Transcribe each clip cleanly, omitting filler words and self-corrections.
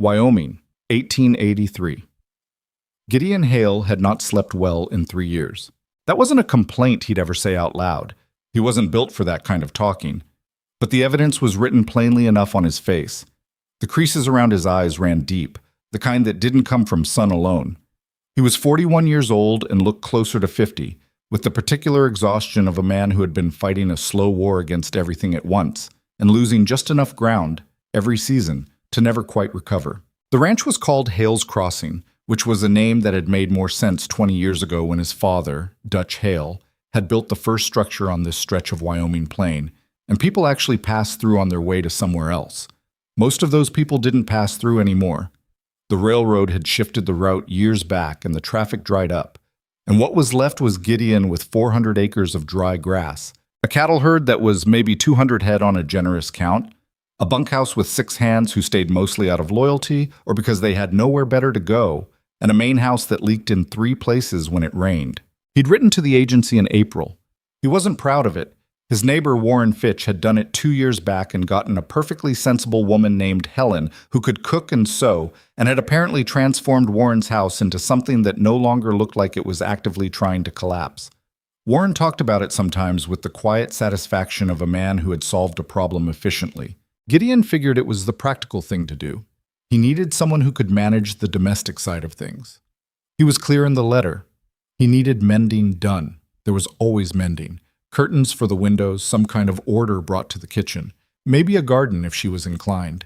Wyoming, 1883. Gideon Hale had not slept well in 3 years. That wasn't a complaint he'd ever say out loud. He wasn't built for that kind of talking. But the evidence was written plainly enough on his face. The creases around his eyes ran deep, the kind that didn't come from sun alone. He was 41 years old and looked closer to 50, with the particular exhaustion of a man who had been fighting a slow war against everything at once, and losing just enough ground, every season, to never quite recover. The ranch was called Hale's Crossing, which was a name that had made more sense 20 years ago when his father, Dutch Hale, had built the first structure on this stretch of Wyoming plain, and people actually passed through on their way to somewhere else. Most of those people didn't pass through anymore. The railroad had shifted the route years back and the traffic dried up, and what was left was Gideon with 400 acres of dry grass, a cattle herd that was maybe 200 head on a generous count, a bunkhouse with 6 hands who stayed mostly out of loyalty or because they had nowhere better to go, and a main house that leaked in 3 places when it rained. He'd written to the agency in April. He wasn't proud of it. His neighbor Warren Fitch had done it 2 years back and gotten a perfectly sensible woman named Helen who could cook and sew and had apparently transformed Warren's house into something that no longer looked like it was actively trying to collapse. Warren talked about it sometimes with the quiet satisfaction of a man who had solved a problem efficiently. Gideon figured it was the practical thing to do. He needed someone who could manage the domestic side of things. He was clear in the letter. He needed mending done. There was always mending. Curtains for the windows, some kind of order brought to the kitchen. Maybe a garden if she was inclined.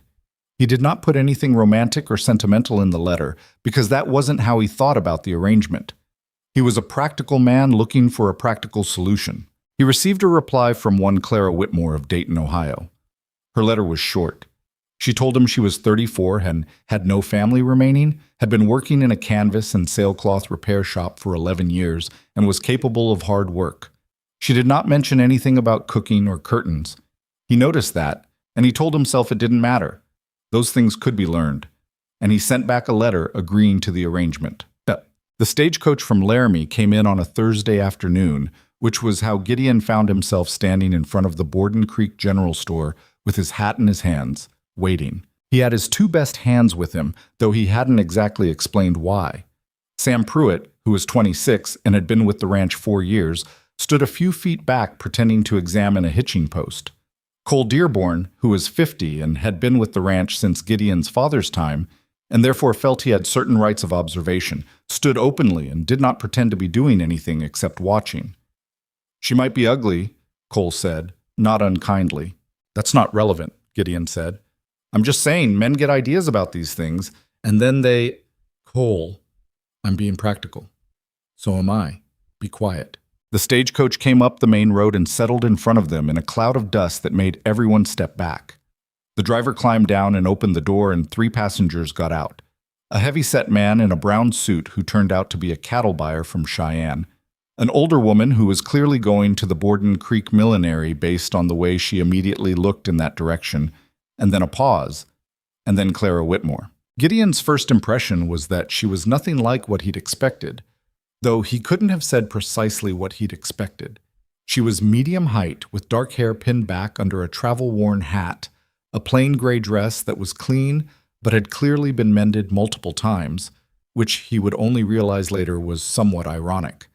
He did not put anything romantic or sentimental in the letter because that wasn't how he thought about the arrangement. He was a practical man looking for a practical solution. He received a reply from one Clara Whitmore of Dayton, Ohio. Her letter was short. She told him she was 34 and had no family remaining, had been working in a canvas and sailcloth repair shop for 11 years, and was capable of hard work. She did not mention anything about cooking or curtains. He noticed that, and he told himself it didn't matter. Those things could be learned. And he sent back a letter agreeing to the arrangement. The stagecoach from Laramie came in on a Thursday afternoon, which was how Gideon found himself standing in front of the Borden Creek General Store with his hat in his hands, waiting. He had his 2 best hands with him, though he hadn't exactly explained why. Sam Pruitt, who was 26 and had been with the ranch 4 years, stood a few feet back pretending to examine a hitching post. Cole Dearborn, who was 50 and had been with the ranch since Gideon's father's time, and therefore felt he had certain rights of observation, stood openly and did not pretend to be doing anything except watching. "She might be ugly," Cole said, not unkindly. "That's not relevant," Gideon said. "I'm just saying men get ideas about these things, and then they—" "Cole, I'm being practical. So am I. Be quiet." The stagecoach came up the main road and settled in front of them in a cloud of dust that made everyone step back. The driver climbed down and opened the door, and 3 passengers got out. A heavy-set man in a brown suit who turned out to be a cattle buyer from Cheyenne, an older woman who was clearly going to the Borden Creek Millinery based on the way she immediately looked in that direction, and then a pause, and then Clara Whitmore. Gideon's first impression was that she was nothing like what he'd expected, though he couldn't have said precisely what he'd expected. She was medium height, with dark hair pinned back under a travel-worn hat, a plain gray dress that was clean but had clearly been mended multiple times, which he would only realize later was somewhat ironic.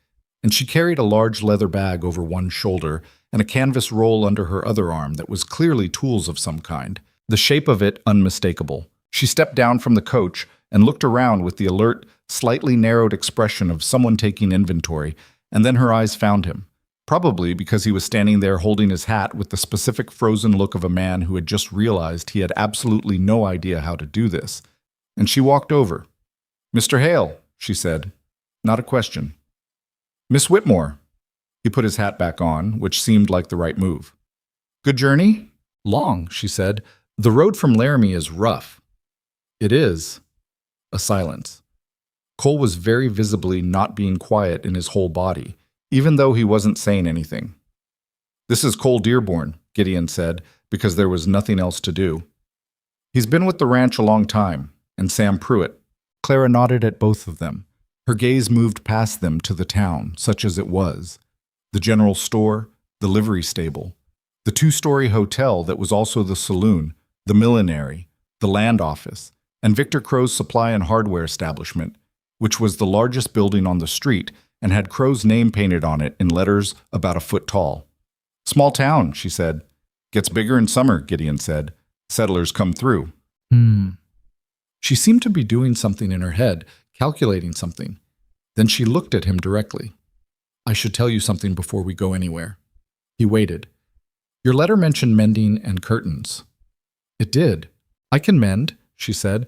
And she carried a large leather bag over one shoulder and a canvas roll under her other arm that was clearly tools of some kind, the shape of it unmistakable. She stepped down from the coach and looked around with the alert, slightly narrowed expression of someone taking inventory, and then her eyes found him. Probably because he was standing there holding his hat with the specific frozen look of a man who had just realized he had absolutely no idea how to do this. And she walked over. "Mr. Hale," she said. Not a question. "Miss Whitmore." He put his hat back on, which seemed like the right move. "Good journey?" "Long," she said. "The road from Laramie is rough." "It is." A silence. Cole was very visibly not being quiet in his whole body, even though he wasn't saying anything. "This is Cole Dearborn," Gideon said, because there was nothing else to do. "He's been with the ranch a long time, and Sam Pruitt." Clara nodded at both of them. Her gaze moved past them to the town, such as it was. The general store, the livery stable, the 2-story hotel that was also the saloon, the millinery, the land office, and Victor Crow's supply and hardware establishment, which was the largest building on the street and had Crow's name painted on it in letters about a foot tall. Small town, she said. Gets bigger in summer, Gideon said. Settlers come through. She seemed to be doing something in her head, calculating something. Then she looked at him directly. I should tell you something before we go anywhere. He waited. Your letter mentioned mending and curtains. It did. I can mend, she said.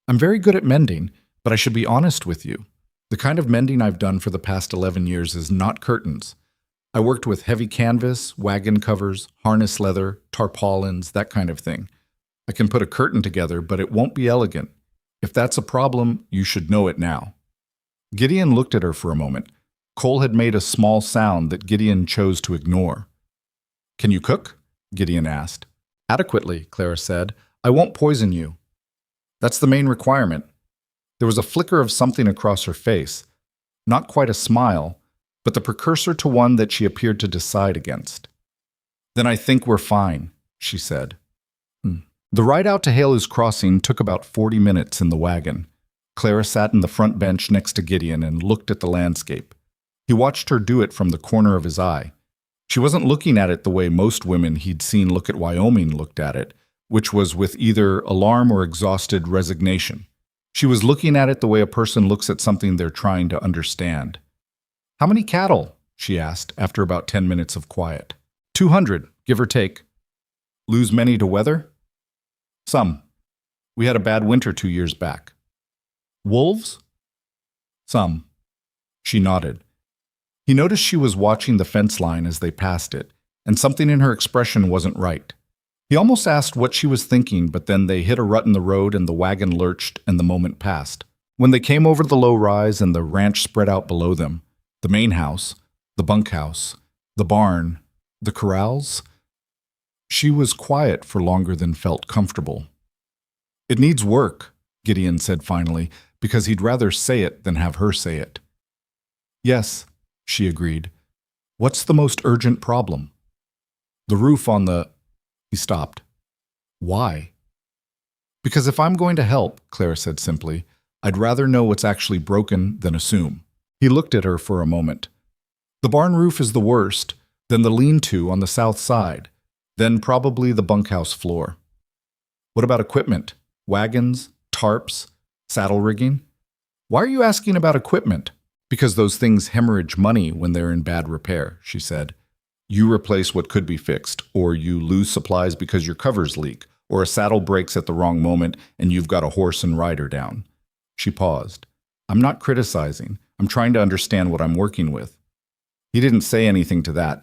I'm very good at mending, but I should be honest with you. The kind of mending I've done for the past 11 years is not curtains. I worked with heavy canvas, wagon covers, harness leather, tarpaulins, that kind of thing. I can put a curtain together, but it won't be elegant. If that's a problem, you should know it now. Gideon looked at her for a moment. Cole had made a small sound that Gideon chose to ignore. Can you cook? Gideon asked. Adequately, Clara said. I won't poison you. That's the main requirement. There was a flicker of something across her face. Not quite a smile, but the precursor to one that she appeared to decide against. Then I think we're fine, she said. The ride out to Haley's Crossing took about 40 minutes in the wagon. Clara sat in the front bench next to Gideon and looked at the landscape. He watched her do it from the corner of his eye. She wasn't looking at it the way most women he'd seen look at Wyoming looked at it, which was with either alarm or exhausted resignation. She was looking at it the way a person looks at something they're trying to understand. How many cattle? She asked after about 10 minutes of quiet. 200, give or take. Lose many to weather? Some. We had a bad winter 2 years back. Wolves? Some. She nodded. He noticed she was watching the fence line as they passed it, and something in her expression wasn't right. He almost asked what she was thinking, but then they hit a rut in the road and the wagon lurched and the moment passed. When they came over the low rise and the ranch spread out below them, the main house, the bunkhouse, the barn, the corrals, she was quiet for longer than felt comfortable. It needs work, Gideon said finally, because he'd rather say it than have her say it. Yes, she agreed. What's the most urgent problem? The roof on the... He stopped. Why? Because if I'm going to help, Clara said simply, I'd rather know what's actually broken than assume. He looked at her for a moment. The barn roof is the worst, then the lean-to on the south side, then probably the bunkhouse floor. What about equipment? Wagons? Tarps? Saddle rigging? Why are you asking about equipment? Because those things hemorrhage money when they're in bad repair, she said. You replace what could be fixed, or you lose supplies because your covers leak, or a saddle breaks at the wrong moment and you've got a horse and rider down. She paused. I'm not criticizing. I'm trying to understand what I'm working with. He didn't say anything to that.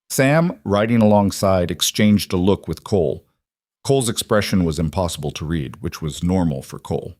Sam, riding alongside, exchanged a look with Cole. Cole's expression was impossible to read, which was normal for Cole.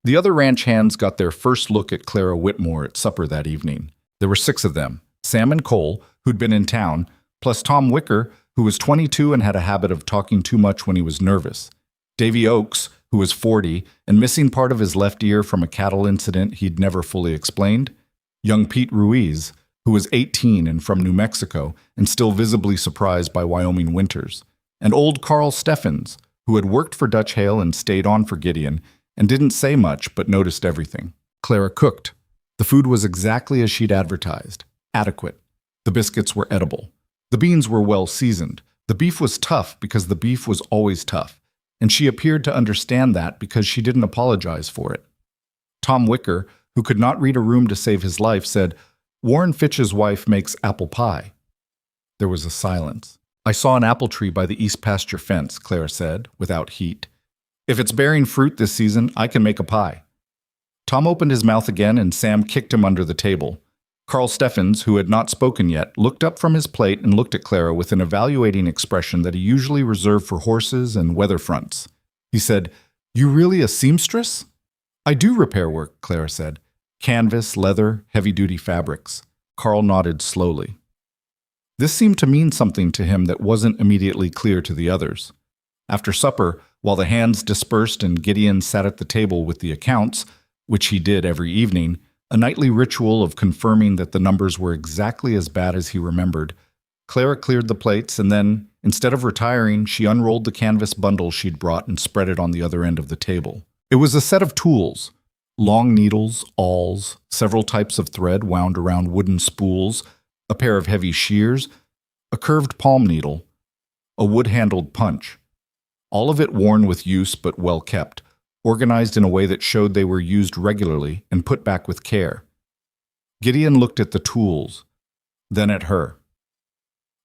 The other ranch hands got their first look at Clara Whitmore at supper that evening. There were 6 of them, Sam and Cole, who'd been in town, plus Tom Wicker, who was 22 and had a habit of talking too much when he was nervous, Davy Oakes, who was 40 and missing part of his left ear from a cattle incident he'd never fully explained, young Pete Ruiz, who was 18 and from New Mexico and still visibly surprised by Wyoming winters, and old Carl Steffens, who had worked for Dutch Hale and stayed on for Gideon and didn't say much but noticed everything. Clara cooked. The food was exactly as she'd advertised, adequate. The biscuits were edible. The beans were well seasoned. The beef was tough because the beef was always tough, and she appeared to understand that because she didn't apologize for it. Tom Wicker, who could not read a room to save his life, said, Warren Fitch's wife makes apple pie. There was a silence. I saw an apple tree by the east pasture fence, Clara said, without heat. If it's bearing fruit this season, I can make a pie. Tom opened his mouth again and Sam kicked him under the table. Carl Steffens, who had not spoken yet, looked up from his plate and looked at Clara with an evaluating expression that he usually reserved for horses and weather fronts. He said, You really a seamstress? I do repair work, Clara said. Canvas, leather, heavy-duty fabrics. Carl nodded slowly. This seemed to mean something to him that wasn't immediately clear to the others. After supper, while the hands dispersed and Gideon sat at the table with the accounts, which he did every evening, a nightly ritual of confirming that the numbers were exactly as bad as he remembered, Clara cleared the plates and then, Instead of retiring, she unrolled the canvas bundle she'd brought and spread it on the other end of the table. It was a set of tools: long needles, awls, several types of thread wound around wooden spools, a pair of heavy shears, a curved palm needle, a wood-handled punch. All of it worn with use but well kept, organized in a way that showed they were used regularly and put back with care. Gideon looked at the tools, then at her.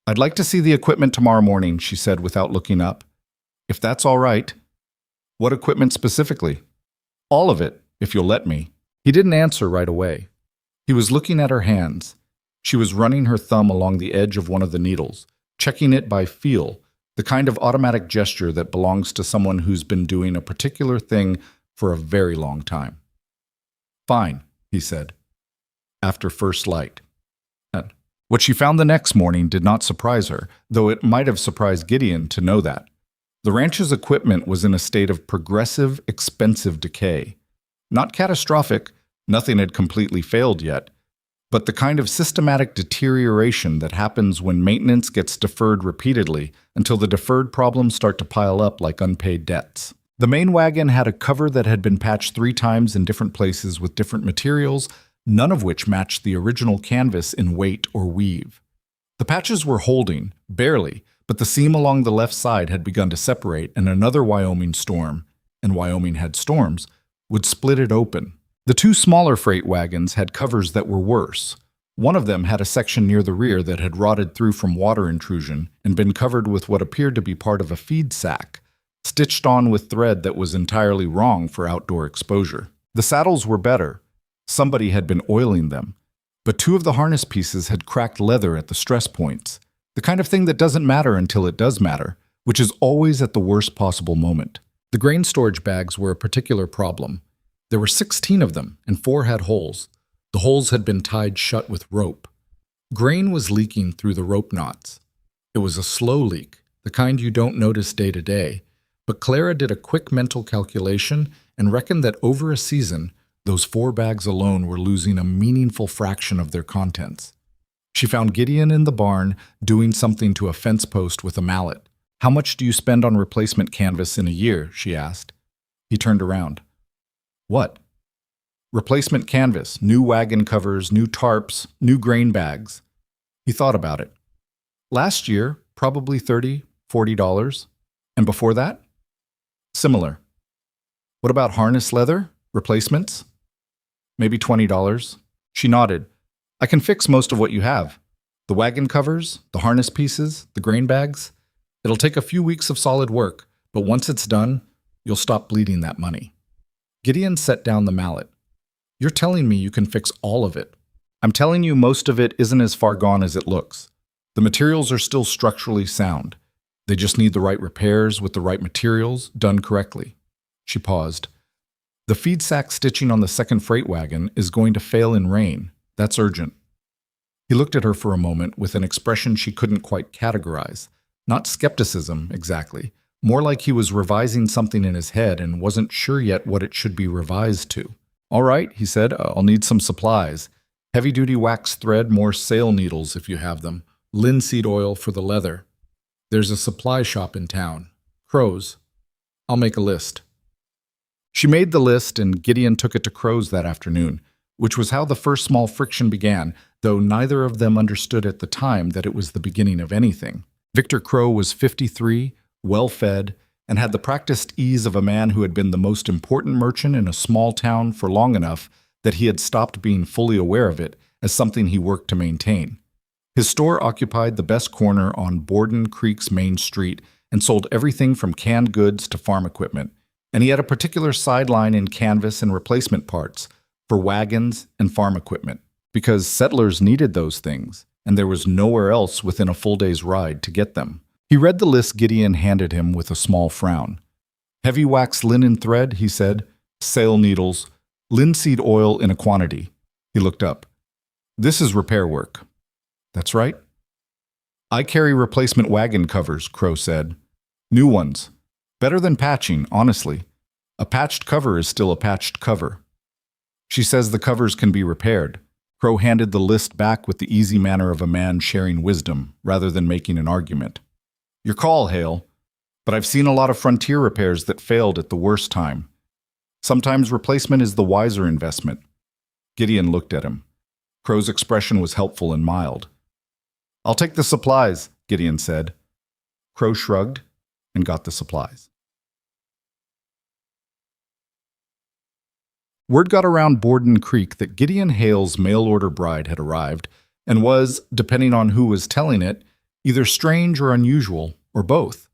"I'd like to see the equipment tomorrow morning," she said without looking up. "If that's all right." "What equipment specifically?" "All of it, if you'll let me." He didn't answer right away. He was looking at her hands. She was running her thumb along the edge of one of the needles, checking it by feel, the kind of automatic gesture that belongs to someone who's been doing a particular thing for a very long time. "Fine," he said, after first light. What she found the next morning did not surprise her, though it might have surprised Gideon to know that. The ranch's equipment was in a state of progressive, expensive decay. Not catastrophic, nothing had completely failed yet, but the kind of systematic deterioration that happens when maintenance gets deferred repeatedly until the deferred problems start to pile up like unpaid debts. The main wagon had a cover that had been patched 3 times in different places with different materials, none of which matched the original canvas in weight or weave. The patches were holding, barely, but the seam along the left side had begun to separate, and another Wyoming storm, and Wyoming had storms, would split it open. The 2 smaller freight wagons had covers that were worse. One of them had a section near the rear that had rotted through from water intrusion and been covered with what appeared to be part of a feed sack, stitched on with thread that was entirely wrong for outdoor exposure. The saddles were better. Somebody had been oiling them, but 2 of the harness pieces had cracked leather at the stress points, the kind of thing that doesn't matter until it does matter, which is always at the worst possible moment. The grain storage bags were a particular problem. There were 16 of them, and 4 had holes. The holes had been tied shut with rope. Grain was leaking through the rope knots. It was a slow leak, the kind you don't notice day to day, but Clara did a quick mental calculation and reckoned that over a season, those 4 bags alone were losing a meaningful fraction of their contents. She found Gideon in the barn doing something to a fence post with a mallet. "How much do you spend on replacement canvas in a year?" she asked. He turned around. "What?" "Replacement canvas, new wagon covers, new tarps, new grain bags." He thought about it. "Last year, probably $30, $40. And before that?" "Similar." "What about harness leather? Replacements?" "Maybe $20. She nodded. "I can fix most of what you have. The wagon covers, the harness pieces, the grain bags. It'll take a few weeks of solid work, but once it's done, you'll stop bleeding that money." Gideon set down the mallet. "You're telling me you can fix all of it." "I'm telling you most of it isn't as far gone as it looks. The materials are still structurally sound. They just need the right repairs with the right materials, done correctly." She paused. "The feed sack stitching on the second freight wagon is going to fail in rain. That's urgent." He looked at her for a moment with an expression she couldn't quite categorize. Not skepticism, exactly. More like he was revising something in his head and wasn't sure yet what it should be revised to. "All right," he said, "I'll need some supplies. Heavy-duty wax thread, more sail needles if you have them. Linseed oil for the leather. There's a supply shop in town. Crow's. I'll make a list." She made the list, and Gideon took it to Crow's that afternoon, which was how the first small friction began, though neither of them understood at the time that it was the beginning of anything. Victor Crow was 53, well-fed, and had the practiced ease of a man who had been the most important merchant in a small town for long enough that he had stopped being fully aware of it as something he worked to maintain. His store occupied the best corner on Borden Creek's main street and sold everything from canned goods to farm equipment, and he had a particular sideline in canvas and replacement parts for wagons and farm equipment, because settlers needed those things, and there was nowhere else within a full day's ride to get them. He read the list Gideon handed him with a small frown. "Heavy wax linen thread," he said, "sail needles, linseed oil in a quantity." He looked up. "This is repair work." "That's right." "I carry replacement wagon covers," Crow said. "New ones. Better than patching, honestly. A patched cover is still a patched cover." "She says the covers can be repaired." Crow handed the list back with the easy manner of a man sharing wisdom, rather than making an argument. Your call, Hale. But I've seen a lot of frontier repairs that failed at the worst time. Sometimes replacement is the wiser investment. Gideon looked at him. Crow's expression was helpful and mild. I'll take the supplies, Gideon said. Crow shrugged and got the supplies. Word got around Borden Creek that Gideon Hale's mail-order bride had arrived and was, depending on who was telling it, either strange or unusual, or both.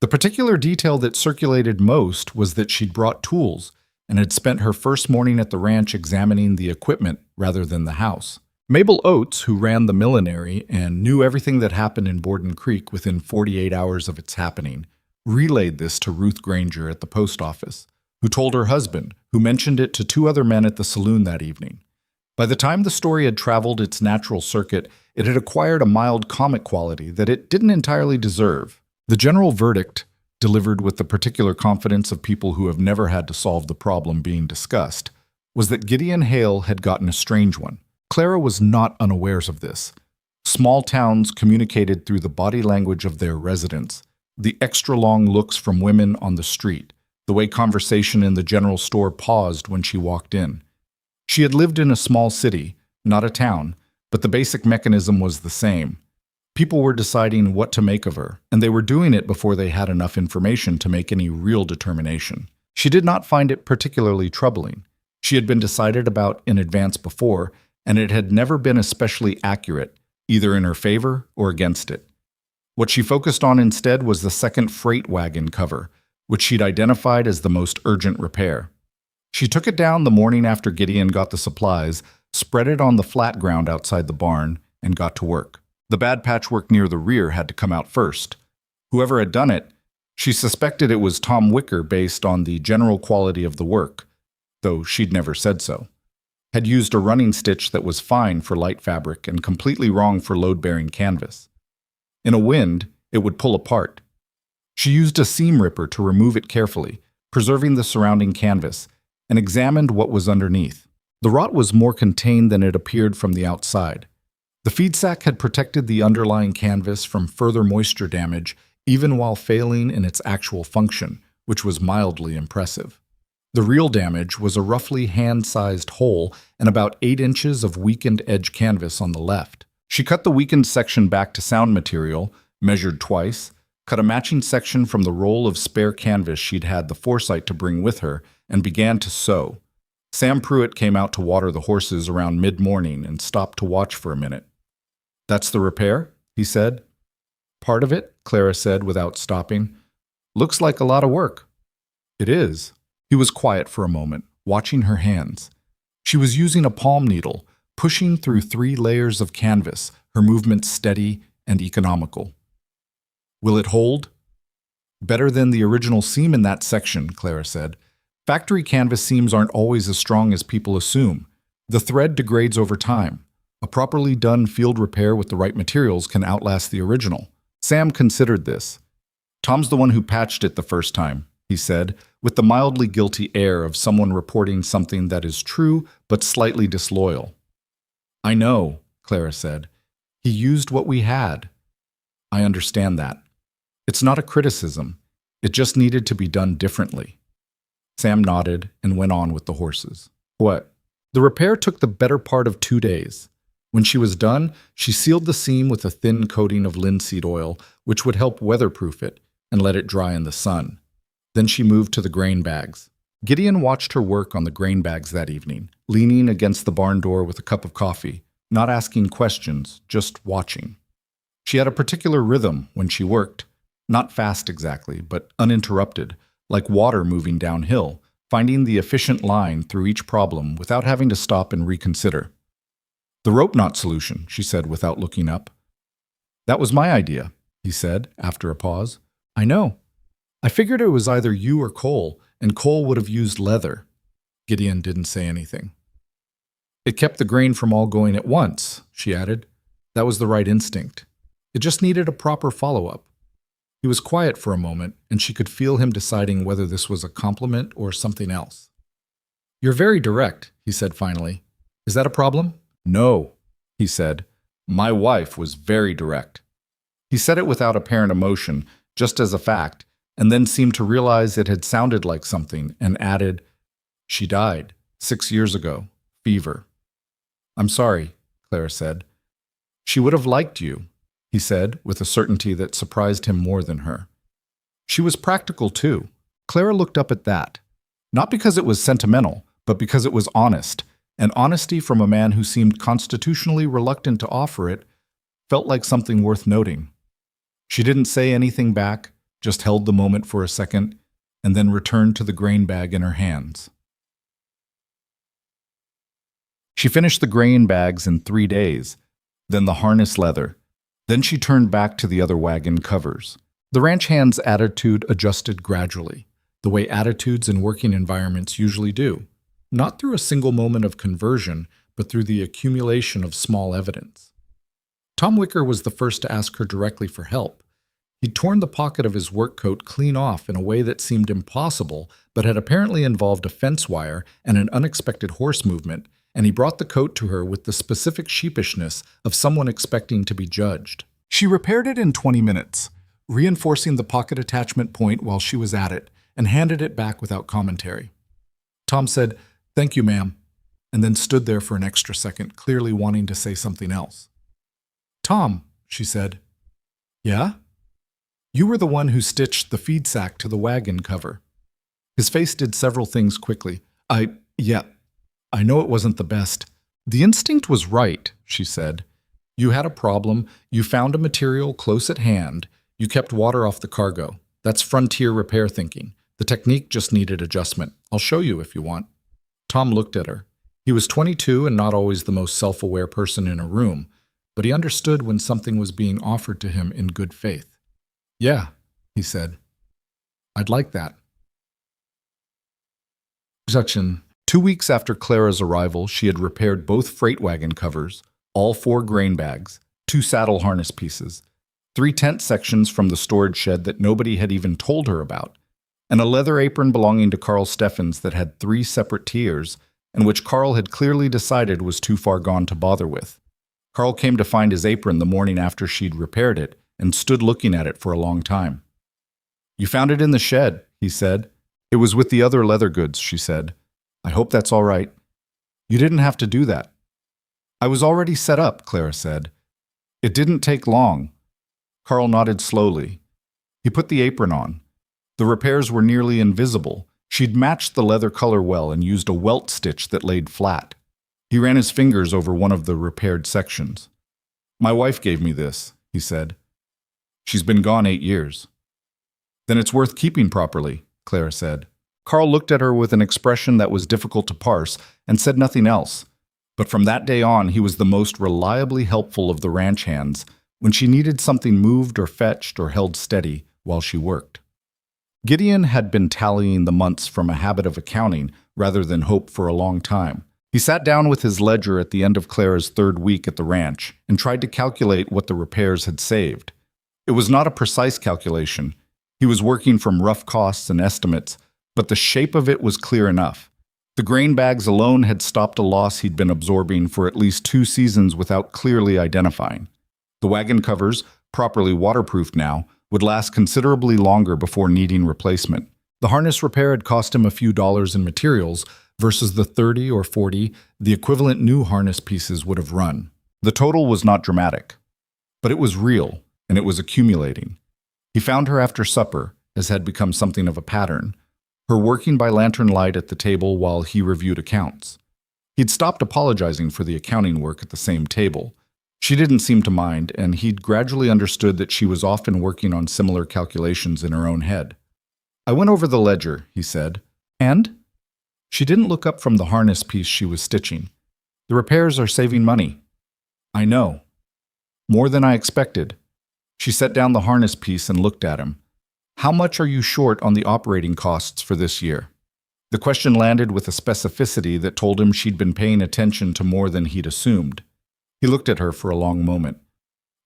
The particular detail that circulated most was that she'd brought tools and had spent her first morning at the ranch examining the equipment rather than the house. Mabel Oates, who ran the millinery and knew everything that happened in Borden Creek within 48 hours of its happening, relayed this to Ruth Granger at the post office, who told her husband, who mentioned it to two other men at the saloon that evening. By the time the story had traveled its natural circuit, it had acquired a mild comic quality that it didn't entirely deserve. The general verdict, delivered with the particular confidence of people who have never had to solve the problem being discussed, was that Gideon Hale had gotten a strange one. Clara was not unawares of this. Small towns communicated through the body language of their residents, the extra-long looks from women on the street, the way conversation in the general store paused when she walked in. She had lived in a small city, not a town, but the basic mechanism was the same. People were deciding what to make of her, and they were doing it before they had enough information to make any real determination. She did not find it particularly troubling. She had been decided about in advance before, and it had never been especially accurate, either in her favor or against it. What she focused on instead was the second freight wagon cover, which she'd identified as the most urgent repair. She took it down the morning after Gideon got the supplies, spread it on the flat ground outside the barn, and got to work. The bad patchwork near the rear had to come out first. Whoever had done it, she suspected it was Tom Wicker based on the general quality of the work, though she'd never said so. Had used a running stitch that was fine for light fabric and completely wrong for load-bearing canvas. In a wind, it would pull apart. She used a seam ripper to remove it carefully, preserving the surrounding canvas, and examined what was underneath. The rot was more contained than it appeared from the outside. The feed sack had protected the underlying canvas from further moisture damage, even while failing in its actual function, which was mildly impressive. The real damage was a roughly hand-sized hole and about 8 inches of weakened edge canvas on the left. She cut the weakened section back to sound material, measured twice, cut a matching section from the roll of spare canvas she'd had the foresight to bring with her, and began to sew. Sam Pruitt came out to water the horses around mid-morning and stopped to watch for a minute. "That's the repair?" he said. "Part of it," Clara said without stopping. "Looks like a lot of work." "It is." He was quiet for a moment, watching her hands. She was using a palm needle, pushing through 3 layers of canvas, her movements steady and economical. "Will it hold?" "Better than the original seam in that section," Clara said. "Factory canvas seams aren't always as strong as people assume. The thread degrades over time. A properly done field repair with the right materials can outlast the original." Sam considered this. "Tom's the one who patched it the first time," he said, with the mildly guilty air of someone reporting something that is true but slightly disloyal. "I know," Clara said. "He used what we had." "I understand that. It's not a criticism. It just needed to be done differently." Sam nodded and went on with the horses. "What?" "The repair took the better part of 2 days. When she was done, she sealed the seam with a thin coating of linseed oil, which would help weatherproof it, and let it dry in the sun. Then she moved to the grain bags. Gideon watched her work on the grain bags that evening, leaning against the barn door with a cup of coffee, not asking questions, just watching. She had a particular rhythm when she worked, not fast exactly, but uninterrupted, like water moving downhill, finding the efficient line through each problem without having to stop and reconsider. "The rope knot solution," she said without looking up. "That was my idea," he said after a pause. "I know. I figured it was either you or Cole, and Cole would have used leather." Gideon didn't say anything. "It kept the grain from all going at once," she added. "That was the right instinct. It just needed a proper follow-up." He was quiet for a moment, and she could feel him deciding whether this was a compliment or something else. "You're very direct," he said finally. "Is that a problem?" "No," he said. "My wife was very direct." He said it without apparent emotion, just as a fact, and then seemed to realize it had sounded like something, and added, "She died 6 years ago. Fever." "I'm sorry," Clara said. "She would have liked you," he said, with a certainty that surprised him more than her. She was practical, too. Clara looked up at that. Not because it was sentimental, but because it was honest, and honesty from a man who seemed constitutionally reluctant to offer it felt like something worth noting. She didn't say anything back, just held the moment for a second, and then returned to the grain bag in her hands. She finished the grain bags in 3 days, then the harness leather. Then she turned back to the other wagon covers. The ranch hand's attitude adjusted gradually, the way attitudes in working environments usually do, not through a single moment of conversion, but through the accumulation of small evidence. Tom Wicker was the first to ask her directly for help. He'd torn the pocket of his work coat clean off in a way that seemed impossible, but had apparently involved a fence wire and an unexpected horse movement, and he brought the coat to her with the specific sheepishness of someone expecting to be judged. She repaired it in 20 minutes, reinforcing the pocket attachment point while she was at it, and handed it back without commentary. Tom said, "Thank you, ma'am," and then stood there for an extra second, clearly wanting to say something else. "Tom," she said. "Yeah?" "You were the one who stitched the feed sack to the wagon cover." His face did several things quickly. Yeah, I know it wasn't the best." "The instinct was right," she said. "You had a problem, you found a material close at hand, you kept water off the cargo. That's frontier repair thinking. The technique just needed adjustment. I'll show you if you want." Tom looked at her. He was 22 and not always the most self-aware person in a room, but he understood when something was being offered to him in good faith. "Yeah," he said. "I'd like that." Section 2 weeks after Clara's arrival, she had repaired both freight wagon covers, all 4 grain bags, 2 saddle harness pieces, 3 tent sections from the storage shed that nobody had even told her about, and a leather apron belonging to Carl Steffens that had 3 separate tiers, and which Carl had clearly decided was too far gone to bother with. Carl came to find his apron the morning after she'd repaired it, and stood looking at it for a long time. "You found it in the shed," he said. "It was with the other leather goods," she said. "I hope that's all right." "You didn't have to do that." "I was already set up," Clara said. "It didn't take long." Carl nodded slowly. He put the apron on. The repairs were nearly invisible. She'd matched the leather color well and used a welt stitch that laid flat. He ran his fingers over one of the repaired sections. "My wife gave me this," he said. "She's been gone 8 years." "Then it's worth keeping properly," Clara said. Carl looked at her with an expression that was difficult to parse and said nothing else. But from that day on, he was the most reliably helpful of the ranch hands when she needed something moved or fetched or held steady while she worked. Gideon had been tallying the months from a habit of accounting rather than hope for a long time. He sat down with his ledger at the end of Clara's 3rd week at the ranch and tried to calculate what the repairs had saved. It was not a precise calculation. He was working from rough costs and estimates, but the shape of it was clear enough. The grain bags alone had stopped a loss he'd been absorbing for at least 2 seasons without clearly identifying. The wagon covers, properly waterproofed now, would last considerably longer before needing replacement. The harness repair had cost him a few dollars in materials versus the 30 or 40 the equivalent new harness pieces would have run. The total was not dramatic, but it was real, and it was accumulating. He found her after supper, as had become something of a pattern, her working by lantern light at the table while he reviewed accounts. He'd stopped apologizing for the accounting work at the same table. She didn't seem to mind, and he'd gradually understood that she was often working on similar calculations in her own head. "I went over the ledger," he said. "And?" She didn't look up from the harness piece she was stitching. "The repairs are saving money." "I know." "More than I expected." She set down the harness piece and looked at him. "How much are you short on the operating costs for this year?" The question landed with a specificity that told him she'd been paying attention to more than he'd assumed. He looked at her for a long moment.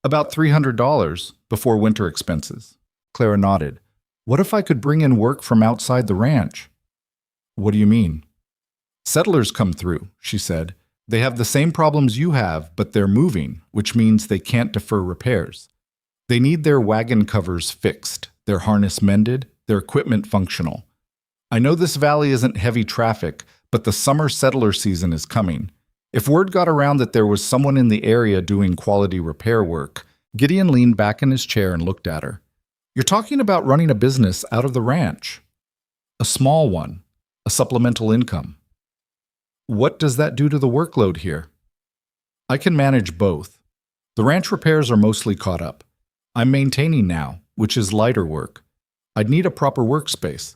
"About $300 before winter expenses." Clara nodded. "What if I could bring in work from outside the ranch?" "What do you mean?" "Settlers come through," she said. "They have the same problems you have, but they're moving, which means they can't defer repairs. They need their wagon covers fixed, their harness mended, their equipment functional. I know this valley isn't heavy traffic, but the summer settler season is coming. If word got around that there was someone in the area doing quality repair work, Gideon leaned back in his chair and looked at her. You're talking about running a business out of the ranch. A small one, a supplemental income. What does that do to the workload here? I can manage both. The ranch repairs are mostly caught up. I'm maintaining now, which is lighter work. I'd need a proper workspace.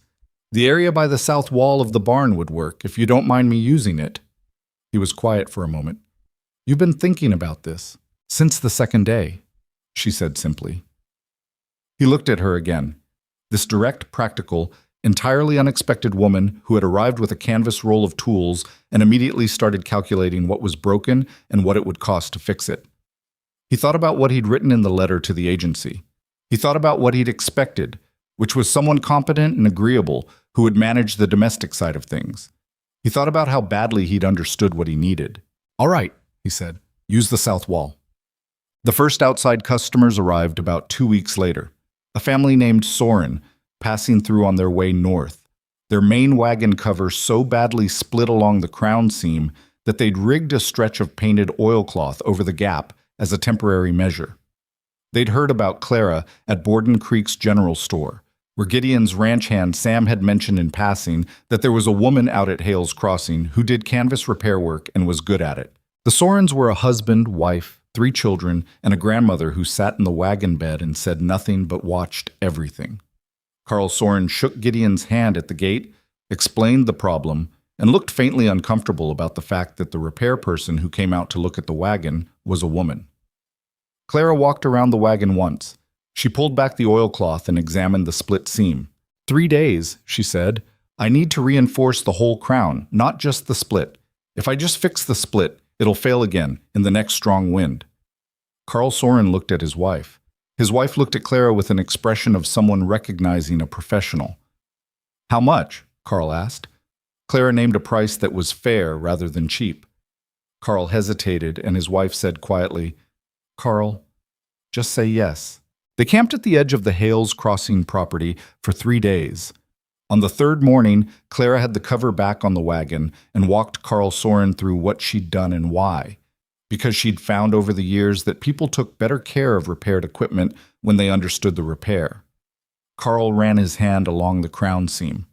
The area by the south wall of the barn would work, if you don't mind me using it. He was quiet for a moment. You've been thinking about this since the second day, she said simply. He looked at her again. This direct, practical, entirely unexpected woman who had arrived with a canvas roll of tools and immediately started calculating what was broken and what it would cost to fix it. He thought about what he'd written in the letter to the agency. He thought about what he'd expected, which was someone competent and agreeable who would manage the domestic side of things. He thought about how badly he'd understood what he needed. All right, he said, use the south wall. The first outside customers arrived about 2 weeks later. A family named Soren, passing through on their way north. Their main wagon cover so badly split along the crown seam that they'd rigged a stretch of painted oilcloth over the gap as a temporary measure. They'd heard about Clara at Borden Creek's general store, where Gideon's ranch hand Sam had mentioned in passing that there was a woman out at Hales Crossing who did canvas repair work and was good at it. The Sorens were a husband, wife, 3 children, and a grandmother who sat in the wagon bed and said nothing but watched everything. Carl Soren shook Gideon's hand at the gate, explained the problem, and looked faintly uncomfortable about the fact that the repair person who came out to look at the wagon was a woman. Clara walked around the wagon once. She pulled back the oilcloth and examined the split seam. 3 days, she said. I need to reinforce the whole crown, not just the split. If I just fix the split, it'll fail again in the next strong wind. Carl Soren looked at his wife. His wife looked at Clara with an expression of someone recognizing a professional. How much? Carl asked. Clara named a price that was fair rather than cheap. Carl hesitated, and his wife said quietly, Carl, just say yes. They camped at the edge of the Hales Crossing property for 3 days. On the 3rd morning, Clara had the cover back on the wagon and walked Carl Soren through what she'd done and why. Because she'd found over the years that people took better care of repaired equipment when they understood the repair. Carl ran his hand along the crown seam.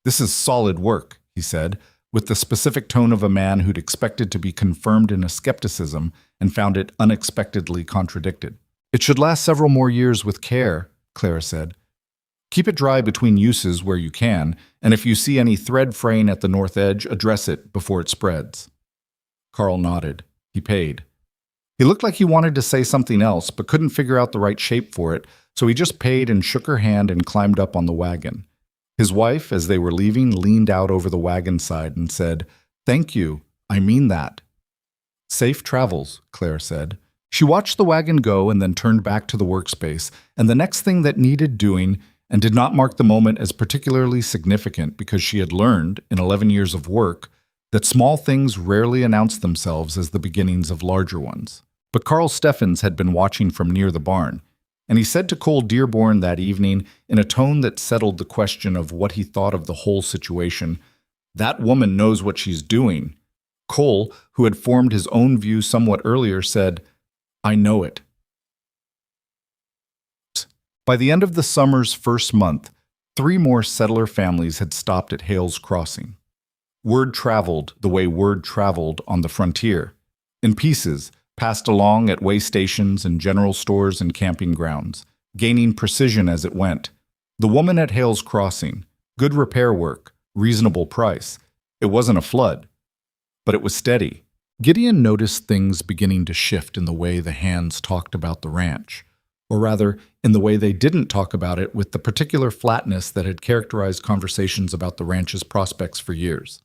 This is solid work, he said, with the specific tone of a man who'd expected to be confirmed in a skepticism and found it unexpectedly contradicted. It should last several more years with care, Clara said. Keep it dry between uses where you can, and if you see any thread fraying at the north edge, address it before it spreads. Carl nodded. He paid. He looked like he wanted to say something else, but couldn't figure out the right shape for it, so he just paid and shook her hand and climbed up on the wagon. His wife, as they were leaving, leaned out over the wagon side and said, Thank you, I mean that. Safe travels, Claire said. She watched the wagon go and then turned back to the workspace, and the next thing that needed doing, and did not mark the moment as particularly significant because she had learned, in 11 years of work, that small things rarely announce themselves as the beginnings of larger ones. But Carl Steffens had been watching from near the barn, and he said to Cole Dearborn that evening, in a tone that settled the question of what he thought of the whole situation, That woman knows what she's doing. Cole, who had formed his own view somewhat earlier, said, I know it. By the end of the summer's first month, 3 more settler families had stopped at Hales Crossing. Word traveled the way word traveled on the frontier, in pieces, passed along at way stations and general stores and camping grounds, gaining precision as it went. The woman at Hales Crossing, good repair work, reasonable price. It wasn't a flood, but it was steady. Gideon noticed things beginning to shift in the way the hands talked about the ranch, or rather, in the way they didn't talk about it with the particular flatness that had characterized conversations about the ranch's prospects for years.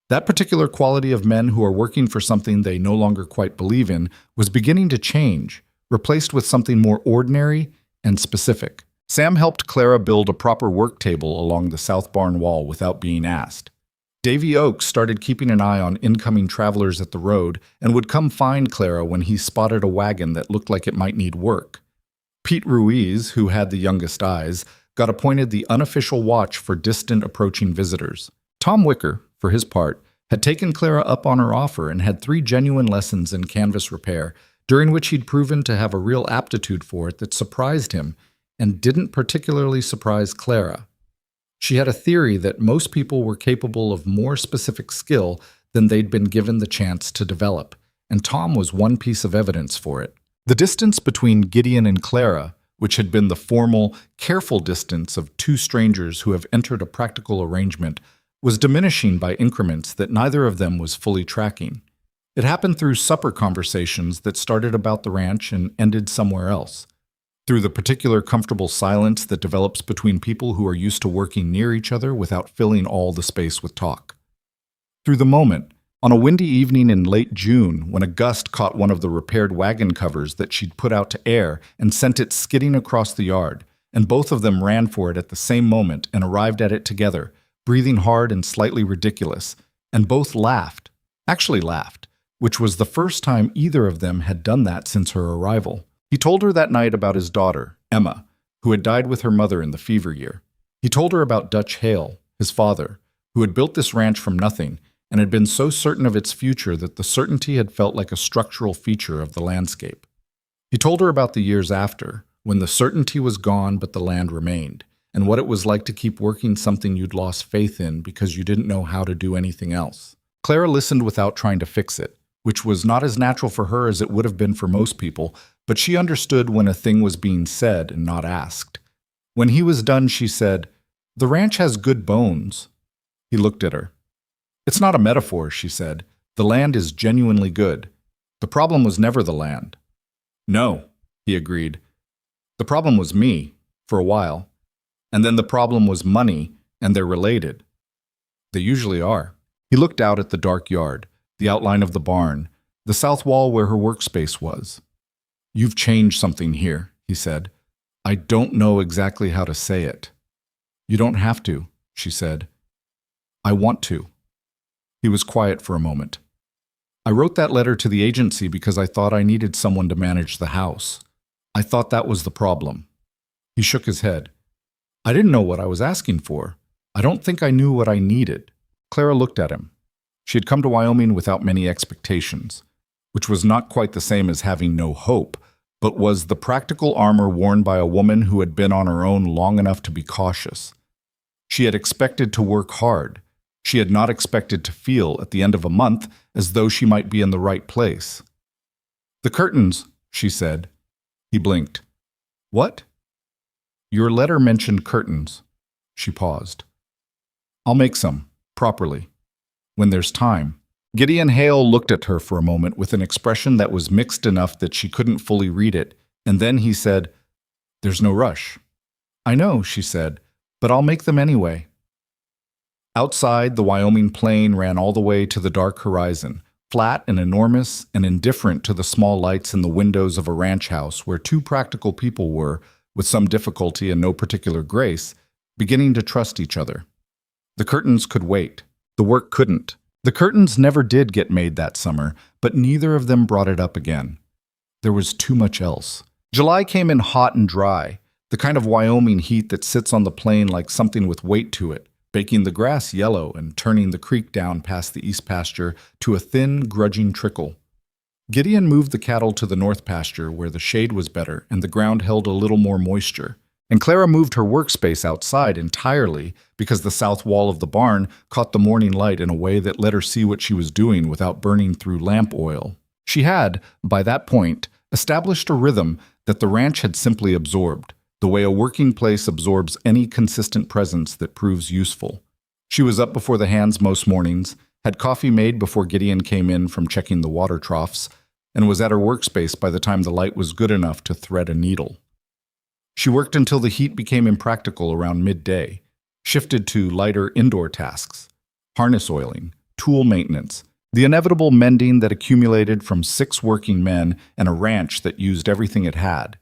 That particular quality of men who are working for something they no longer quite believe in was beginning to change, replaced with something more ordinary and specific. Sam helped Clara build a proper work table along the south barn wall without being asked. Davy Oakes started keeping an eye on incoming travelers at the road and would come find Clara when he spotted a wagon that looked like it might need work. Pete Ruiz, who had the youngest eyes, got appointed the unofficial watch for distant approaching visitors. Tom Wicker, for his part, had taken Clara up on her offer and had 3 genuine lessons in canvas repair, during which he'd proven to have a real aptitude for it that surprised him and didn't particularly surprise Clara. She had a theory that most people were capable of more specific skill than they'd been given the chance to develop, and Tom was one piece of evidence for it. The distance between Gideon and Clara, which had been the formal, careful distance of 2 strangers who have entered a practical arrangement, was diminishing by increments that neither of them was fully tracking. It happened through supper conversations that started about the ranch and ended somewhere else, through the particular comfortable silence that develops between people who are used to working near each other without filling all the space with talk, through the moment, on a windy evening in late June, when a gust caught one of the repaired wagon covers that she'd put out to air and sent it skidding across the yard, and both of them ran for it at the same moment and arrived at it together, breathing hard and slightly ridiculous, and both laughed, actually laughed, which was the first time either of them had done that since her arrival. He told her that night about his daughter, Emma, who had died with her mother in the fever year. He told her about Dutch Hale, his father, who had built this ranch from nothing and had been so certain of its future that the certainty had felt like a structural feature of the landscape. He told her about the years after, when the certainty was gone but the land remained, and what it was like to keep working something you'd lost faith in because you didn't know how to do anything else. Clara listened without trying to fix it, which was not as natural for her as it would have been for most people, but she understood when a thing was being said and not asked. When he was done, she said, "The ranch has good bones." He looked at her. "It's not a metaphor," she said. "The land is genuinely good. The problem was never the land." "No," he agreed. "The problem was me, for a while. And then the problem was money, and they're related. They usually are." He looked out at the dark yard, the outline of the barn, the south wall where her workspace was. "You've changed something here," he said. "I don't know exactly how to say it." "You don't have to," she said. "I want to." He was quiet for a moment. "I wrote that letter to the agency because I thought I needed someone to manage the house. I thought that was the problem." He shook his head. "I didn't know what I was asking for. I don't think I knew what I needed." Clara looked at him. She had come to Wyoming without many expectations, which was not quite the same as having no hope, but was the practical armor worn by a woman who had been on her own long enough to be cautious. She had expected to work hard. She had not expected to feel, at the end of a month, as though she might be in the right place. "The curtains," she said. He blinked. "What?" "Your letter mentioned curtains." She paused. "I'll make some, properly, when there's time." Gideon Hale looked at her for a moment with an expression that was mixed enough that she couldn't fully read it, and then he said, "There's no rush." "I know," she said, "but I'll make them anyway." Outside, the Wyoming plain ran all the way to the dark horizon, flat and enormous and indifferent to the small lights in the windows of a ranch house where 2 practical people were, with some difficulty and no particular grace, beginning to trust each other. The curtains could wait. The work couldn't. The curtains never did get made that summer, but neither of them brought it up again. There was too much else. July came in hot and dry, the kind of Wyoming heat that sits on the plain like something with weight to it, baking the grass yellow and turning the creek down past the east pasture to a thin, grudging trickle. Gideon moved the cattle to the north pasture where the shade was better and the ground held a little more moisture, and Clara moved her workspace outside entirely because the south wall of the barn caught the morning light in a way that let her see what she was doing without burning through lamp oil. She had, by that point, established a rhythm that the ranch had simply absorbed, the way a working place absorbs any consistent presence that proves useful. She was up before the hands most mornings, had coffee made before Gideon came in from checking the water troughs, and was at her workspace by the time the light was good enough to thread a needle. She worked until the heat became impractical around midday, shifted to lighter indoor tasks, harness oiling, tool maintenance, the inevitable mending that accumulated from 6 working men and a ranch that used everything it had,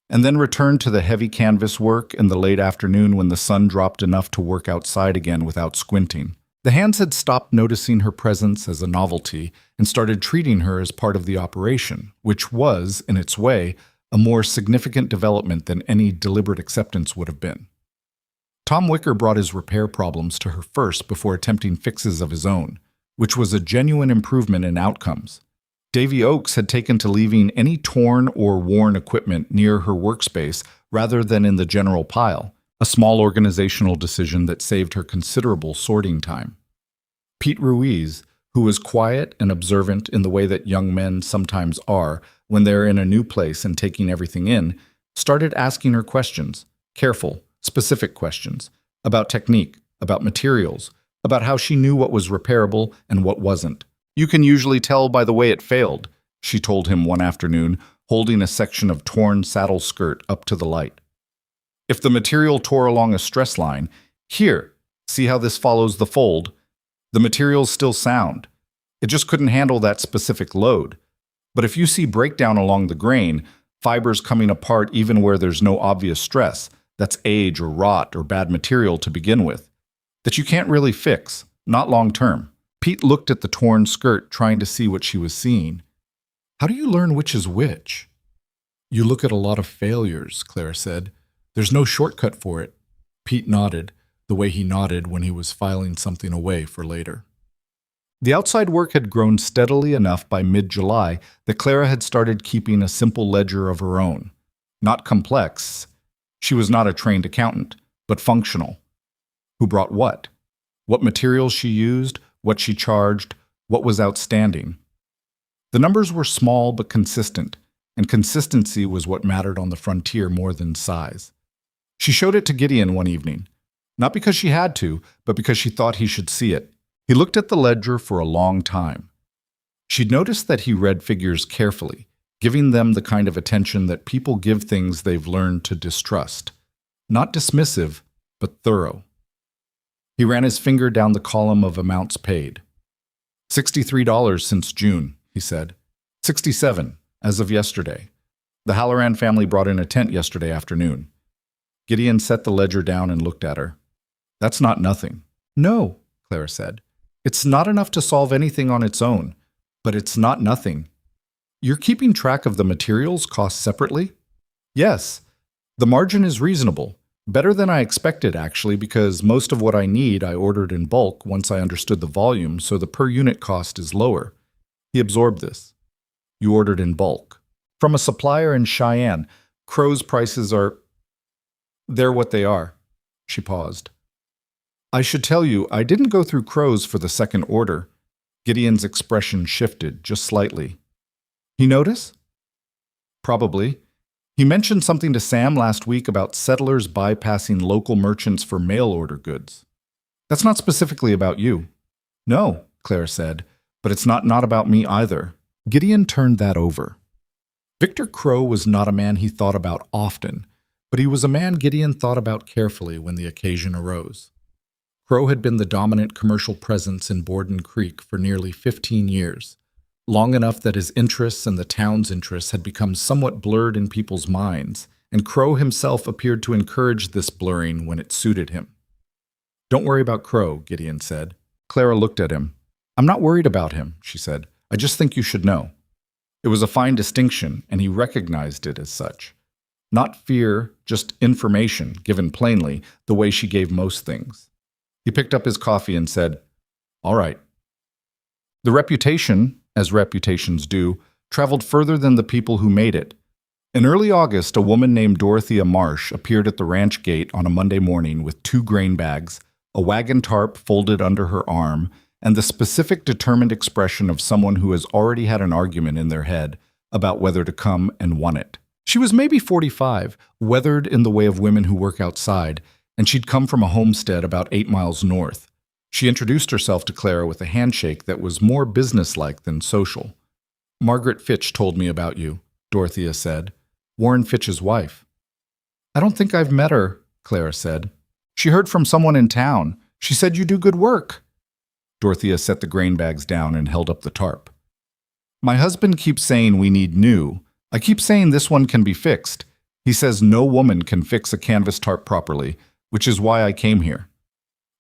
and then returned to the heavy canvas work in the late afternoon when the sun dropped enough to work outside again without squinting. The hands had stopped noticing her presence as a novelty and started treating her as part of the operation, which was, in its way, a more significant development than any deliberate acceptance would have been. Tom Wicker brought his repair problems to her first before attempting fixes of his own, which was a genuine improvement in outcomes. Davy Oakes had taken to leaving any torn or worn equipment near her workspace rather than in the general pile, a small organizational decision that saved her considerable sorting time. Pete Ruiz, who was quiet and observant in the way that young men sometimes are when they're in a new place and taking everything in, started asking her questions, careful, specific questions, about technique, about materials, about how she knew what was repairable and what wasn't. "You can usually tell by the way it failed," she told him one afternoon, holding a section of torn saddle skirt up to the light. "If the material tore along a stress line, here, see how this follows the fold? The material's still sound. It just couldn't handle that specific load. But if you see breakdown along the grain, fibers coming apart even where there's no obvious stress, that's age or rot or bad material to begin with, that you can't really fix, not long term." Pete looked at the torn skirt, trying to see what she was seeing. "How do you learn which is which?" "You look at a lot of failures," Clara said. "There's no shortcut for it." Pete nodded, the way he nodded when he was filing something away for later. The outside work had grown steadily enough by mid-July that Clara had started keeping a simple ledger of her own. Not complex. She was not a trained accountant, but functional. Who brought what? What materials she used, what she charged, what was outstanding. The numbers were small but consistent, and consistency was what mattered on the frontier more than size. She showed it to Gideon one evening, not because she had to, but because she thought he should see it. He looked at the ledger for a long time. She'd noticed that he read figures carefully, giving them the kind of attention that people give things they've learned to distrust. Not dismissive, but thorough. He ran his finger down the column of amounts paid. $63 since June, he said. 67, as of yesterday. The Halloran family brought in a tent yesterday afternoon. Gideon set the ledger down and looked at her. "That's not nothing." "No," Clara said. "It's not enough to solve anything on its own, but it's not nothing." "You're keeping track of the materials costs separately?" "Yes. The margin is reasonable. Better than I expected, actually, because most of what I need I ordered in bulk once I understood the volume, so the per-unit cost is lower." He absorbed this. "You ordered in bulk. From a supplier in Cheyenne. Crow's prices are... they're what they are." She paused. "I should tell you, I didn't go through Crow's for the second order." Gideon's expression shifted just slightly. "He notice?" "Probably. He mentioned something to Sam last week about settlers bypassing local merchants for mail-order goods. That's not specifically about you." "No," Clara said, "but it's not about me either." Gideon turned that over. Victor Crow was not a man he thought about often, but he was a man Gideon thought about carefully when the occasion arose. Crow had been the dominant commercial presence in Borden Creek for nearly 15 years, long enough that his interests and the town's interests had become somewhat blurred in people's minds, and Crow himself appeared to encourage this blurring when it suited him. "Don't worry about Crow," Gideon said. Clara looked at him. "I'm not worried about him," she said. "I just think you should know." It was a fine distinction, and he recognized it as such. Not fear, just information, given plainly, the way she gave most things. He picked up his coffee and said, "All right." The reputation, as reputations do, traveled further than the people who made it. In early August, a woman named Dorothea Marsh appeared at the ranch gate on a Monday morning with 2 grain bags, a wagon tarp folded under her arm, and the specific determined expression of someone who has already had an argument in their head about whether to come and won it. She was maybe 45, weathered in the way of women who work outside, and she'd come from a homestead about 8 miles north. She introduced herself to Clara with a handshake that was more businesslike than social. "Margaret Fitch told me about you," Dorothea said. "Warren Fitch's wife." "I don't think I've met her," Clara said. "She heard from someone in town. She said you do good work." Dorothea set the grain bags down and held up the tarp. "My husband keeps saying we need new. I keep saying this one can be fixed. He says no woman can fix a canvas tarp properly, which is why I came here."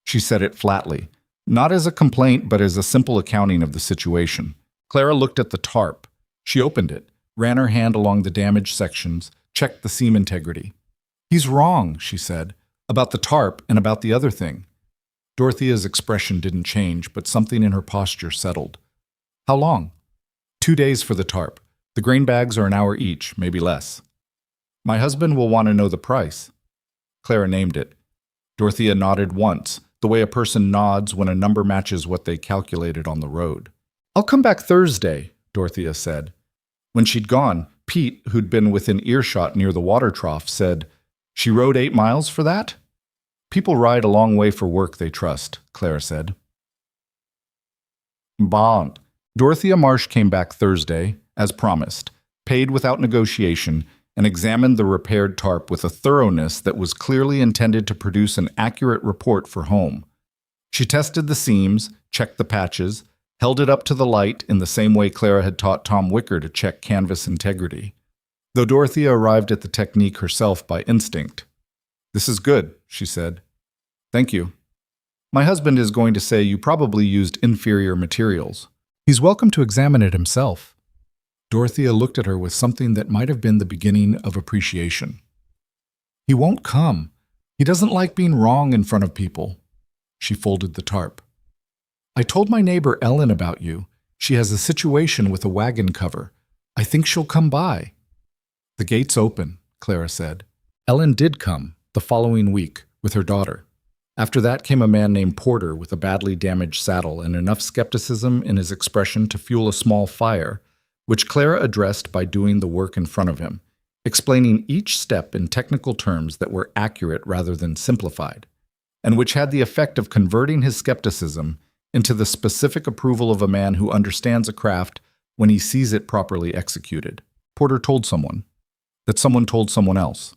She said it flatly, not as a complaint but as a simple accounting of the situation. Clara looked at the tarp. She opened it, ran her hand along the damaged sections, checked the seam integrity. "He's wrong," she said, "about the tarp and about the other thing." Dorothea's expression didn't change, but something in her posture settled. "How long?" 2 days for the tarp. The grain bags are an hour each, maybe less. "My husband will want to know the price." Clara named it. Dorothea nodded once, the way a person nods when a number matches what they calculated on the road. "I'll come back Thursday," Dorothea said. When she'd gone, Pete, who'd been within earshot near the water trough, said, "She rode 8 miles for that?" "People ride a long way for work they trust," Clara said. Bond. Dorothea Marsh came back Thursday, as promised, paid without negotiation, and examined the repaired tarp with a thoroughness that was clearly intended to produce an accurate report for home. She tested the seams, checked the patches, held it up to the light in the same way Clara had taught Tom Wicker to check canvas integrity. Though Dorothea arrived at the technique herself by instinct. "This is good," she said. "Thank you. My husband is going to say you probably used inferior materials. He's welcome to examine it himself." Dorothea looked at her with something that might have been the beginning of appreciation. "He won't come. He doesn't like being wrong in front of people." She folded the tarp. "I told my neighbor Ellen about you. She has a situation with a wagon cover. I think she'll come by." "The gate's open," Clara said. Ellen did come, the following week, with her daughter. After that came a man named Porter with a badly damaged saddle and enough skepticism in his expression to fuel a small fire, which Clara addressed by doing the work in front of him, explaining each step in technical terms that were accurate rather than simplified, and which had the effect of converting his skepticism into the specific approval of a man who understands a craft when he sees it properly executed. Porter told someone that someone told someone else.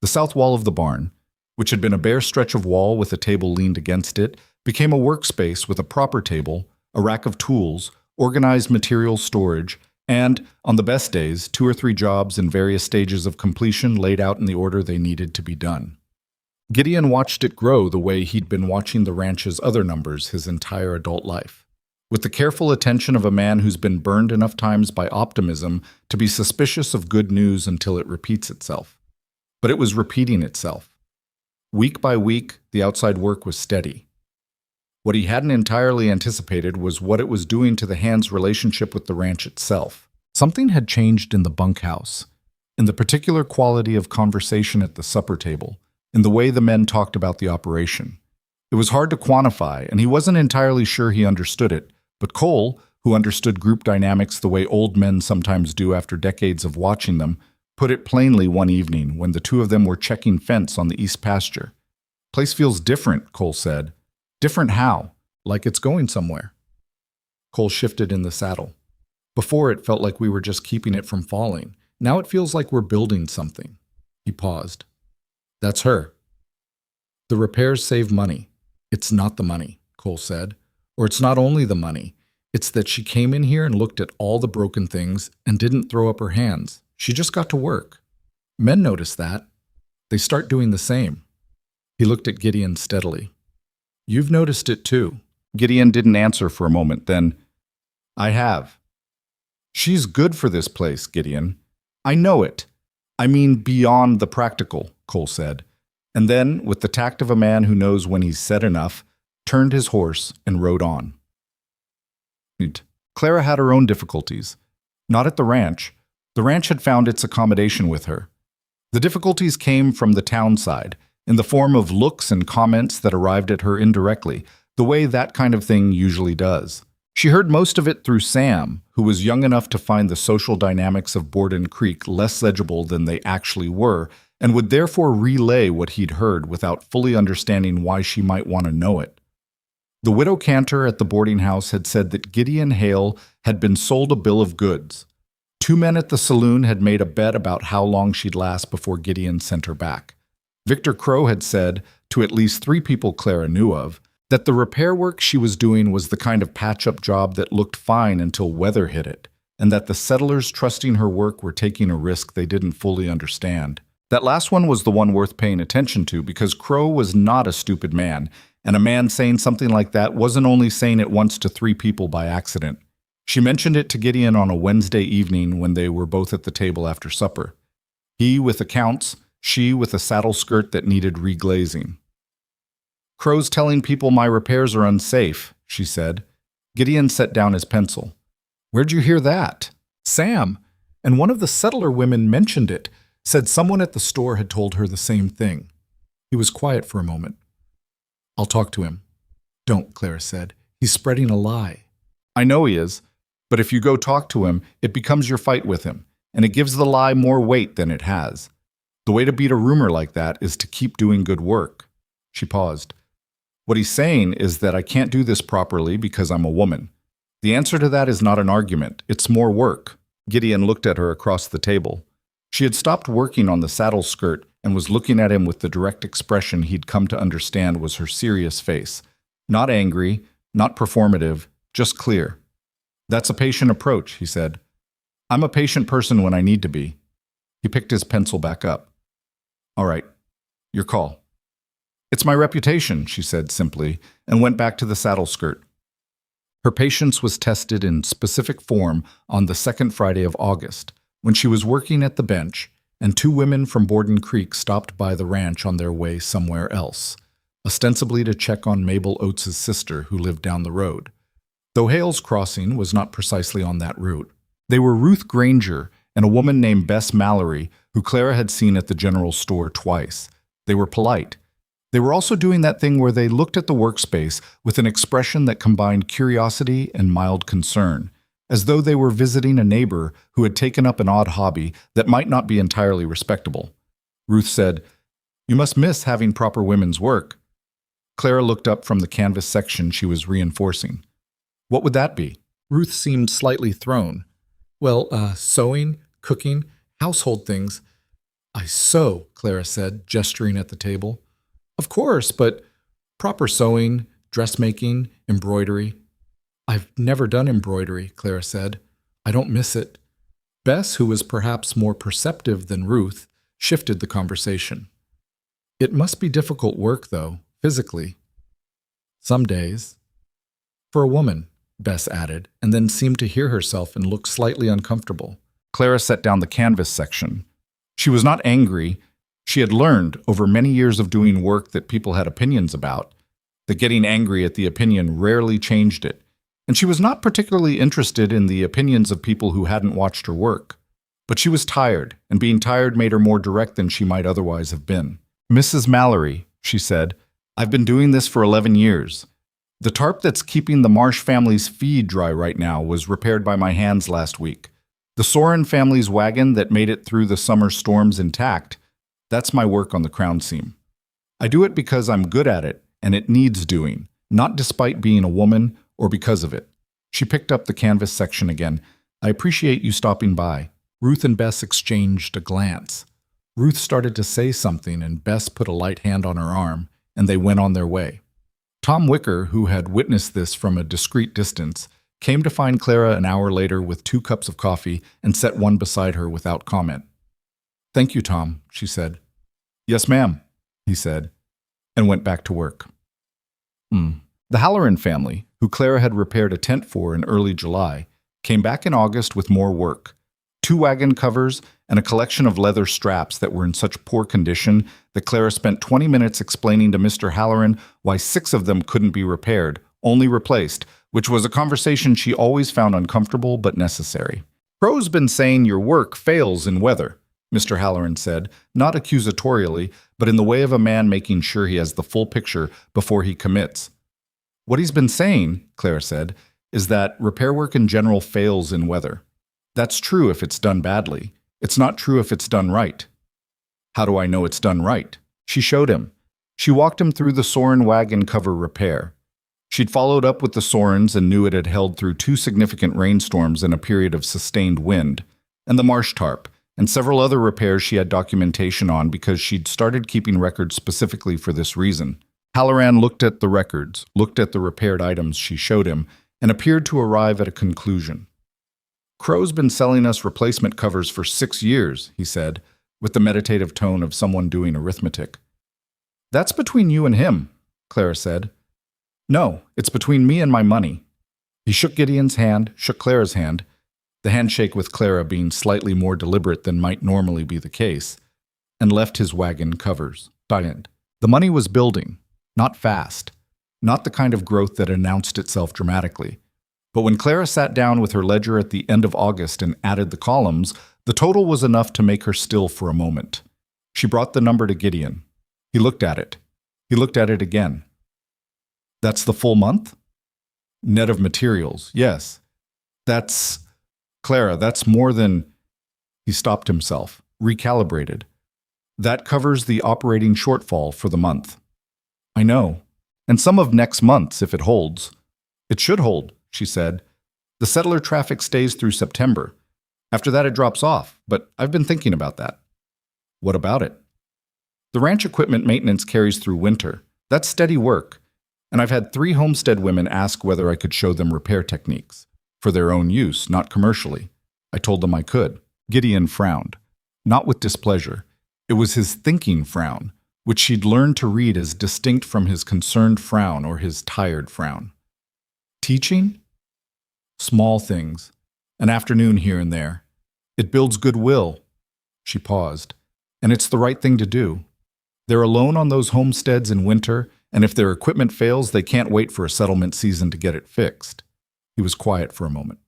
The south wall of the barn, which had been a bare stretch of wall with a table leaned against it, became a workspace with a proper table, a rack of tools, organized material storage, and, on the best days, 2 or 3 jobs in various stages of completion laid out in the order they needed to be done. Gideon watched it grow the way he'd been watching the ranch's other numbers his entire adult life, with the careful attention of a man who's been burned enough times by optimism to be suspicious of good news until it repeats itself. But it was repeating itself. Week by week, the outside work was steady. What he hadn't entirely anticipated was what it was doing to the hand's relationship with the ranch itself. Something had changed in the bunkhouse, in the particular quality of conversation at the supper table, in the way the men talked about the operation. It was hard to quantify, and he wasn't entirely sure he understood it, but Cole, who understood group dynamics the way old men sometimes do after decades of watching them, put it plainly one evening when the two of them were checking fence on the east pasture. "Place feels different," Cole said. "Different how? Like it's going somewhere." Cole shifted in the saddle. "Before it felt like we were just keeping it from falling. Now it feels like we're building something." He paused. "That's her." "The repairs save money." "It's not the money," Cole said. "Or it's not only the money. It's that she came in here and looked at all the broken things and didn't throw up her hands. She just got to work. Men notice that. They start doing the same." He looked at Gideon steadily. "You've noticed it too." Gideon didn't answer for a moment, then, "I have." "She's good for this place, Gideon. I know it. I mean beyond the practical," Cole said, and then, with the tact of a man who knows when he's said enough, turned his horse and rode on. Clara had her own difficulties. Not at the ranch. The ranch had found its accommodation with her. The difficulties came from the town side, in the form of looks and comments that arrived at her indirectly, the way that kind of thing usually does. She heard most of it through Sam, who was young enough to find the social dynamics of Borden Creek less legible than they actually were, and would therefore relay what he'd heard without fully understanding why she might want to know it. The widow Cantor at the boarding house had said that Gideon Hale had been sold a bill of goods. 2 men at the saloon had made a bet about how long she'd last before Gideon sent her back. Victor Crow had said, to at least 3 people Clara knew of, that the repair work she was doing was the kind of patch-up job that looked fine until weather hit it, and that the settlers trusting her work were taking a risk they didn't fully understand. That last one was the one worth paying attention to because Crow was not a stupid man, and a man saying something like that wasn't only saying it once to 3 people by accident. She mentioned it to Gideon on a Wednesday evening when they were both at the table after supper. He with accounts, she with a saddle skirt that needed reglazing. "Crow's telling people my repairs are unsafe," she said. Gideon set down his pencil. "Where'd you hear that?" "Sam. And one of the settler women mentioned it, said someone at the store had told her the same thing." He was quiet for a moment. "I'll talk to him." "Don't," Clara said. "He's spreading a lie." "I know he is, but if you go talk to him, it becomes your fight with him, and it gives the lie more weight than it has. The way to beat a rumor like that is to keep doing good work." She paused. "What he's saying is that I can't do this properly because I'm a woman. The answer to that is not an argument, it's more work." Gideon looked at her across the table. She had stopped working on the saddle skirt and was looking at him with the direct expression he'd come to understand was her serious face. Not angry, not performative, just clear. "That's a patient approach," he said. "I'm a patient person when I need to be." He picked his pencil back up. "All right, your call." "It's my reputation," she said simply, and went back to the saddle skirt. Her patience was tested in specific form on the second Friday of August, when she was working at the bench, and two women from Borden Creek stopped by the ranch on their way somewhere else, ostensibly to check on Mabel Oates' sister who lived down the road. Though Hale's Crossing was not precisely on that route. They were Ruth Granger and a woman named Bess Mallory, who Clara had seen at the general store twice. They were polite. They were also doing that thing where they looked at the workspace with an expression that combined curiosity and mild concern, as though they were visiting a neighbor who had taken up an odd hobby that might not be entirely respectable. Ruth said, "You must miss having proper women's work." Clara looked up from the canvas section she was reinforcing. "What would that be?" Ruth seemed slightly thrown. "Well, sewing, cooking, household things." "I sew," Clara said, gesturing at the table. "Of course, but proper sewing, dressmaking, embroidery." "I've never done embroidery," Clara said. "I don't miss it." Bess, who was perhaps more perceptive than Ruth, shifted the conversation. "It must be difficult work, though, physically." "Some days." "For a woman," Bess added, and then seemed to hear herself and look slightly uncomfortable. Clara set down the canvas section. She was not angry. She had learned, over many years of doing work that people had opinions about, that getting angry at the opinion rarely changed it, and she was not particularly interested in the opinions of people who hadn't watched her work. But she was tired, and being tired made her more direct than she might otherwise have been. "Mrs. Mallory," she said, "I've been doing this for 11 years. The tarp that's keeping the Marsh family's feed dry right now was repaired by my hands last week. The Soren family's wagon that made it through the summer storms intact, that's my work on the crown seam. I do it because I'm good at it, and it needs doing, not despite being a woman or because of it." She picked up the canvas section again. "I appreciate you stopping by." Ruth and Bess exchanged a glance. Ruth started to say something, and Bess put a light hand on her arm, and they went on their way. Tom Wicker, who had witnessed this from a discreet distance, came to find Clara an hour later with 2 cups of coffee and set one beside her without comment. "Thank you, Tom," she said. "Yes, ma'am," he said, and went back to work. The Halloran family, who Clara had repaired a tent for in early July, came back in August with more work. 2 wagon covers and a collection of leather straps that were in such poor condition that Clara spent 20 minutes explaining to Mr. Halloran why 6 of them couldn't be repaired, only replaced, which was a conversation she always found uncomfortable but necessary. "Crow's been saying your work fails in weather," Mr. Halloran said, not accusatorially, but in the way of a man making sure he has the full picture before he commits. "What he's been saying," Clara said, "is that repair work in general fails in weather. That's true if it's done badly. It's not true if it's done right." "How do I know it's done right?" She showed him. She walked him through the Soren wagon cover repair. She'd followed up with the Sorens and knew it had held through 2 significant rainstorms in a period of sustained wind, and the marsh tarp, and several other repairs she had documentation on because she'd started keeping records specifically for this reason. Halloran looked at the records, looked at the repaired items she showed him, and appeared to arrive at a conclusion. "Crow's been selling us replacement covers for 6 years, he said, with the meditative tone of someone doing arithmetic. "That's between you and him," Clara said. "No, it's between me and my money." He shook Gideon's hand, shook Clara's hand, the handshake with Clara being slightly more deliberate than might normally be the case, and left his wagon covers. Silent. The money was building, not fast, not the kind of growth that announced itself dramatically. But when Clara sat down with her ledger at the end of August and added the columns, the total was enough to make her still for a moment. She brought the number to Gideon. He looked at it. He looked at it again. That's the full month? Net of materials, yes. That's... Clara, that's more than... He stopped himself, recalibrated. That covers the operating shortfall for the month. I know. And some of next month's, if it holds. It should hold, she said. The settler traffic stays through September. After that, it drops off, but I've been thinking about that. What about it? The ranch equipment maintenance carries through winter. That's steady work. And I've had 3 homestead women ask whether I could show them repair techniques. For their own use, not commercially. I told them I could. Gideon frowned. Not with displeasure. It was his thinking frown, which she'd learned to read as distinct from his concerned frown or his tired frown. Teaching? Small things. An afternoon here and there. It builds goodwill. She paused. And it's the right thing to do. They're alone on those homesteads in winter, and if their equipment fails, they can't wait for a settlement season to get it fixed. He was quiet for a moment.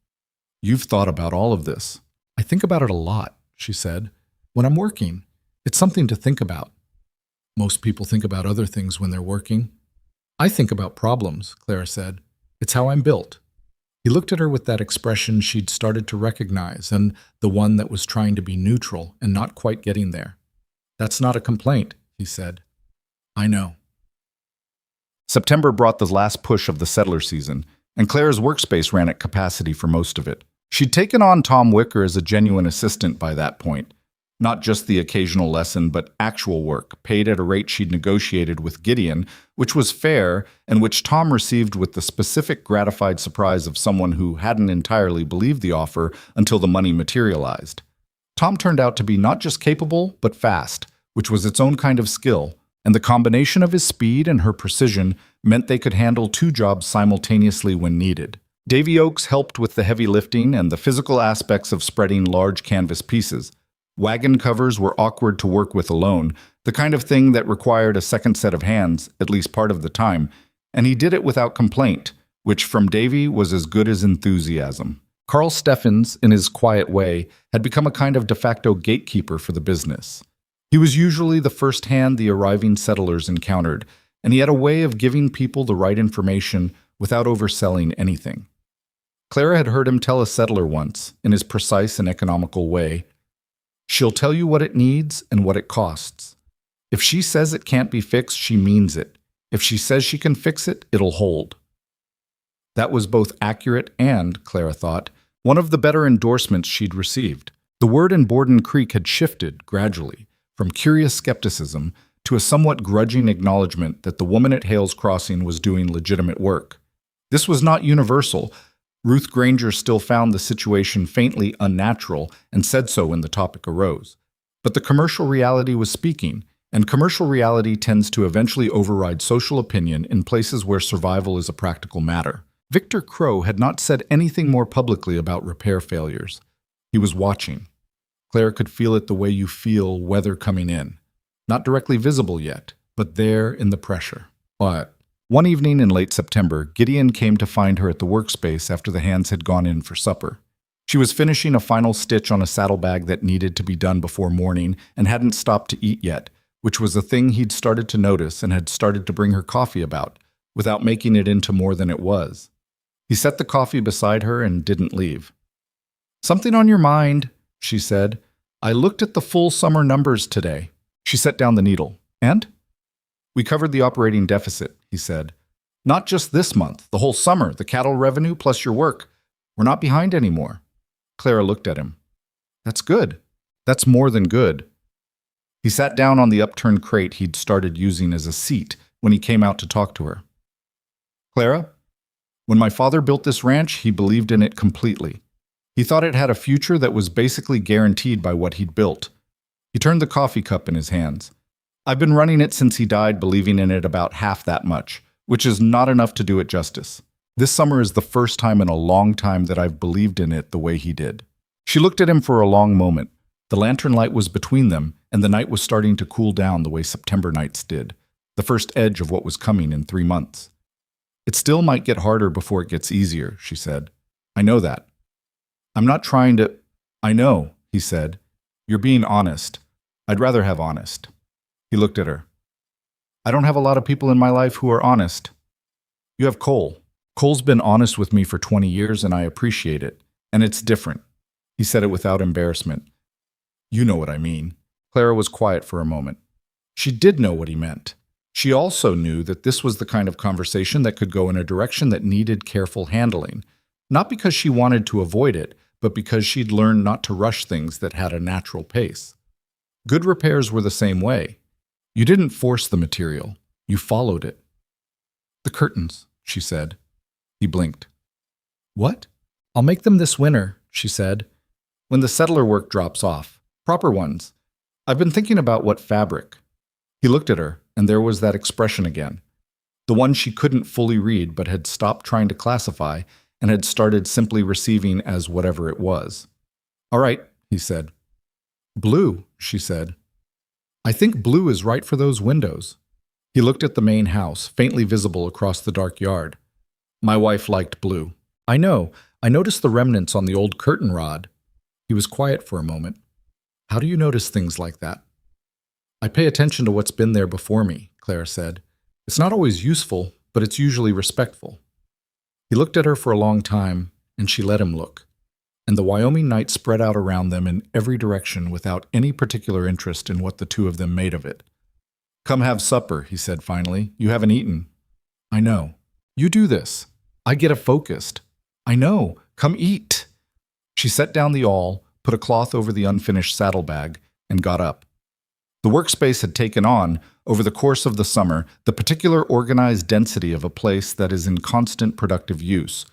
You've thought about all of this. I think about it a lot, she said. When I'm working, it's something to think about. Most people think about other things when they're working. I think about problems, Clara said. It's how I'm built. He looked at her with that expression she'd started to recognize, and the one that was trying to be neutral and not quite getting there. That's not a complaint, he said. I know. September brought the last push of the settler season, and Clara's workspace ran at capacity for most of it. She'd taken on Tom Wicker as a genuine assistant by that point. Not just the occasional lesson, but actual work, paid at a rate she'd negotiated with Gideon, which was fair and which Tom received with the specific gratified surprise of someone who hadn't entirely believed the offer until the money materialized. Tom turned out to be not just capable, but fast, which was its own kind of skill, and the combination of his speed and her precision meant they could handle 2 jobs simultaneously when needed. Davy Oaks helped with the heavy lifting and the physical aspects of spreading large canvas pieces. Wagon covers were awkward to work with alone, the kind of thing that required a second set of hands, at least part of the time, and he did it without complaint, which from Davy was as good as enthusiasm. Carl Steffens, in his quiet way, had become a kind of de facto gatekeeper for the business. He was usually the first hand the arriving settlers encountered, and he had a way of giving people the right information without overselling anything. Clara had heard him tell a settler once, in his precise and economical way, "She'll tell you what it needs and what it costs. If she says it can't be fixed, she means it. If she says she can fix it, it'll hold." That was both accurate and, Clara thought, one of the better endorsements she'd received. The word in Borden Creek had shifted, gradually, from curious skepticism to a somewhat grudging acknowledgement that the woman at Hales Crossing was doing legitimate work. This was not universal. Ruth Granger still found the situation faintly unnatural and said so when the topic arose. But the commercial reality was speaking, and commercial reality tends to eventually override social opinion in places where survival is a practical matter. Victor Crow had not said anything more publicly about repair failures. He was watching. Clara could feel it the way you feel weather coming in. Not directly visible yet, but there in the pressure. But one evening in late September, Gideon came to find her at the workspace after the hands had gone in for supper. She was finishing a final stitch on a saddlebag that needed to be done before morning and hadn't stopped to eat yet, which was a thing he'd started to notice and had started to bring her coffee about, without making it into more than it was. He set the coffee beside her and didn't leave. "Something on your mind," she said. "I looked at the full summer numbers today." She set down the needle. "And?" "We covered the operating deficit," he said. "Not just this month, the whole summer, the cattle revenue plus your work. We're not behind anymore." Clara looked at him. "That's good. That's more than good." He sat down on the upturned crate he'd started using as a seat when he came out to talk to her. "Clara, when my father built this ranch, he believed in it completely. He thought it had a future that was basically guaranteed by what he'd built." He turned the coffee cup in his hands. "I've been running it since he died, believing in it about half that much, which is not enough to do it justice. This summer is the first time in a long time that I've believed in it the way he did." She looked at him for a long moment. The lantern light was between them, and the night was starting to cool down the way September nights did, the first edge of what was coming in 3 months. "It still might get harder before it gets easier," she said. "I know that. I'm not trying to—" "I know," he said. "You're being honest. I'd rather have honest." He looked at her. "I don't have a lot of people in my life who are honest. You have Cole. Cole's been honest with me for 20 years, and I appreciate it. And it's different." He said it without embarrassment. "You know what I mean." Clara was quiet for a moment. She did know what he meant. She also knew that this was the kind of conversation that could go in a direction that needed careful handling, not because she wanted to avoid it, but because she'd learned not to rush things that had a natural pace. Good repairs were the same way. You didn't force the material. You followed it. "The curtains," she said. He blinked. "What?" "I'll make them this winter," she said. "When the settler work drops off. Proper ones. I've been thinking about what fabric." He looked at her, and there was that expression again. The one she couldn't fully read but had stopped trying to classify and had started simply receiving as whatever it was. "All right," he said. "Blue," she said. "I think blue is right for those windows." He looked at the main house, faintly visible across the dark yard. "My wife liked blue." "I know. I noticed the remnants on the old curtain rod." He was quiet for a moment. "How do you notice things like that?" "I pay attention to what's been there before me," Clara said. "It's not always useful, but it's usually respectful." He looked at her for a long time, and she let him look. And the Wyoming night spread out around them in every direction without any particular interest in what the two of them made of it. "Come have supper," he said finally. "You haven't eaten." "I know. You do this. I get it focused." "I know. Come eat." She set down the awl, put a cloth over the unfinished saddlebag, and got up. The workspace had taken on, over the course of the summer, the particular organized density of a place that is in constant productive use.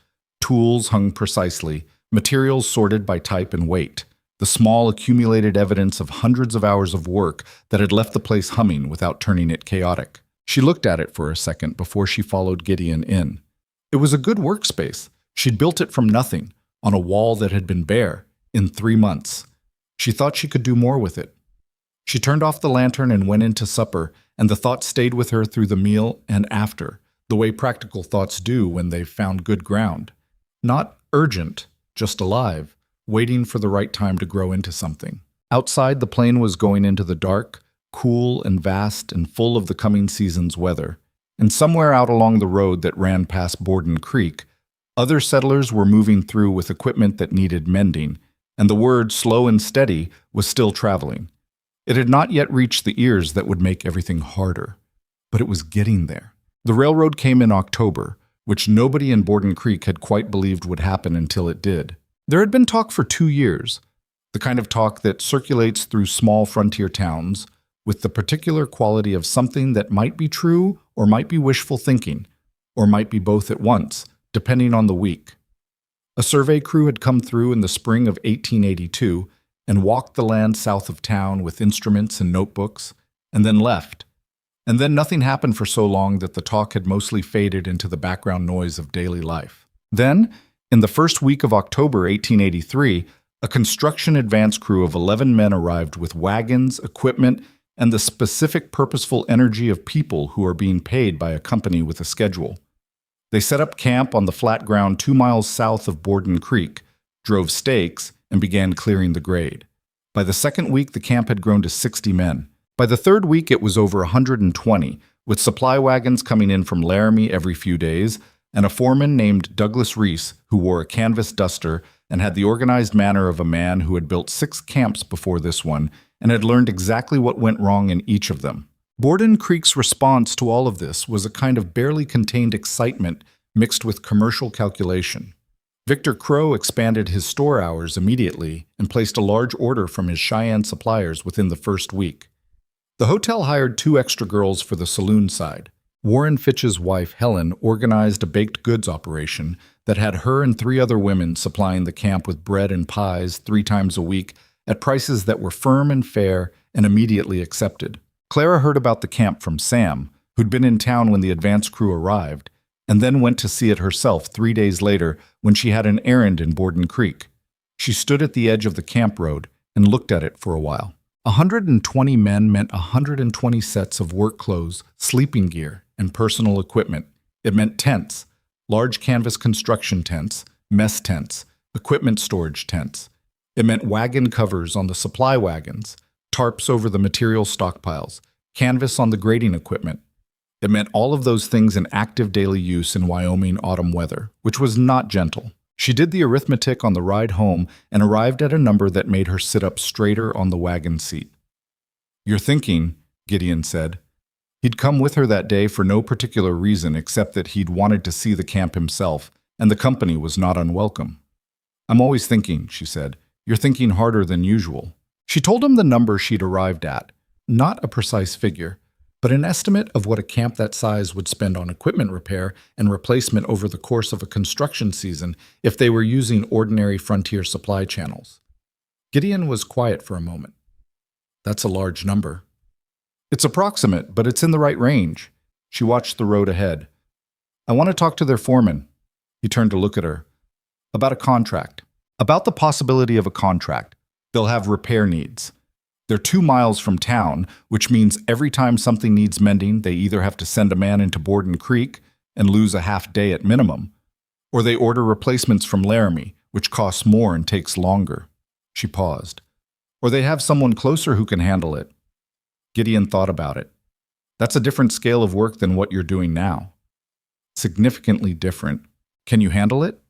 Tools hung precisely, materials sorted by type and weight, the small accumulated evidence of hundreds of hours of work that had left the place humming without turning it chaotic. She looked at it for a second before she followed Gideon in. It was a good workspace. She'd built it from nothing, on a wall that had been bare, in 3 months. She thought she could do more with it. She turned off the lantern and went into supper, and the thought stayed with her through the meal and after, the way practical thoughts do when they've found good ground. Not urgent, just alive, waiting for the right time to grow into something. Outside, the plain was going into the dark, cool and vast and full of the coming season's weather. And somewhere out along the road that ran past Borden Creek, other settlers were moving through with equipment that needed mending, and the word slow and steady was still traveling. It had not yet reached the ears that would make everything harder, but it was getting there. The railroad came in October, which nobody in Borden Creek had quite believed would happen until it did. There had been talk for 2 years, the kind of talk that circulates through small frontier towns, with the particular quality of something that might be true or might be wishful thinking, or might be both at once, depending on the week. A survey crew had come through in the spring of 1882 and walked the land south of town with instruments and notebooks, and then left. And then nothing happened for so long that the talk had mostly faded into the background noise of daily life. Then, in the first week of October 1883, a construction advance crew of 11 men arrived with wagons, equipment, and the specific purposeful energy of people who are being paid by a company with a schedule. They set up camp on the flat ground 2 miles south of Borden Creek, drove stakes, and began clearing the grade. By the second week, the camp had grown to 60 men. By the third week, it was over 120, with supply wagons coming in from Laramie every few days, and a foreman named Douglas Reese who wore a canvas duster and had the organized manner of a man who had built 6 camps before this one and had learned exactly what went wrong in each of them. Borden Creek's response to all of this was a kind of barely contained excitement mixed with commercial calculation. Victor Crow expanded his store hours immediately and placed a large order from his Cheyenne suppliers within the first week. The hotel hired 2 extra girls for the saloon side. Warren Fitch's wife, Helen, organized a baked goods operation that had her and 3 other women supplying the camp with bread and pies 3 times a week at prices that were firm and fair and immediately accepted. Clara heard about the camp from Sam, who'd been in town when the advance crew arrived, and then went to see it herself 3 days later when she had an errand in Borden Creek. She stood at the edge of the camp road and looked at it for a while. 120 men meant 120 sets of work clothes, sleeping gear, and personal equipment. It meant tents, large canvas construction tents, mess tents, equipment storage tents. It meant wagon covers on the supply wagons, tarps over the material stockpiles, canvas on the grading equipment. It meant all of those things in active daily use in Wyoming autumn weather, which was not gentle. She did the arithmetic on the ride home and arrived at a number that made her sit up straighter on the wagon seat. "You're thinking," Gideon said. He'd come with her that day for no particular reason except that he'd wanted to see the camp himself, and the company was not unwelcome. "I'm always thinking," she said. "You're thinking harder than usual." She told him the number she'd arrived at, not a precise figure, but an estimate of what a camp that size would spend on equipment repair and replacement over the course of a construction season if they were using ordinary frontier supply channels. Gideon was quiet for a moment. "That's a large number." "It's approximate, but it's in the right range." She watched the road ahead. "I want to talk to their foreman." He turned to look at her. "About a contract. About the possibility of a contract. They'll have repair needs. They're 2 miles from town, which means every time something needs mending, they either have to send a man into Borden Creek and lose a half day at minimum, or they order replacements from Laramie, which costs more and takes longer." She paused. "Or they have someone closer who can handle it." Gideon thought about it. "That's a different scale of work than what you're doing now." "Significantly different. Can you handle it?"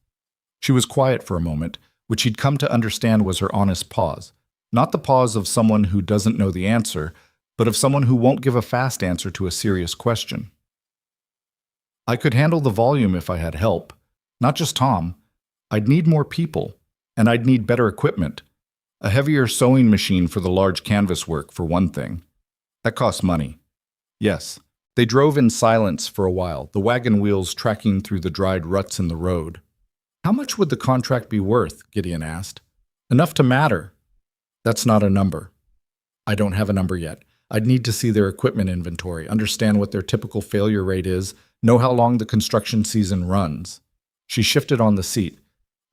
She was quiet for a moment, which he'd come to understand was her honest pause. Not the pause of someone who doesn't know the answer, but of someone who won't give a fast answer to a serious question. "I could handle the volume if I had help. Not just Tom. I'd need more people, and I'd need better equipment. A heavier sewing machine for the large canvas work, for one thing. That costs money." "Yes." They drove in silence for a while, the wagon wheels tracking through the dried ruts in the road. "How much would the contract be worth?" Gideon asked. "Enough to matter." "That's not a number." "I don't have a number yet. I'd need to see their equipment inventory, understand what their typical failure rate is, know how long the construction season runs." She shifted on the seat.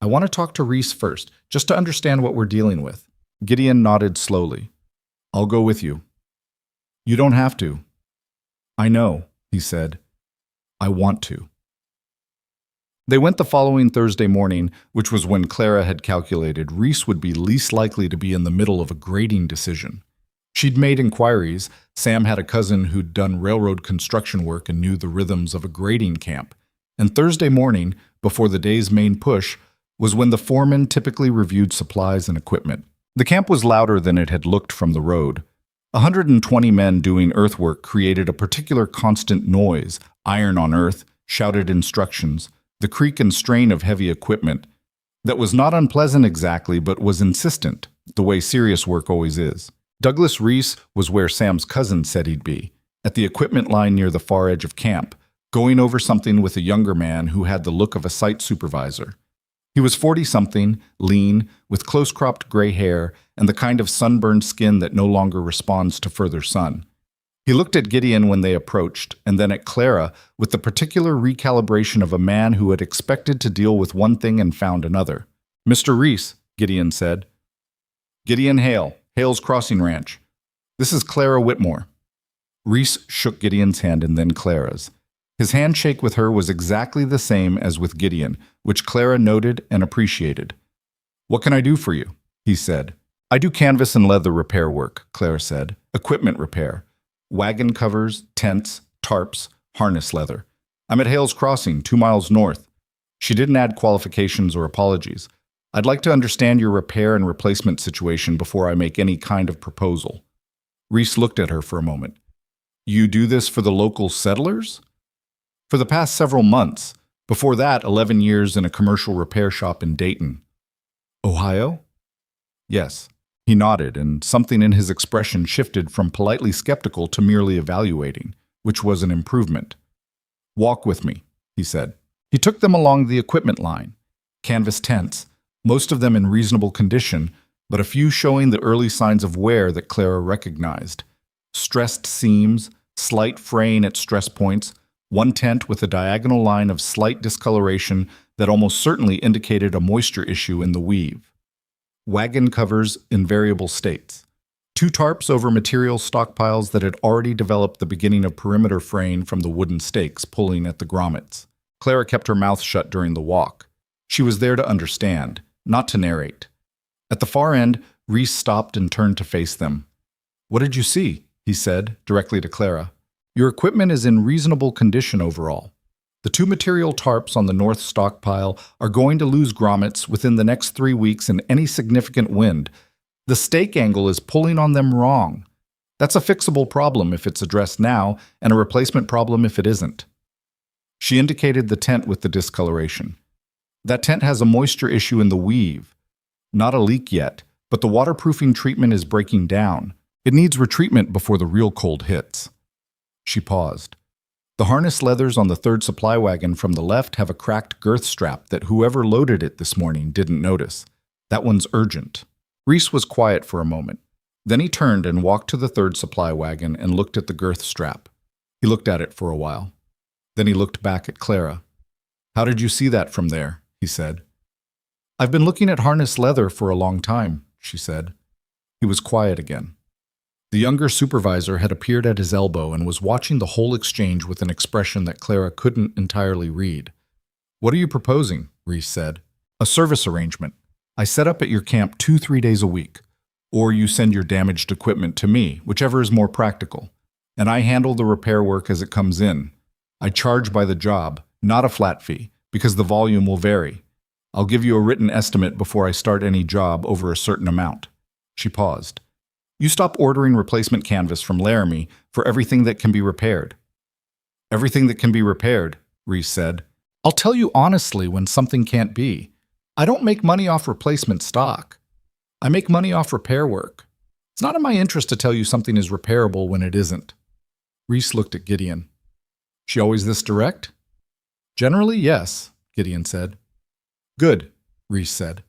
"I want to talk to Reese first, just to understand what we're dealing with." Gideon nodded slowly. "I'll go with you." "You don't have to." "I know," he said. "I want to." They went the following Thursday morning, which was when Clara had calculated Reese would be least likely to be in the middle of a grading decision. She'd made inquiries. Sam had a cousin who'd done railroad construction work and knew the rhythms of a grading camp. And Thursday morning, before the day's main push, was when the foreman typically reviewed supplies and equipment. The camp was louder than it had looked from the road. 120 men doing earthwork created a particular constant noise, iron on earth, shouted instructions, the creak and strain of heavy equipment that was not unpleasant exactly, but was insistent, the way serious work always is. Douglas Reese was where Sam's cousin said he'd be, at the equipment line near the far edge of camp, going over something with a younger man who had the look of a site supervisor. He was 40-something, lean, with close-cropped gray hair and the kind of sunburned skin that no longer responds to further sun. He looked at Gideon when they approached, and then at Clara with the particular recalibration of a man who had expected to deal with one thing and found another. "Mr. Reese," Gideon said. "Gideon Hale, Hale's Crossing Ranch. This is Clara Whitmore." Reese shook Gideon's hand and then Clara's. His handshake with her was exactly the same as with Gideon, which Clara noted and appreciated. "What can I do for you?" he said. "I do canvas and leather repair work," Clara said. "Equipment repair. Wagon covers, tents, tarps, harness leather. I'm at Hale's Crossing, 2 miles north." She didn't add qualifications or apologies. "I'd like to understand your repair and replacement situation before I make any kind of proposal." Reese looked at her for a moment. "You do this for the local settlers?" "For the past several months. Before that, 11 years in a commercial repair shop in Dayton." "Ohio?" "Yes." He nodded, and something in his expression shifted from politely skeptical to merely evaluating, which was an improvement. "Walk with me," he said. He took them along the equipment line. Canvas tents, most of them in reasonable condition, but a few showing the early signs of wear that Clara recognized. Stressed seams, slight fraying at stress points, One tent with a diagonal line of slight discoloration that almost certainly indicated a moisture issue in the weave. Wagon covers in variable states. Two tarps over material stockpiles that had already developed the beginning of perimeter fraying from the wooden stakes pulling at the grommets. Clara kept her mouth shut during the walk. She was there to understand, not to narrate. At the far end, Reese stopped and turned to face them. "What did you see?" he said, directly to Clara. "Your equipment is in reasonable condition overall. The two material tarps on the north stockpile are going to lose grommets within the next 3 weeks in any significant wind. The stake angle is pulling on them wrong. That's a fixable problem if it's addressed now, and a replacement problem if it isn't." She indicated the tent with the discoloration. "That tent has a moisture issue in the weave. Not a leak yet, but the waterproofing treatment is breaking down. It needs retreatment before the real cold hits." She paused. "The harness leathers on the third supply wagon from the left have a cracked girth strap that whoever loaded it this morning didn't notice. That one's urgent." Reese was quiet for a moment. Then he turned and walked to the third supply wagon and looked at the girth strap. He looked at it for a while. Then he looked back at Clara. "How did you see that from there?" he said. "I've been looking at harness leather for a long time," she said. He was quiet again. The younger supervisor had appeared at his elbow and was watching the whole exchange with an expression that Clara couldn't entirely read. "What are you proposing?" Reese said. "A service arrangement. I set up at your camp 2-3 days a week. Or you send your damaged equipment to me, whichever is more practical. And I handle the repair work as it comes in. I charge by the job, not a flat fee, because the volume will vary. I'll give you a written estimate before I start any job over a certain amount." She paused. "You stop ordering replacement canvas from Laramie for everything that can be repaired." "Everything that can be repaired," Reese said. "I'll tell you honestly when something can't be. I don't make money off replacement stock. I make money off repair work. It's not in my interest to tell you something is repairable when it isn't." Reese looked at Gideon. "She always this direct?" "Generally, yes," Gideon said. "Good," Reese said.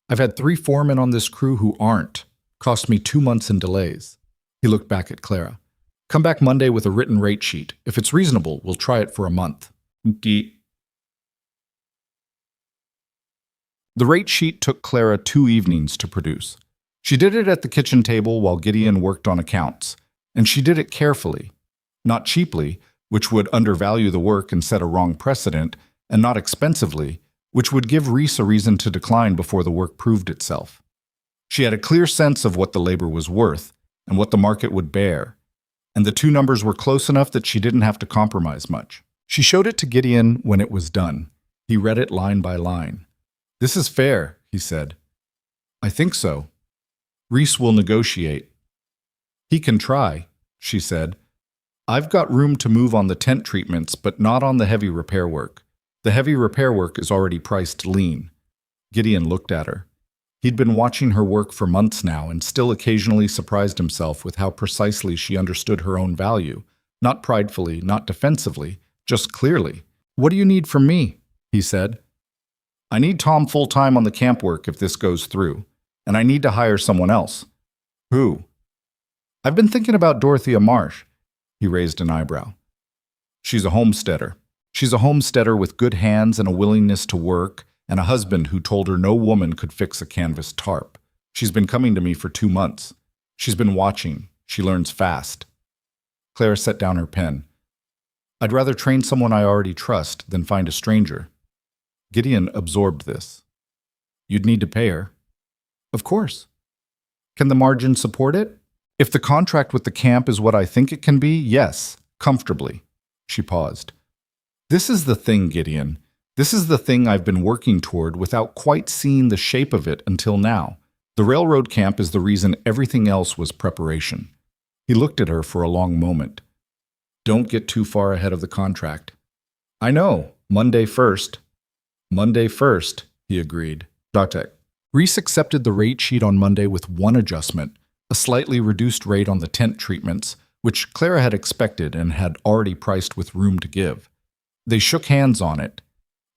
"I've had 3 foremen on this crew who aren't. Cost me 2 months in delays." He looked back at Clara. "Come back Monday with a written rate sheet. If it's reasonable, we'll try it for a month." The rate sheet took Clara 2 evenings to produce. She did it at the kitchen table while Gideon worked on accounts, and she did it carefully. Not cheaply, which would undervalue the work and set a wrong precedent, and not expensively, which would give Reese a reason to decline before the work proved itself. She had a clear sense of what the labor was worth and what the market would bear, and the 2 numbers were close enough that she didn't have to compromise much. She showed it to Gideon when it was done. He read it line by line. "This is fair," he said. "I think so. Reese will negotiate." "He can try," she said. "I've got room to move on the tent treatments, but not on the heavy repair work. The heavy repair work is already priced lean." Gideon looked at her. He'd been watching her work for months now and still occasionally surprised himself with how precisely she understood her own value. Not pridefully, not defensively, just clearly. "What do you need from me?" he said. "I need Tom full-time on the camp work if this goes through, and I need to hire someone else." "Who?" "I've been thinking about Dorothea Marsh." He raised an eyebrow. "She's a homesteader. She's a homesteader with good hands and a willingness to work, and a husband who told her no woman could fix a canvas tarp. She's been coming to me for 2 months. She's been watching. She learns fast." Clara set down her pen. "I'd rather train someone I already trust than find a stranger." Gideon absorbed this. "You'd need to pay her." "Of course." "Can the margin support it?" "If the contract with the camp is what I think it can be, yes, comfortably." She paused. "This is the thing, Gideon. This is the thing I've been working toward without quite seeing the shape of it until now. The railroad camp is the reason everything else was preparation." He looked at her for a long moment. "Don't get too far ahead of the contract." "I know. Monday 1st. "Monday 1st, he agreed. Datek. Reese accepted the rate sheet on Monday with one adjustment, a slightly reduced rate on the tent treatments, which Clara had expected and had already priced with room to give. They shook hands on it.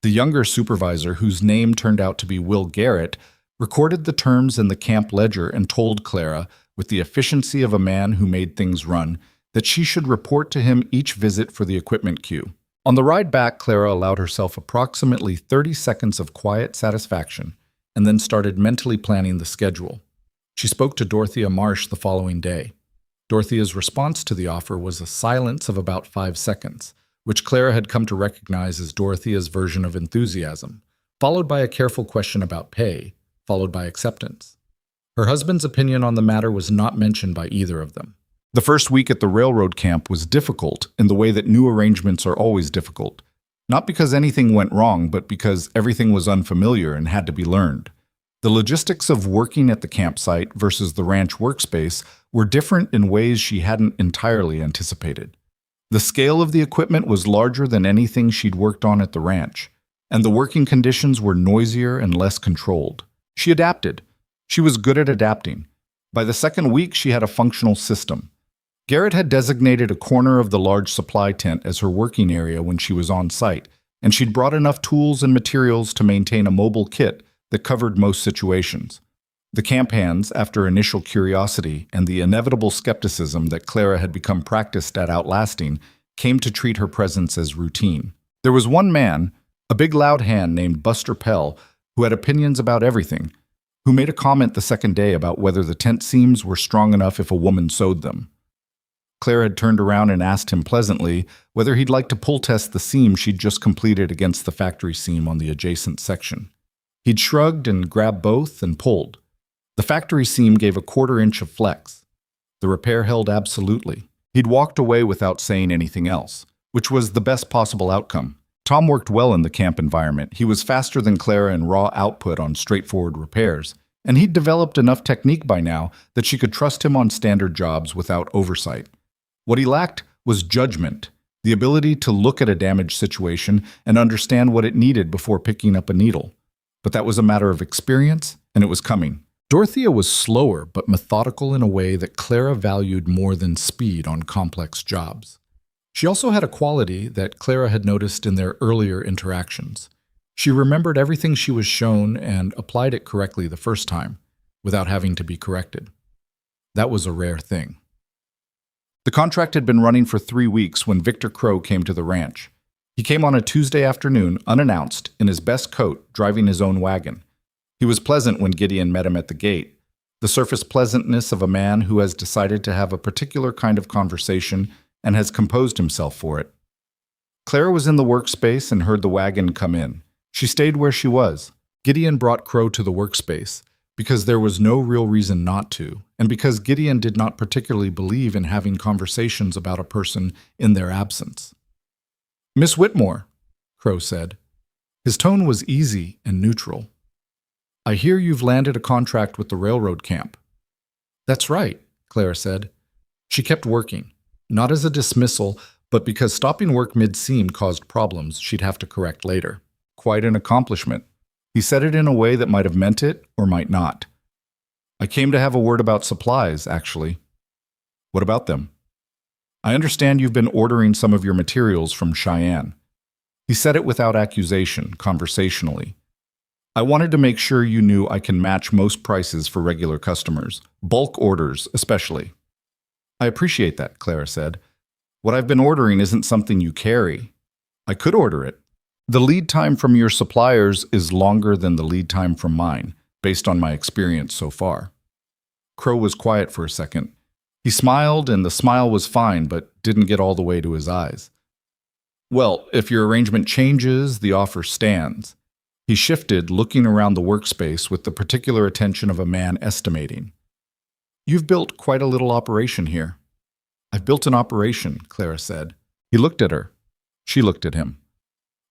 The younger supervisor, whose name turned out to be Will Garrett, recorded the terms in the camp ledger and told Clara, with the efficiency of a man who made things run, that she should report to him each visit for the equipment queue. On the ride back, Clara allowed herself approximately 30 seconds of quiet satisfaction and then started mentally planning the schedule. She spoke to Dorothea Marsh the following day. Dorothea's response to the offer was a silence of about 5 seconds, which Clara had come to recognize as Dorothea's version of enthusiasm, followed by a careful question about pay, followed by acceptance. Her husband's opinion on the matter was not mentioned by either of them. The first week at the railroad camp was difficult in the way that new arrangements are always difficult, not because anything went wrong, but because everything was unfamiliar and had to be learned. The logistics of working at the campsite versus the ranch workspace were different in ways she hadn't entirely anticipated. The scale of the equipment was larger than anything she'd worked on at the ranch, and the working conditions were noisier and less controlled. She adapted. She was good at adapting. By the second week, she had a functional system. Garrett had designated a corner of the large supply tent as her working area when she was on site, and she'd brought enough tools and materials to maintain a mobile kit that covered most situations. The camp hands, after initial curiosity and the inevitable skepticism that Clara had become practiced at outlasting, came to treat her presence as routine. There was one man, a big loud hand named Buster Pell, who had opinions about everything, who made a comment the second day about whether the tent seams were strong enough if a woman sewed them. Clara had turned around and asked him pleasantly whether he'd like to pull test the seam she'd just completed against the factory seam on the adjacent section. He'd shrugged and grabbed both and pulled. The factory seam gave a 1/4 inch of flex. The repair held absolutely. He'd walked away without saying anything else, which was the best possible outcome. Tom worked well in the camp environment. He was faster than Clara in raw output on straightforward repairs, and he'd developed enough technique by now that she could trust him on standard jobs without oversight. What he lacked was judgment, the ability to look at a damaged situation and understand what it needed before picking up a needle. But that was a matter of experience, and it was coming. Dorothea was slower but methodical in a way that Clara valued more than speed on complex jobs. She also had a quality that Clara had noticed in their earlier interactions. She remembered everything she was shown and applied it correctly the first time, without having to be corrected. That was a rare thing. The contract had been running for 3 weeks when Victor Crow came to the ranch. He came on a Tuesday afternoon, unannounced, in his best coat, driving his own wagon. He was pleasant when Gideon met him at the gate, the surface pleasantness of a man who has decided to have a particular kind of conversation and has composed himself for it. Clara was in the workspace and heard the wagon come in. She stayed where she was. Gideon brought Crow to the workspace because there was no real reason not to, and because Gideon did not particularly believe in having conversations about a person in their absence. "Miss Whitmore," Crow said. His tone was easy and neutral. "I hear you've landed a contract with the railroad camp." "That's right," Clara said. She kept working, not as a dismissal, but because stopping work mid-seam caused problems she'd have to correct later. Quite an accomplishment. He said it in a way that might have meant it or might not. "I came to have a word about supplies, actually." "What about them?" "I understand you've been ordering some of your materials from Cheyenne." He said it without accusation, conversationally. "I wanted to make sure you knew I can match most prices for regular customers, bulk orders especially." "I appreciate that," Clara said. "What I've been ordering isn't something you carry. I could order it. The lead time from your suppliers is longer than the lead time from mine, based on my experience so far." Crow was quiet for a second. He smiled, and the smile was fine, but didn't get all the way to his eyes. "Well, if your arrangement changes, the offer stands." He shifted, looking around the workspace with the particular attention of a man estimating. "You've built quite a little operation here." "I've built an operation," Clara said. He looked at her. She looked at him.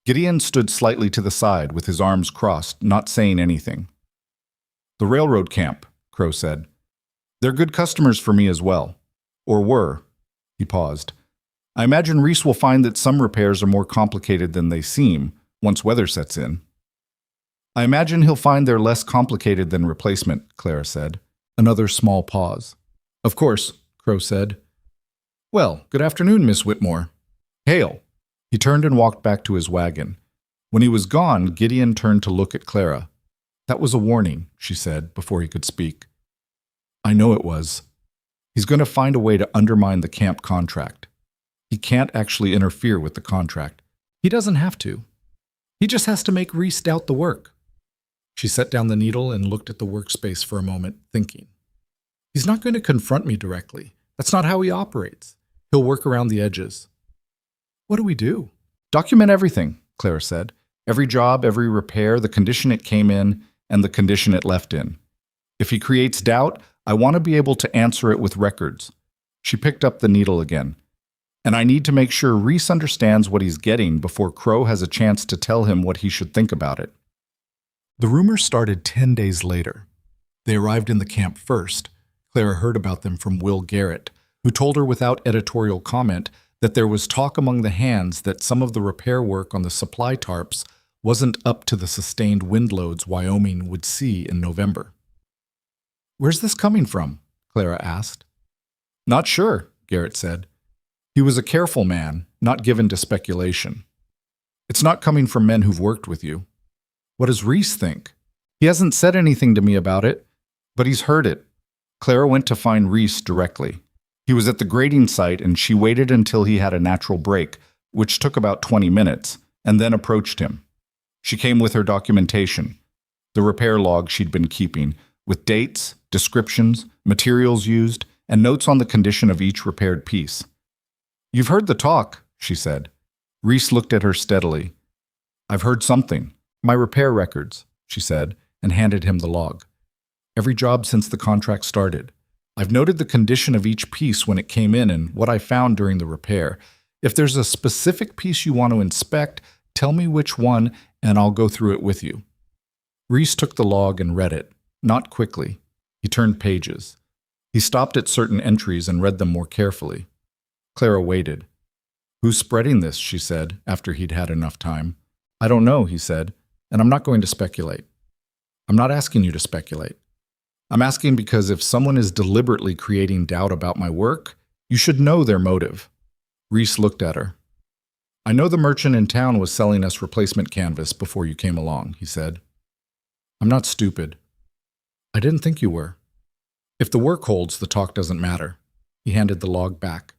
Gideon stood slightly to the side with his arms crossed, not saying anything. "The railroad camp," Crow said. "They're good customers for me as well. Or were." He paused. "I imagine Reese will find that some repairs are more complicated than they seem once weather sets in." "I imagine he'll find they're less complicated than replacement," Clara said. Another small pause. "Of course," Crow said. "Well, good afternoon, Miss Whitmore." "Hail." He turned and walked back to his wagon. When he was gone, Gideon turned to look at Clara. "That was a warning," she said, before he could speak. "I know it was. He's going to find a way to undermine the camp contract. He can't actually interfere with the contract. He doesn't have to. He just has to make Reese doubt the work. She set down the needle and looked at the workspace for a moment, thinking. He's not going to confront me directly. That's not how he operates. He'll work around the edges. What do we do? Document everything, Clara said. Every job, every repair, the condition it came in, and the condition it left in. If he creates doubt, I want to be able to answer it with records. She picked up the needle again. And I need to make sure Reese understands what he's getting before Crow has a chance to tell him what he should think about it. The rumors started 10 days later. They arrived in the camp first. Clara heard about them from Will Garrett, who told her without editorial comment that there was talk among the hands that some of the repair work on the supply tarps wasn't up to the sustained wind loads Wyoming would see in November. Where's this coming from? Clara asked. Not sure, Garrett said. He was a careful man, not given to speculation. It's not coming from men who've worked with you. What does Reese think? He hasn't said anything to me about it, but he's heard it. Clara went to find Reese directly. He was at the grading site and she waited until he had a natural break, which took about 20 minutes, and then approached him. She came with her documentation, the repair log she'd been keeping, with dates, descriptions, materials used, and notes on the condition of each repaired piece. You've heard the talk, she said. Reese looked at her steadily. I've heard something. My repair records, she said, and handed him the log. Every job since the contract started. I've noted the condition of each piece when it came in and what I found during the repair. If there's a specific piece you want to inspect, tell me which one and I'll go through it with you. Reese took the log and read it, not quickly. He turned pages. He stopped at certain entries and read them more carefully. Clara waited. Who's spreading this, she said, after he'd had enough time. I don't know, he said, and I'm not going to speculate. I'm not asking you to speculate. I'm asking because if someone is deliberately creating doubt about my work, you should know their motive. Reese looked at her. I know the merchant in town was selling us replacement canvas before you came along, he said. I'm not stupid. I didn't think you were. If the work holds, the talk doesn't matter. He handed the log back.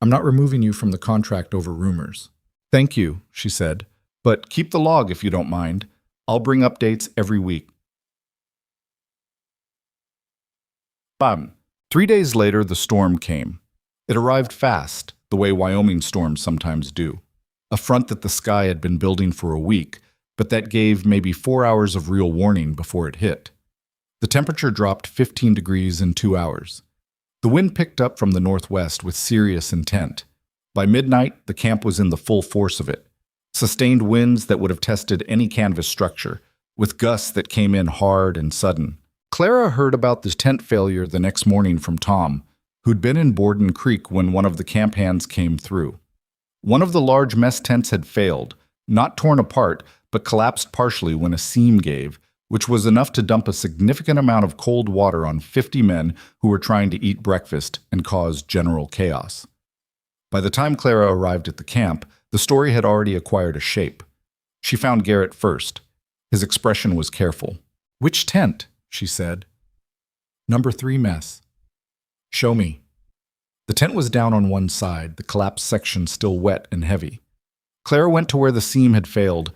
I'm not removing you from the contract over rumors. Thank you, she said, but keep the log if you don't mind. I'll bring updates every week. 3 days later, the storm came. It arrived fast, the way Wyoming storms sometimes do. A front that the sky had been building for a week, but that gave maybe 4 hours of real warning before it hit. The temperature dropped 15 degrees in 2 hours. The wind picked up from the northwest with serious intent. By midnight, the camp was in the full force of it. Sustained winds that would have tested any canvas structure, with gusts that came in hard and sudden. Clara heard about the tent failure the next morning from Tom, who'd been in Borden Creek when one of the camp hands came through. One of the large mess tents had failed, not torn apart, but collapsed partially when a seam gave, which was enough to dump a significant amount of cold water on 50 men who were trying to eat breakfast and cause general chaos. By the time Clara arrived at the camp, the story had already acquired a shape. She found Garrett first. His expression was careful. Which tent? She said. Number 3 mess. Show me. The tent was down on one side, the collapsed section still wet and heavy. Clara went to where the seam had failed.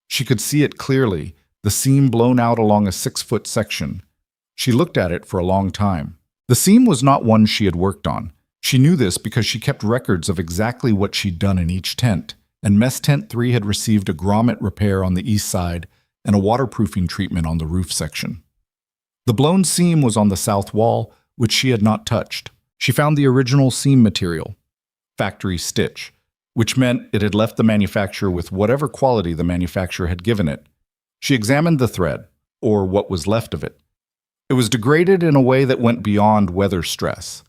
She could see it clearly, the seam blown out along a 6-foot section. She looked at it for a long time. The seam was not one she had worked on. She knew this because she kept records of exactly what she'd done in each tent, and Mess Tent 3 had received a grommet repair on the east side and a waterproofing treatment on the roof section. The blown seam was on the south wall, which she had not touched. She found the original seam material, factory stitch, which meant it had left the manufacturer with whatever quality the manufacturer had given it. She examined the thread, or what was left of it. It was degraded in a way that went beyond weather stress.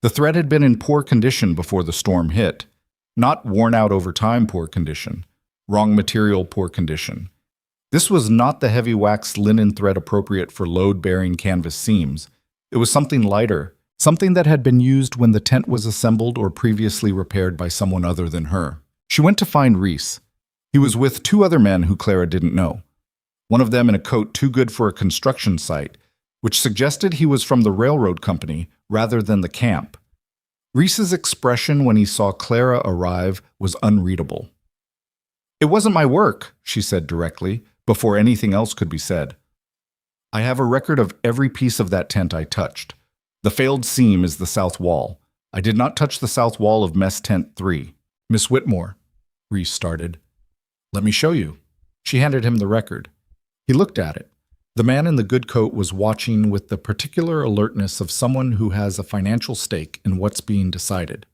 The thread had been in poor condition before the storm hit, not worn out over time poor condition, wrong material poor condition. This was not the heavy waxed linen thread appropriate for load-bearing canvas seams. It was something lighter, something that had been used when the tent was assembled or previously repaired by someone other than her. She went to find Reese. He was with 2 other men who Clara didn't know. One of them in a coat too good for a construction site, which suggested he was from the railroad company rather than the camp. Reese's expression when he saw Clara arrive was unreadable. It wasn't my work, she said directly, before anything else could be said. I have a record of every piece of that tent I touched. The failed seam is the south wall. I did not touch the south wall of Mess Tent 3. Miss Whitmore, Reese started. Let me show you. She handed him the record. He looked at it. The man in the good coat was watching with the particular alertness of someone who has a financial stake in what's being decided.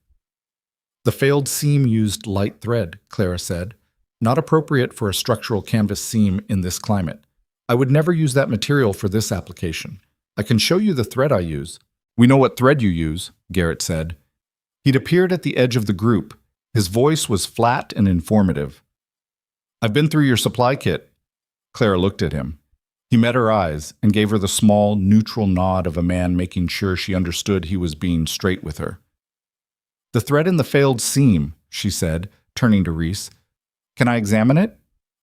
The failed seam used light thread, Clara said. Not appropriate for a structural canvas seam in this climate. I would never use that material for this application. I can show you the thread I use. We know what thread you use, Garrett said. He'd appeared at the edge of the group. His voice was flat and informative. I've been through your supply kit. Clara looked at him. He met her eyes and gave her the small, neutral nod of a man making sure she understood he was being straight with her. The thread in the failed seam, she said, turning to Reese. Can I examine it?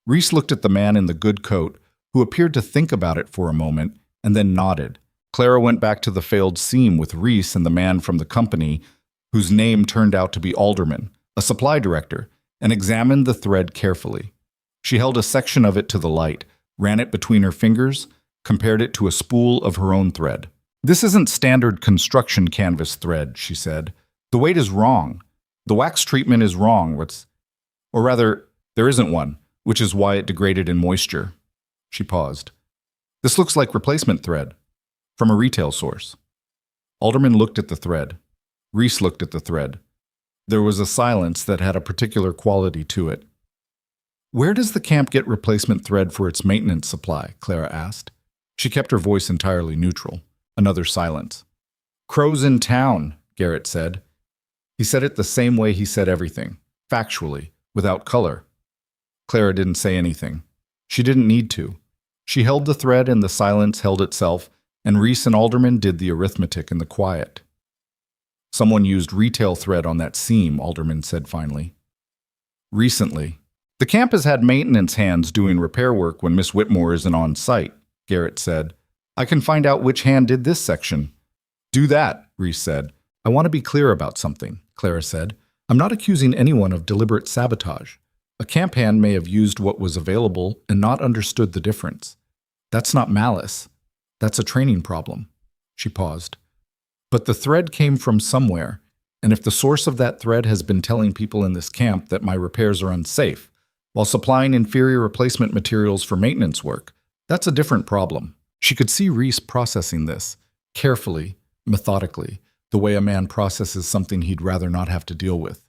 Reese looked at the man in the good coat, who appeared to think about it for a moment, and then nodded. Clara went back to the failed seam with Reese and the man from the company, whose name turned out to be Alderman, a supply director, and examined the thread carefully. She held a section of it to the light, ran it between her fingers, compared it to a spool of her own thread. This isn't standard construction canvas thread, she said. The weight is wrong. The wax treatment is wrong. Or rather, there isn't one, which is why it degraded in moisture. She paused. This looks like replacement thread, from a retail source. Alderman looked at the thread. Reese looked at the thread. There was a silence that had a particular quality to it. Where does the camp get replacement thread for its maintenance supply? Clara asked. She kept her voice entirely neutral. Another silence. Crow's in town, Garrett said. He said it the same way he said everything, factually, without color. Clara didn't say anything. She didn't need to. She held the thread and the silence held itself, and Reese and Alderman did the arithmetic in the quiet. Someone used retail thread on that seam, Alderman said finally. Recently. The camp has had maintenance hands doing repair work when Miss Whitmore isn't on site, Garrett said. I can find out which hand did this section. Do that, Reese said. I want to be clear about something, Clara said. I'm not accusing anyone of deliberate sabotage. A camp hand may have used what was available and not understood the difference. That's not malice. That's a training problem. She paused. But the thread came from somewhere, and if the source of that thread has been telling people in this camp that my repairs are unsafe, while supplying inferior replacement materials for maintenance work, that's a different problem. She could see Reese processing this, carefully, methodically, the way a man processes something he'd rather not have to deal with.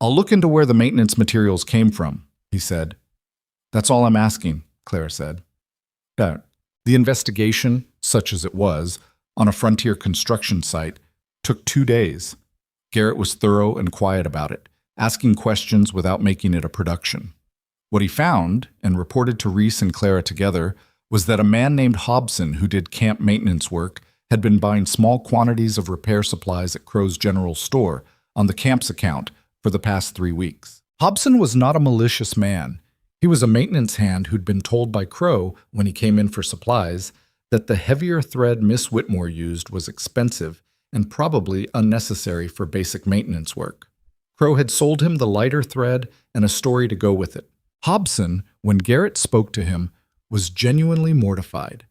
I'll look into where the maintenance materials came from, he said. That's all I'm asking, Clara said. The investigation, such as it was, on a frontier construction site, took 2 days. Garrett was thorough and quiet about it, asking questions without making it a production. What he found, and reported to Reese and Clara together, was that a man named Hobson who did camp maintenance work had been buying small quantities of repair supplies at Crow's General Store on the camp's account for the past 3 weeks. Hobson was not a malicious man. He was a maintenance hand who'd been told by Crow, when he came in for supplies, that the heavier thread Miss Whitmore used was expensive and probably unnecessary for basic maintenance work. Crow had sold him the lighter thread and a story to go with it. Hobson, when Garrett spoke to him, was genuinely mortified.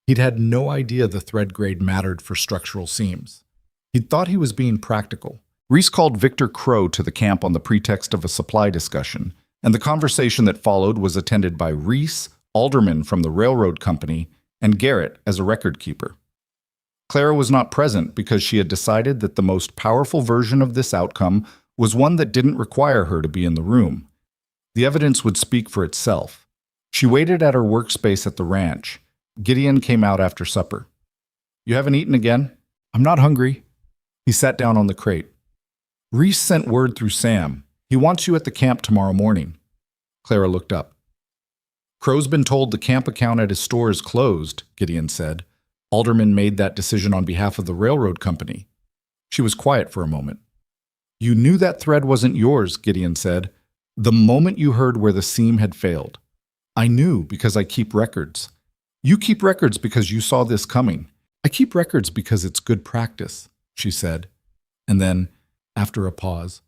He'd had no idea the thread grade mattered for structural seams. He'd thought he was being practical. Reese called Victor Crow to the camp on the pretext of a supply discussion, and the conversation that followed was attended by Reese, Alderman from the railroad company, and Garrett as a record keeper. Clara was not present because she had decided that the most powerful version of this outcome was one that didn't require her to be in the room. The evidence would speak for itself. She waited at her workspace at the ranch. Gideon came out after supper. You haven't eaten again? I'm not hungry. He sat down on the crate. Reese sent word through Sam. He wants you at the camp tomorrow morning. Clara looked up. Crow's been told the camp account at his store is closed, Gideon said. Alderman made that decision on behalf of the railroad company. She was quiet for a moment. You knew that thread wasn't yours, Gideon said, the moment you heard where the seam had failed. I knew because I keep records. You keep records because you saw this coming. I keep records because it's good practice, she said. And then, after a pause,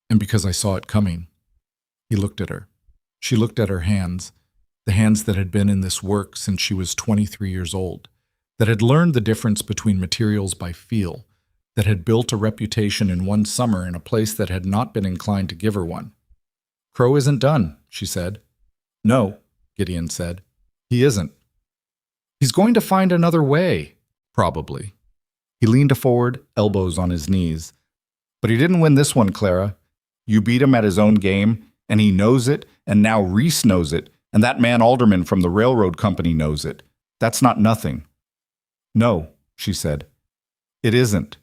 and because I saw it coming. He looked at her. She looked at her hands, the hands that had been in this work since she was 23 years old, that had learned the difference between materials by feel, that had built a reputation in one summer in a place that had not been inclined to give her one. "Crow isn't done," she said. "No," Gideon said. "He isn't. He's going to find another way, probably." He leaned forward, elbows on his knees. "But he didn't win this one, Clara. You beat him at his own game, and he knows it, and now Reese knows it, and that man Alderman from the railroad company knows it. That's not nothing." "No," she said. "It isn't."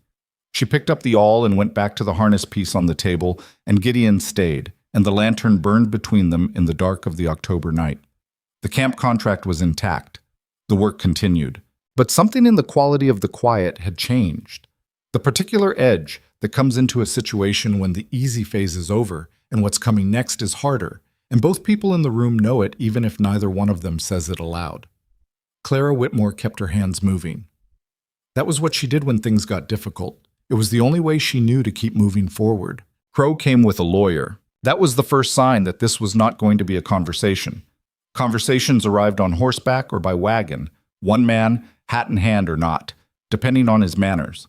She picked up the awl and went back to the harness piece on the table, and Gideon stayed, and the lantern burned between them in the dark of the October night. The camp contract was intact. The work continued. But something in the quality of the quiet had changed. The particular edge that comes into a situation when the easy phase is over and what's coming next is harder, and both people in the room know it even if neither one of them says it aloud. Clara Whitmore kept her hands moving. That was what she did when things got difficult. It was the only way she knew to keep moving forward. Crow came with a lawyer. That was the first sign that this was not going to be a conversation. Conversations arrived on horseback or by wagon, one man, hat in hand or not, depending on his manners.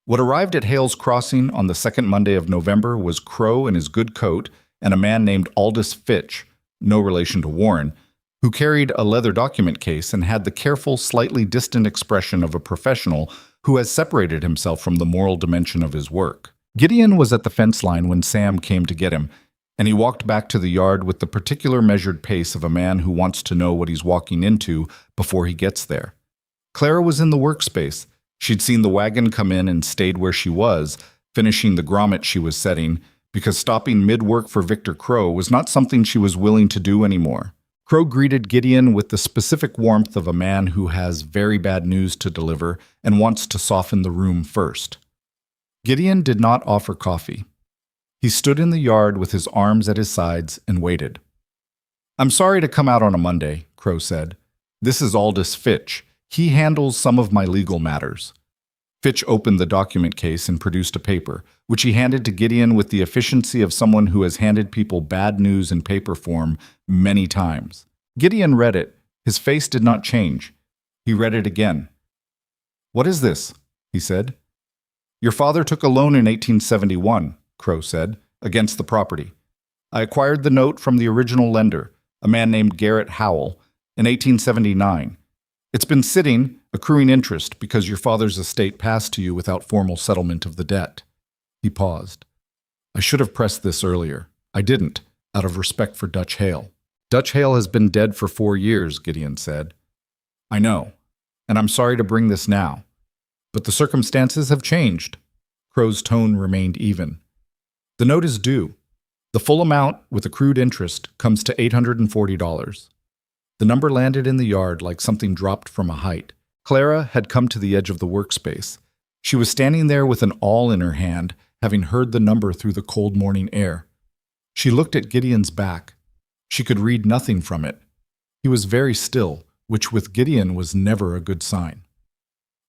What arrived at Hale's Crossing on the second Monday of November was Crow in his good coat and a man named Aldous Fitch, no relation to Warren, who carried a leather document case and had the careful, slightly distant expression of a professional who has separated himself from the moral dimension of his work. Gideon was at the fence line when Sam came to get him, and he walked back to the yard with the particular measured pace of a man who wants to know what he's walking into before he gets there. Clara was in the workspace. She'd seen the wagon come in and stayed where she was, finishing the grommet she was setting, because stopping mid-work for Victor Crow was not something she was willing to do anymore. Crow greeted Gideon with the specific warmth of a man who has very bad news to deliver and wants to soften the room first. Gideon did not offer coffee. He stood in the yard with his arms at his sides and waited. "I'm sorry to come out on a Monday," Crow said. "This is Aldous Fitch. He handles some of my legal matters." Fitch opened the document case and produced a paper, which he handed to Gideon with the efficiency of someone who has handed people bad news in paper form many times. Gideon read it. His face did not change. He read it again. "What is this?" he said. "Your father took a loan in 1871, Crow said, "against the property. I acquired the note from the original lender, a man named Garrett Howell, in 1879. It's been sitting, accruing interest, because your father's estate passed to you without formal settlement of the debt." He paused. "I should have pressed this earlier. I didn't, out of respect for Dutch Hale." "Dutch Hale has been dead for 4 years, Gideon said. "I know, and I'm sorry to bring this now. But the circumstances have changed." Crow's tone remained even. "The note is due. The full amount, with accrued interest, comes to $840. The number landed in the yard like something dropped from a height. Clara had come to the edge of the workspace. She was standing there with an awl in her hand, having heard the number through the cold morning air. She looked at Gideon's back. She could read nothing from it. He was very still, which with Gideon was never a good sign.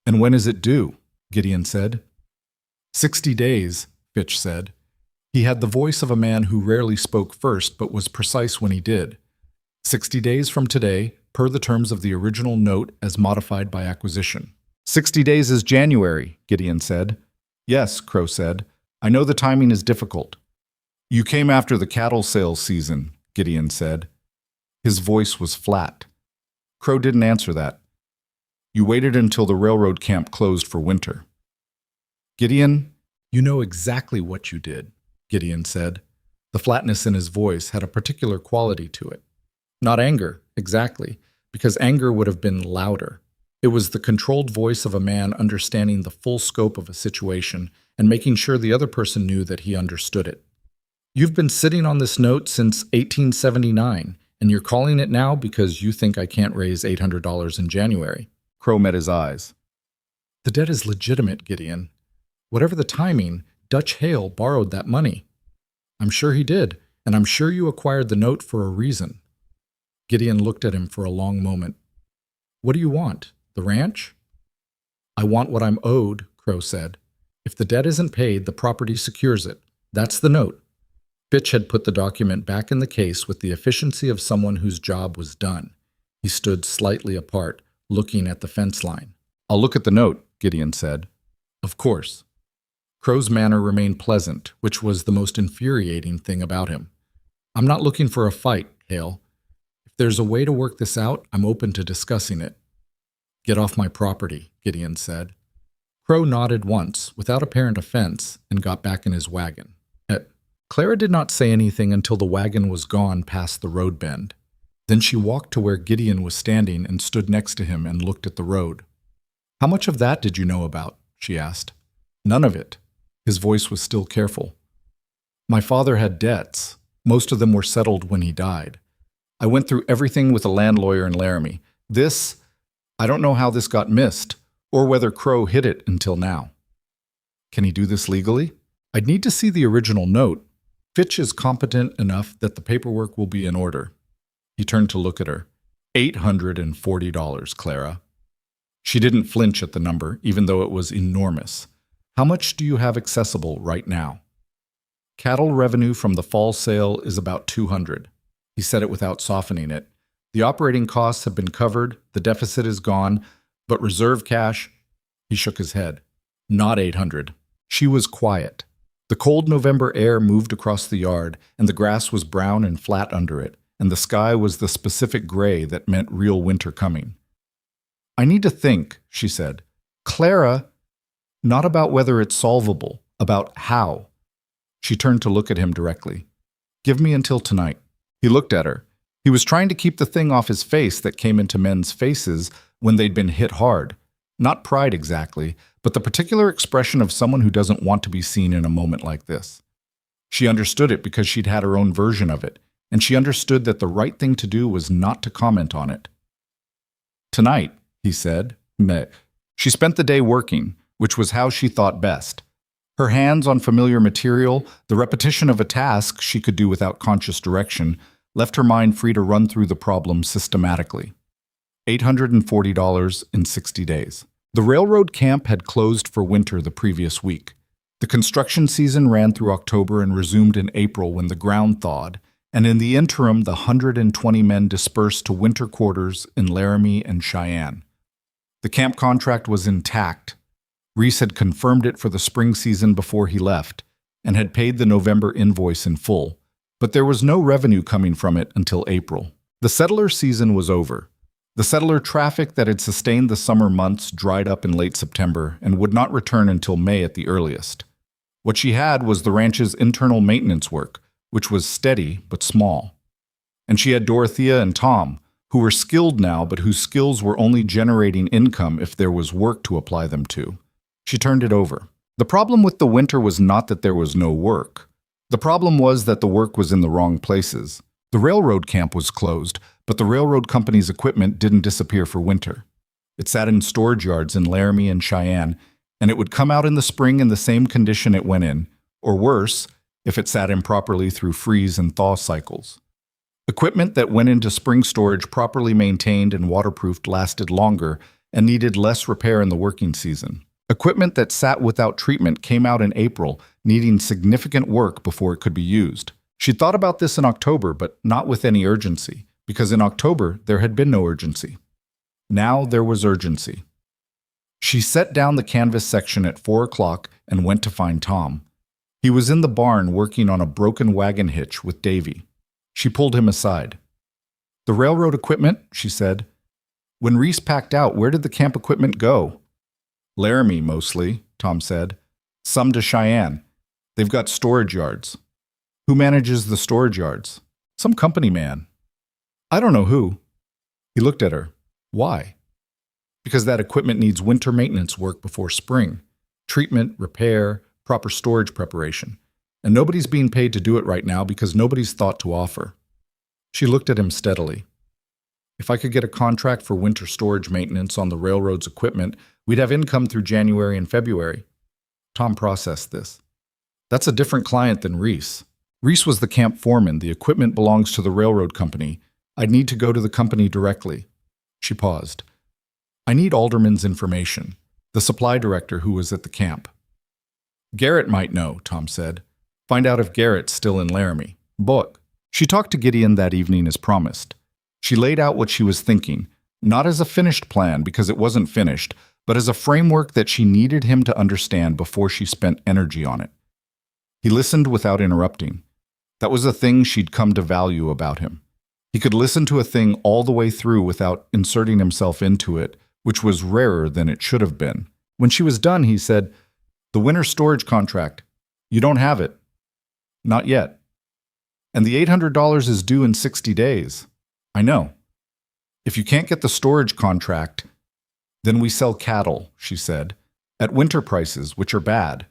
"And when is it due?" Gideon said. 60 days, Fitch said. He had the voice of a man who rarely spoke first but was precise when he did. 60 days from today, per the terms of the original note as modified by acquisition. 60 days is January, Gideon said. "Yes," Crow said. "I know the timing is difficult." "You came after the cattle sales season," Gideon said. His voice was flat. Crow didn't answer that. "You waited until the railroad camp closed for winter." "Gideon, you know exactly what you did," Gideon said. The flatness in his voice had a particular quality to it. Not anger, exactly, because anger would have been louder. It was the controlled voice of a man understanding the full scope of a situation and making sure the other person knew that he understood it. "You've been sitting on this note since 1879, and you're calling it now because you think I can't raise $800 in January." Crow met his eyes. "The debt is legitimate, Gideon. Whatever the timing, Dutch Hale borrowed that money. I'm sure he did, and I'm sure you acquired the note for a reason." Gideon looked at him for a long moment. "What do you want? The ranch?" "I want what I'm owed," Crow said. "If the debt isn't paid, the property secures it. That's the note." Fitch had put the document back in the case with the efficiency of someone whose job was done. He stood slightly apart, looking at the fence line. "I'll look at the note," Gideon said. "Of course." Crow's manner remained pleasant, which was the most infuriating thing about him. "I'm not looking for a fight, Hale. If there's a way to work this out, I'm open to discussing it." "Get off my property," Gideon said. Crow nodded once, without apparent offense, and got back in his wagon. Clara did not say anything until the wagon was gone past the road bend. Then she walked to where Gideon was standing and stood next to him and looked at the road. "How much of that did you know about?" she asked. "None of it." His voice was still careful. "My father had debts. Most of them were settled when he died. I went through everything with a land lawyer in Laramie. I don't know how this got missed, or whether Crow hid it until now." "Can he do this legally?" "I'd need to see the original note. Fitch is competent enough that the paperwork will be in order." He turned to look at her. $840, Clara. She didn't flinch at the number, even though it was enormous. "How much do you have accessible right now?" "Cattle revenue from the fall sale is about $200. He said it without softening it. "The operating costs have been covered, the deficit is gone, but reserve cash—" He shook his head. "Not $800. She was quiet. The cold November air moved across the yard, and the grass was brown and flat under it, and the sky was the specific gray that meant real winter coming. "I need to think," she said. "Clara, not about whether it's solvable, about how." She turned to look at him directly. "Give me until tonight." He looked at her. He was trying to keep the thing off his face that came into men's faces when they'd been hit hard. Not pride exactly, but the particular expression of someone who doesn't want to be seen in a moment like this. She understood it because she'd had her own version of it, and she understood that the right thing to do was not to comment on it. "Tonight," he said. Meh. She spent the day working, which was how she thought best. Her hands on familiar material, the repetition of a task she could do without conscious direction, left her mind free to run through the problem systematically. $840 in 60 days. The railroad camp had closed for winter the previous week. The construction season ran through October and resumed in April when the ground thawed, and in the interim the 120 men dispersed to winter quarters in Laramie and Cheyenne. The camp contract was intact. Reese had confirmed it for the spring season before he left, and had paid the November invoice in full, but there was no revenue coming from it until April. The settler season was over. The settler traffic that had sustained the summer months dried up in late September and would not return until May at the earliest. What she had was the ranch's internal maintenance work, which was steady but small. And she had Dorothea and Tom, who were skilled now but whose skills were only generating income if there was work to apply them to. She turned it over. The problem with the winter was not that there was no work. The problem was that the work was in the wrong places. The railroad camp was closed, but the railroad company's equipment didn't disappear for winter. It sat in storage yards in Laramie and Cheyenne, and it would come out in the spring in the same condition it went in, or worse, if it sat improperly through freeze and thaw cycles. Equipment that went into spring storage properly maintained and waterproofed lasted longer and needed less repair in the working season. Equipment that sat without treatment came out in April, needing significant work before it could be used. She thought about this in October, but not with any urgency, because in October there had been no urgency. Now there was urgency. She set down the canvas section at 4 o'clock and went to find Tom. He was in the barn working on a broken wagon hitch with Davy. She pulled him aside. "The railroad equipment," she said. "When Reese packed out, where did the camp equipment go?" "Laramie, mostly," Tom said. "Some to Cheyenne. They've got storage yards." "Who manages the storage yards?" "Some company man." "I don't know who." He looked at her. "Why?" "Because that equipment needs winter maintenance work before spring. Treatment, repair, proper storage preparation. And nobody's being paid to do it right now because nobody's thought to offer." She looked at him steadily. "If I could get a contract for winter storage maintenance on the railroad's equipment, we'd have income through January and February." Tom processed this. "That's a different client than Reese. Reese was the camp foreman. The equipment belongs to the railroad company. I'd need to go to the company directly." She paused. "I need Alderman's information, the supply director who was at the camp." "Garrett might know," Tom said. Find out if Garrett's still in Laramie. Book. She talked to Gideon that evening as promised. She laid out what she was thinking, not as a finished plan because it wasn't finished, but as a framework that she needed him to understand before she spent energy on it. He listened without interrupting. That was a thing she'd come to value about him. He could listen to a thing all the way through without inserting himself into it, which was rarer than it should have been. When she was done, he said, "The winter storage contract. You don't have it." "Not yet." "And the $800 is due in 60 days. "I know." "If you can't get the storage contract, then we sell cattle," she said, "at winter prices, which are bad.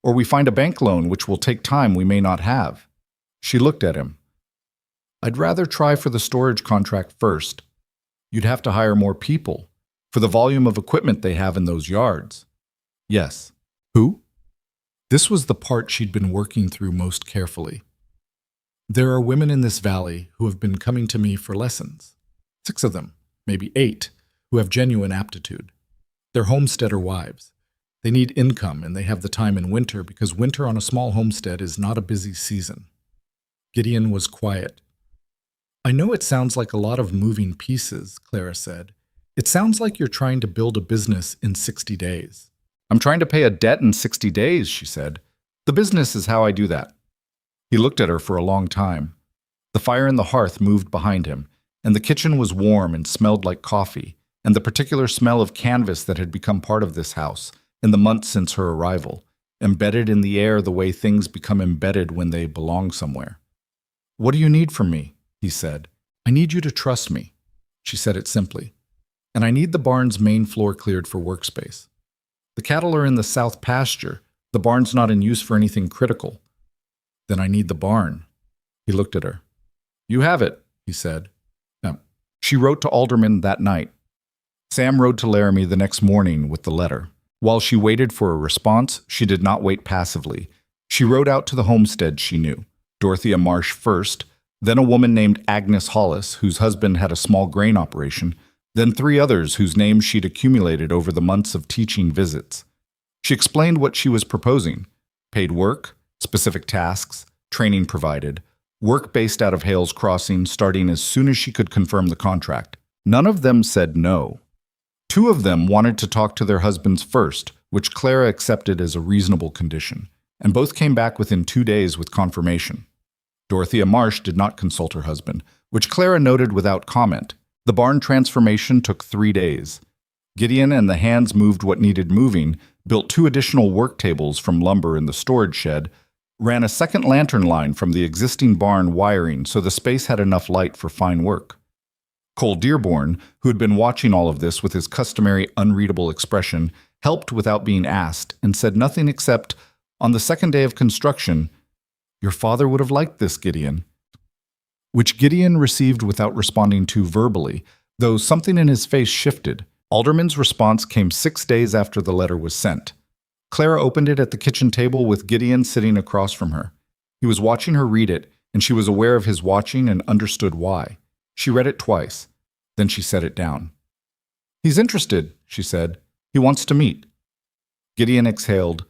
Or we find a bank loan, which will take time we may not have." She looked at him. "I'd rather try for the storage contract first. You'd have to hire more people for the volume of equipment they have in those yards." "Yes." "Who?" This was the part she'd been working through most carefully. "There are women in this valley who have been coming to me for lessons. 6 of them, maybe 8, who have genuine aptitude. They're homesteader wives. They need income and they have the time in winter because winter on a small homestead is not a busy season." Gideon was quiet. "I know it sounds like a lot of moving pieces," Clara said. "It sounds like you're trying to build a business in 60 days. "I'm trying to pay a debt in 60 days, she said. "The business is how I do that." He looked at her for a long time. The fire in the hearth moved behind him, and the kitchen was warm and smelled like coffee, and the particular smell of canvas that had become part of this house in the months since her arrival, embedded in the air the way things become embedded when they belong somewhere. "What do you need from me?" he said. "I need you to trust me." She said it simply. "And I need the barn's main floor cleared for workspace. The cattle are in the south pasture. The barn's not in use for anything critical." "Then I need the barn." He looked at her. "You have it," he said. No. She wrote to Alderman that night. Sam rode to Laramie the next morning with the letter. While she waited for a response, she did not wait passively. She rode out to the homestead she knew. Dorothea Marsh first, then a woman named Agnes Hollis, whose husband had a small grain operation, then 3 others whose names she'd accumulated over the months of teaching visits. She explained what she was proposing: paid work, specific tasks, training provided, work based out of Hales Crossing starting as soon as she could confirm the contract. None of them said no. 2 of them wanted to talk to their husbands first, which Clara accepted as a reasonable condition, and both came back within 2 days with confirmation. Dorothea Marsh did not consult her husband, which Clara noted without comment. The barn transformation took 3 days. Gideon and the hands moved what needed moving, built 2 additional work tables from lumber in the storage shed, ran a second lantern line from the existing barn wiring so the space had enough light for fine work. Cole Dearborn, who had been watching all of this with his customary unreadable expression, helped without being asked and said nothing except, on the second day of construction, "Your father would have liked this, Gideon," which Gideon received without responding to verbally, though something in his face shifted. Alderman's response came 6 days after the letter was sent. Clara opened it at the kitchen table with Gideon sitting across from her. He was watching her read it, and she was aware of his watching and understood why. She read it twice. Then she set it down. "He's interested," she said. "He wants to meet." Gideon exhaled,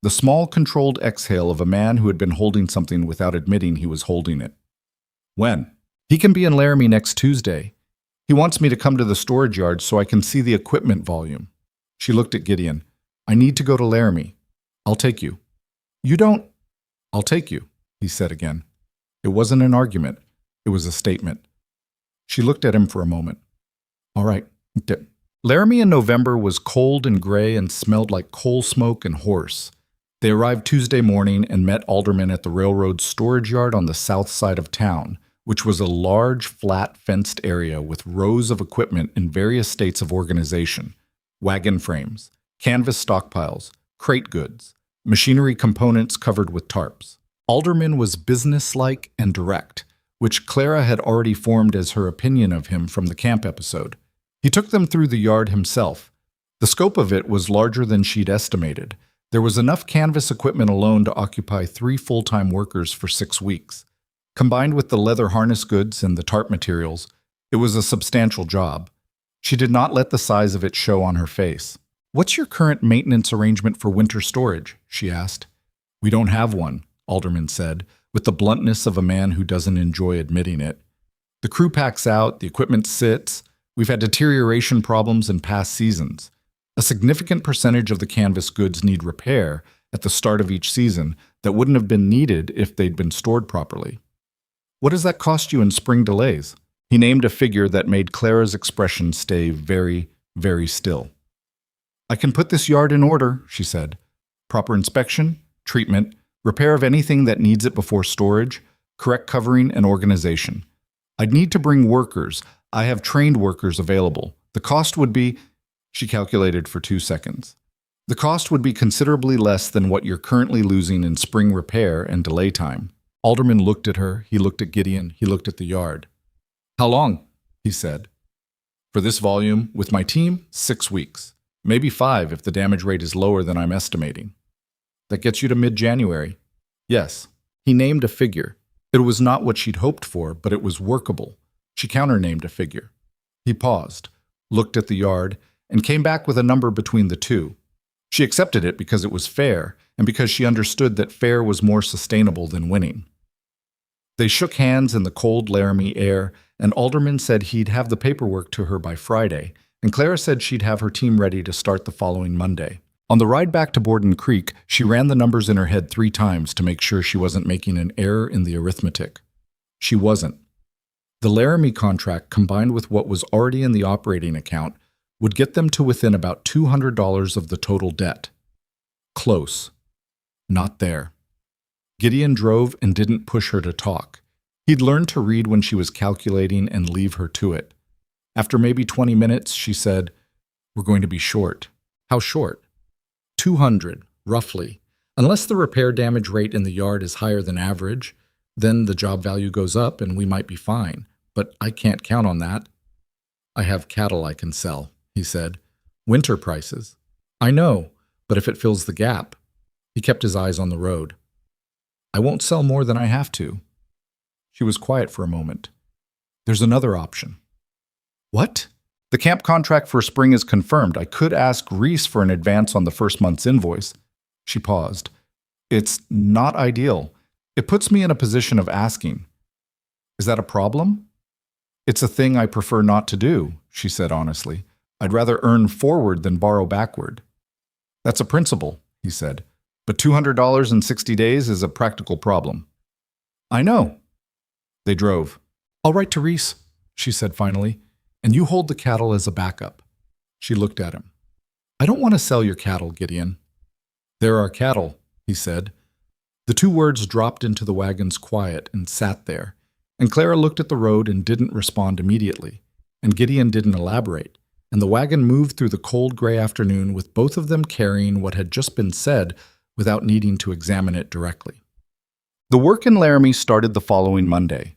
the small, controlled exhale of a man who had been holding something without admitting he was holding it. "When?" "He can be in Laramie next Tuesday. He wants me to come to the storage yard so I can see the equipment volume." She looked at Gideon. "I need to go to Laramie. I'll take you." "You don't—" "I'll take you," he said again. It wasn't an argument. It was a statement. She looked at him for a moment. "All right." Laramie in November was cold and gray and smelled like coal smoke and horse. They arrived Tuesday morning and met Alderman at the railroad storage yard on the south side of town, which was a large, flat, fenced area with rows of equipment in various states of organization: wagon frames, canvas stockpiles, crate goods, machinery components covered with tarps. Alderman was businesslike and direct, which Clara had already formed as her opinion of him from the camp episode. He took them through the yard himself. The scope of it was larger than she'd estimated. There was enough canvas equipment alone to occupy 3 full-time workers for 6 weeks. Combined with the leather harness goods and the tarp materials, it was a substantial job. She did not let the size of it show on her face. "What's your current maintenance arrangement for winter storage?" she asked. "We don't have one," Alderman said, with the bluntness of a man who doesn't enjoy admitting it. The crew packs out, the equipment sits. We've had deterioration problems in past seasons. A significant percentage of the canvas goods need repair at the start of each season that wouldn't have been needed if they'd been stored properly. What does that cost you in spring delays? He named a figure that made Clara's expression stay very, very still. I can put this yard in order, she said. Proper inspection, treatment, repair of anything that needs it before storage, correct covering and organization. I'd need to bring workers. I have trained workers available. The cost would be, she calculated for 2 seconds. The cost would be considerably less than what you're currently losing in spring repair and delay time. Alderman looked at her, he looked at Gideon, he looked at the yard. How long? He said. For this volume, with my team, 6 weeks. Maybe 5 if the damage rate is lower than I'm estimating. That gets you to mid-January. Yes. He named a figure. It was not what she'd hoped for, but it was workable. She counter-named a figure. He paused, looked at the yard, and came back with a number between the two. She accepted it because it was fair, and because she understood that fair was more sustainable than winning. They shook hands in the cold Laramie air, and Alderman said he'd have the paperwork to her by Friday, and Clara said she'd have her team ready to start the following Monday. On the ride back to Borden Creek, she ran the numbers in her head 3 times to make sure she wasn't making an error in the arithmetic. She wasn't. The Laramie contract, combined with what was already in the operating account, would get them to within about $200 of the total debt. Close. Not there. Gideon drove and didn't push her to talk. He'd learned to read when she was calculating and leave her to it. After maybe 20 minutes, she said, "We're going to be short." How short? 200, roughly. Unless the repair damage rate in the yard is higher than average, then the job value goes up and we might be fine. But I can't count on that. I have cattle I can sell, he said. Winter prices. I know, but if it fills the gap. He kept his eyes on the road. I won't sell more than I have to. She was quiet for a moment. There's another option. What? The camp contract for spring is confirmed. I could ask Reese for an advance on the first month's invoice. She paused. It's not ideal. It puts me in a position of asking. Is that a problem? It's a thing I prefer not to do, she said honestly. I'd rather earn forward than borrow backward. That's a principle, he said. But $200 in 60 days is a practical problem. I know. They drove. I'll write to Reese, she said finally, and you hold the cattle as a backup. She looked at him. I don't want to sell your cattle, Gideon. There are cattle, he said. The 2 words dropped into the wagon's quiet and sat there, and Clara looked at the road and didn't respond immediately, and Gideon didn't elaborate, and the wagon moved through the cold gray afternoon with both of them carrying what had just been said without needing to examine it directly. The work in Laramie started the following Monday.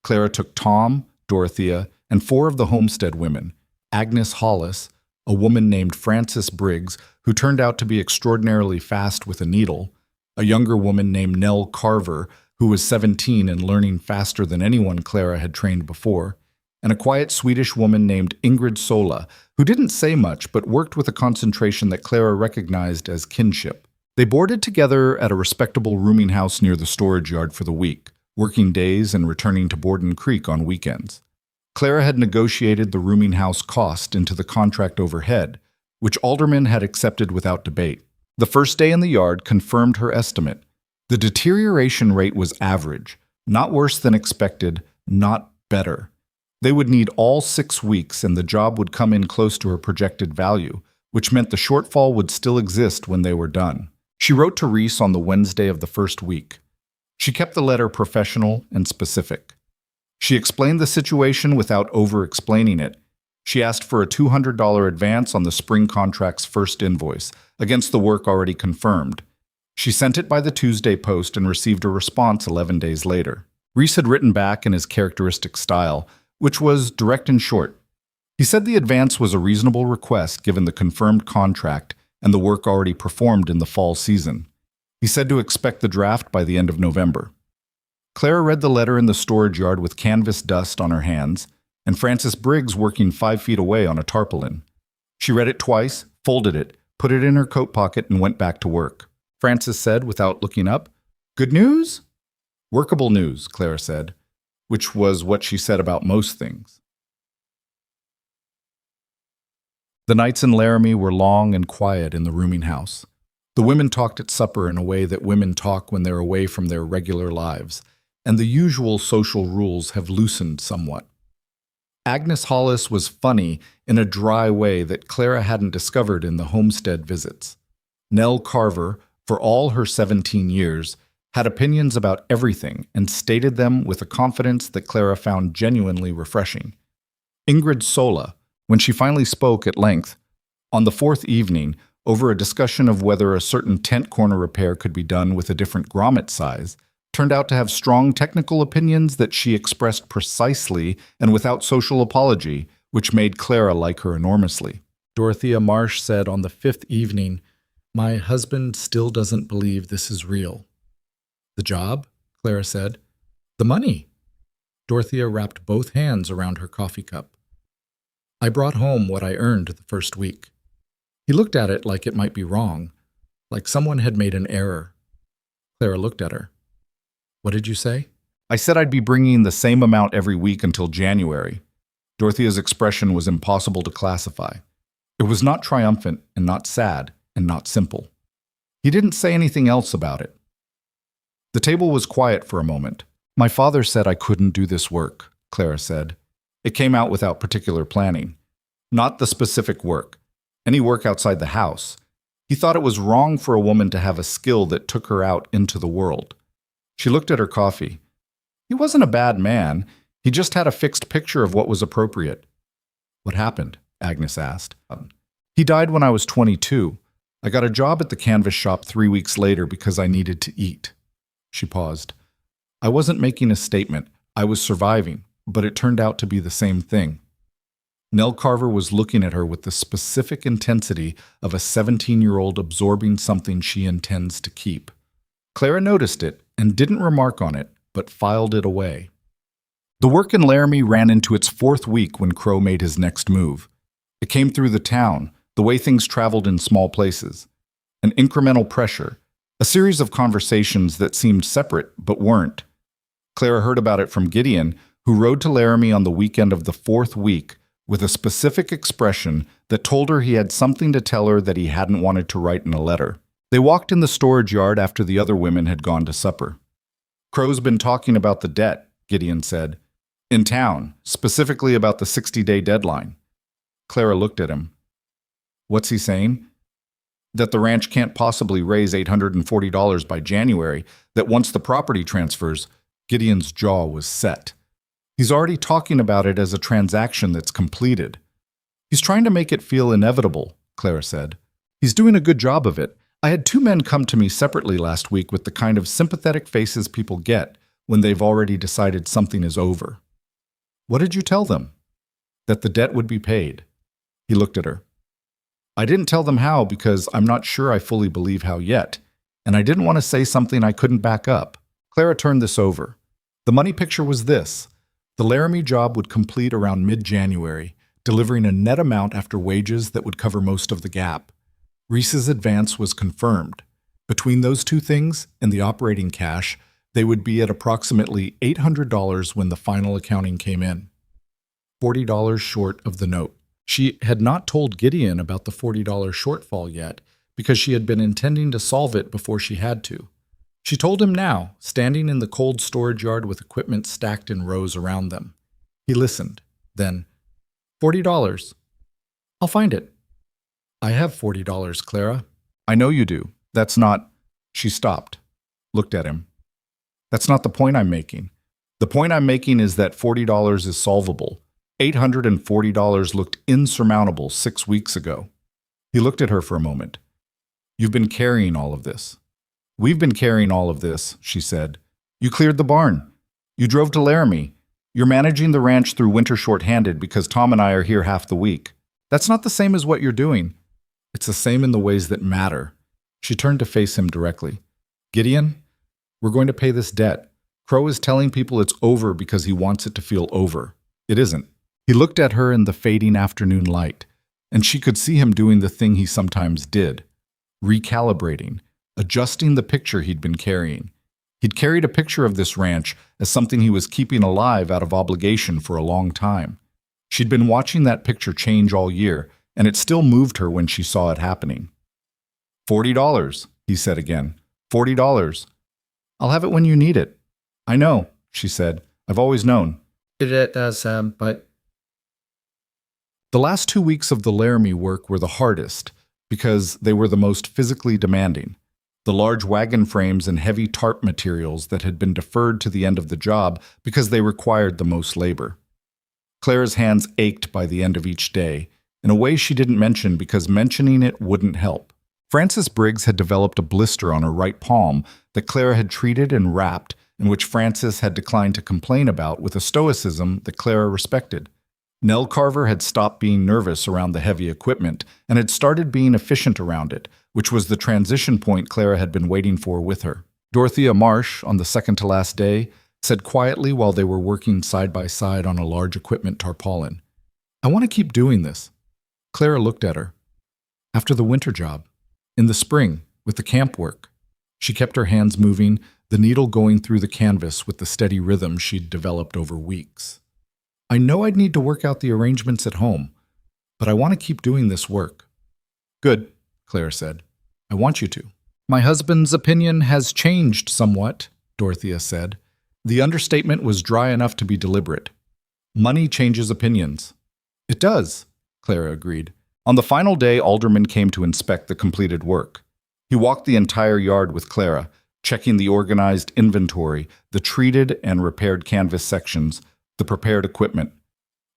Clara took Tom, Dorothea, and 4 of the homestead women, Agnes Hollis, a woman named Frances Briggs, who turned out to be extraordinarily fast with a needle, a younger woman named Nell Carver, who was 17 and learning faster than anyone Clara had trained before, and a quiet Swedish woman named Ingrid Sola, who didn't say much but worked with a concentration that Clara recognized as kinship. They boarded together at a respectable rooming house near the storage yard for the week, working days and returning to Borden Creek on weekends. Clara had negotiated the rooming house cost into the contract overhead, which Alderman had accepted without debate. The first day in the yard confirmed her estimate. The deterioration rate was average, not worse than expected, not better. They would need all 6 weeks and the job would come in close to her projected value, which meant the shortfall would still exist when they were done. She wrote to Reese on the Wednesday of the first week. She kept the letter professional and specific. She explained the situation without over-explaining it. She asked for a $200 advance on the spring contract's first invoice, against the work already confirmed. She sent it by the Tuesday post and received a response 11 days later. Reese had written back in his characteristic style, which was direct and short. He said the advance was a reasonable request given the confirmed contract and the work already performed in the fall season. He said to expect the draft by the end of November. Clara read the letter in the storage yard with canvas dust on her hands, and Frances Briggs working 5 feet away on a tarpaulin. She read it twice, folded it, put it in her coat pocket, and went back to work. Frances said, without looking up, Good news? Workable news, Clara said, which was what she said about most things. The nights in Laramie were long and quiet in the rooming house. The women talked at supper in a way that women talk when they're away from their regular lives, and the usual social rules have loosened somewhat. Agnes Hollis was funny in a dry way that Clara hadn't discovered in the homestead visits. Nell Carver, for all her 17 years, had opinions about everything and stated them with a confidence that Clara found genuinely refreshing. Ingrid Sola, when she finally spoke at length, on the fourth evening, over a discussion of whether a certain tent corner repair could be done with a different grommet size, turned out to have strong technical opinions that she expressed precisely and without social apology, which made Clara like her enormously. Dorothea Marsh said on the fifth evening, "My husband still doesn't believe this is real." "The job?" Clara said. "The money." Dorothea wrapped both hands around her coffee cup. "I brought home what I earned the first week." He looked at it like it might be wrong, like someone had made an error. Clara looked at her. "What did you say?" "I said I'd be bringing the same amount every week until January." Dorothea's expression was impossible to classify. It was not triumphant and not sad and not simple. He didn't say anything else about it. The table was quiet for a moment. "My father said I couldn't do this work," Clara said. It came out without particular planning. Not the specific work. Any work outside the house. He thought it was wrong for a woman to have a skill that took her out into the world. She looked at her coffee. He wasn't a bad man. He just had a fixed picture of what was appropriate. "What happened?" Agnes asked. "He died when I was 22. I got a job at the canvas shop 3 weeks later because I needed to eat." She paused. "I wasn't making a statement. I was surviving, but it turned out to be the same thing." Nell Carver was looking at her with the specific intensity of a 17-year-old absorbing something she intends to keep. Clara noticed it and didn't remark on it, but filed it away. The work in Laramie ran into its fourth week when Crow made his next move. It came through the town, the way things traveled in small places. An incremental pressure, a series of conversations that seemed separate but weren't. Clara heard about it from Gideon, who rode to Laramie on the weekend of the fourth week with a specific expression that told her he had something to tell her that he hadn't wanted to write in a letter. They walked in the storage yard after the other women had gone to supper. "Crow's been talking about the debt," Gideon said. "In town, specifically about the 60-day deadline." Clara looked at him. "What's he saying?" "That the ranch can't possibly raise $840 by January, that once the property transfers." Gideon's jaw was set. "He's already talking about it as a transaction that's completed." "He's trying to make it feel inevitable," Clara said. "He's doing a good job of it. I had 2 men come to me separately last week with the kind of sympathetic faces people get when they've already decided something is over." "What did you tell them?" "That the debt would be paid." He looked at her. "I didn't tell them how because I'm not sure I fully believe how yet, and I didn't want to say something I couldn't back up." Clara turned this over. The money picture was this. The Laramie job would complete around mid-January, delivering a net amount after wages that would cover most of the gap. Reese's advance was confirmed. Between those two things and the operating cash, they would be at approximately $800 when the final accounting came in. $40 short of the note. She had not told Gideon about the $40 shortfall yet because she had been intending to solve it before she had to. She told him now, standing in the cold storage yard with equipment stacked in rows around them. He listened. Then, $40. "I'll find it." "I have $40, Clara." "I know you do. That's not—" She stopped, looked at him. "That's not the point I'm making. The point I'm making is that $40 is solvable. $840 looked insurmountable 6 weeks ago." He looked at her for a moment. "You've been carrying all of this." "We've been carrying all of this," she said. "You cleared the barn. You drove to Laramie. You're managing the ranch through winter short-handed because Tom and I are here half the week. That's not the same as what you're doing. It's the same in the ways that matter." She turned to face him directly. "Gideon, we're going to pay this debt. Crow is telling people it's over because he wants it to feel over. It isn't." He looked at her in the fading afternoon light, and she could see him doing the thing he sometimes did, recalibrating, adjusting the picture he'd been carrying. He'd carried a picture of this ranch as something he was keeping alive out of obligation for a long time. She'd been watching that picture change all year, and it still moved her when she saw it happening. $40, he said again. $40. I'll have it when you need it. I know, she said. I've always known. It does, but... The last 2 weeks of the Laramie work were the hardest because they were the most physically demanding. The large wagon frames and heavy tarp materials that had been deferred to the end of the job because they required the most labor. Clara's hands ached by the end of each day, in a way she didn't mention because mentioning it wouldn't help. Frances Briggs had developed a blister on her right palm that Clara had treated and wrapped, and which Frances had declined to complain about with a stoicism that Clara respected. Nell Carver had stopped being nervous around the heavy equipment and had started being efficient around it, which was the transition point Clara had been waiting for with her. Dorothea Marsh, on the second-to-last day, said quietly while they were working side by side on a large equipment tarpaulin, "I want to keep doing this." Clara looked at her. After the winter job, in the spring, with the camp work. She kept her hands moving, the needle going through the canvas with the steady rhythm she'd developed over weeks. "I know I'd need to work out the arrangements at home, but I want to keep doing this work." "Good," Clara said. "I want you to." "My husband's opinion has changed somewhat," Dorothea said. The understatement was dry enough to be deliberate. "Money changes opinions." "It does," Clara agreed. On the final day, Alderman came to inspect the completed work. He walked the entire yard with Clara, checking the organized inventory, the treated and repaired canvas sections, the prepared equipment.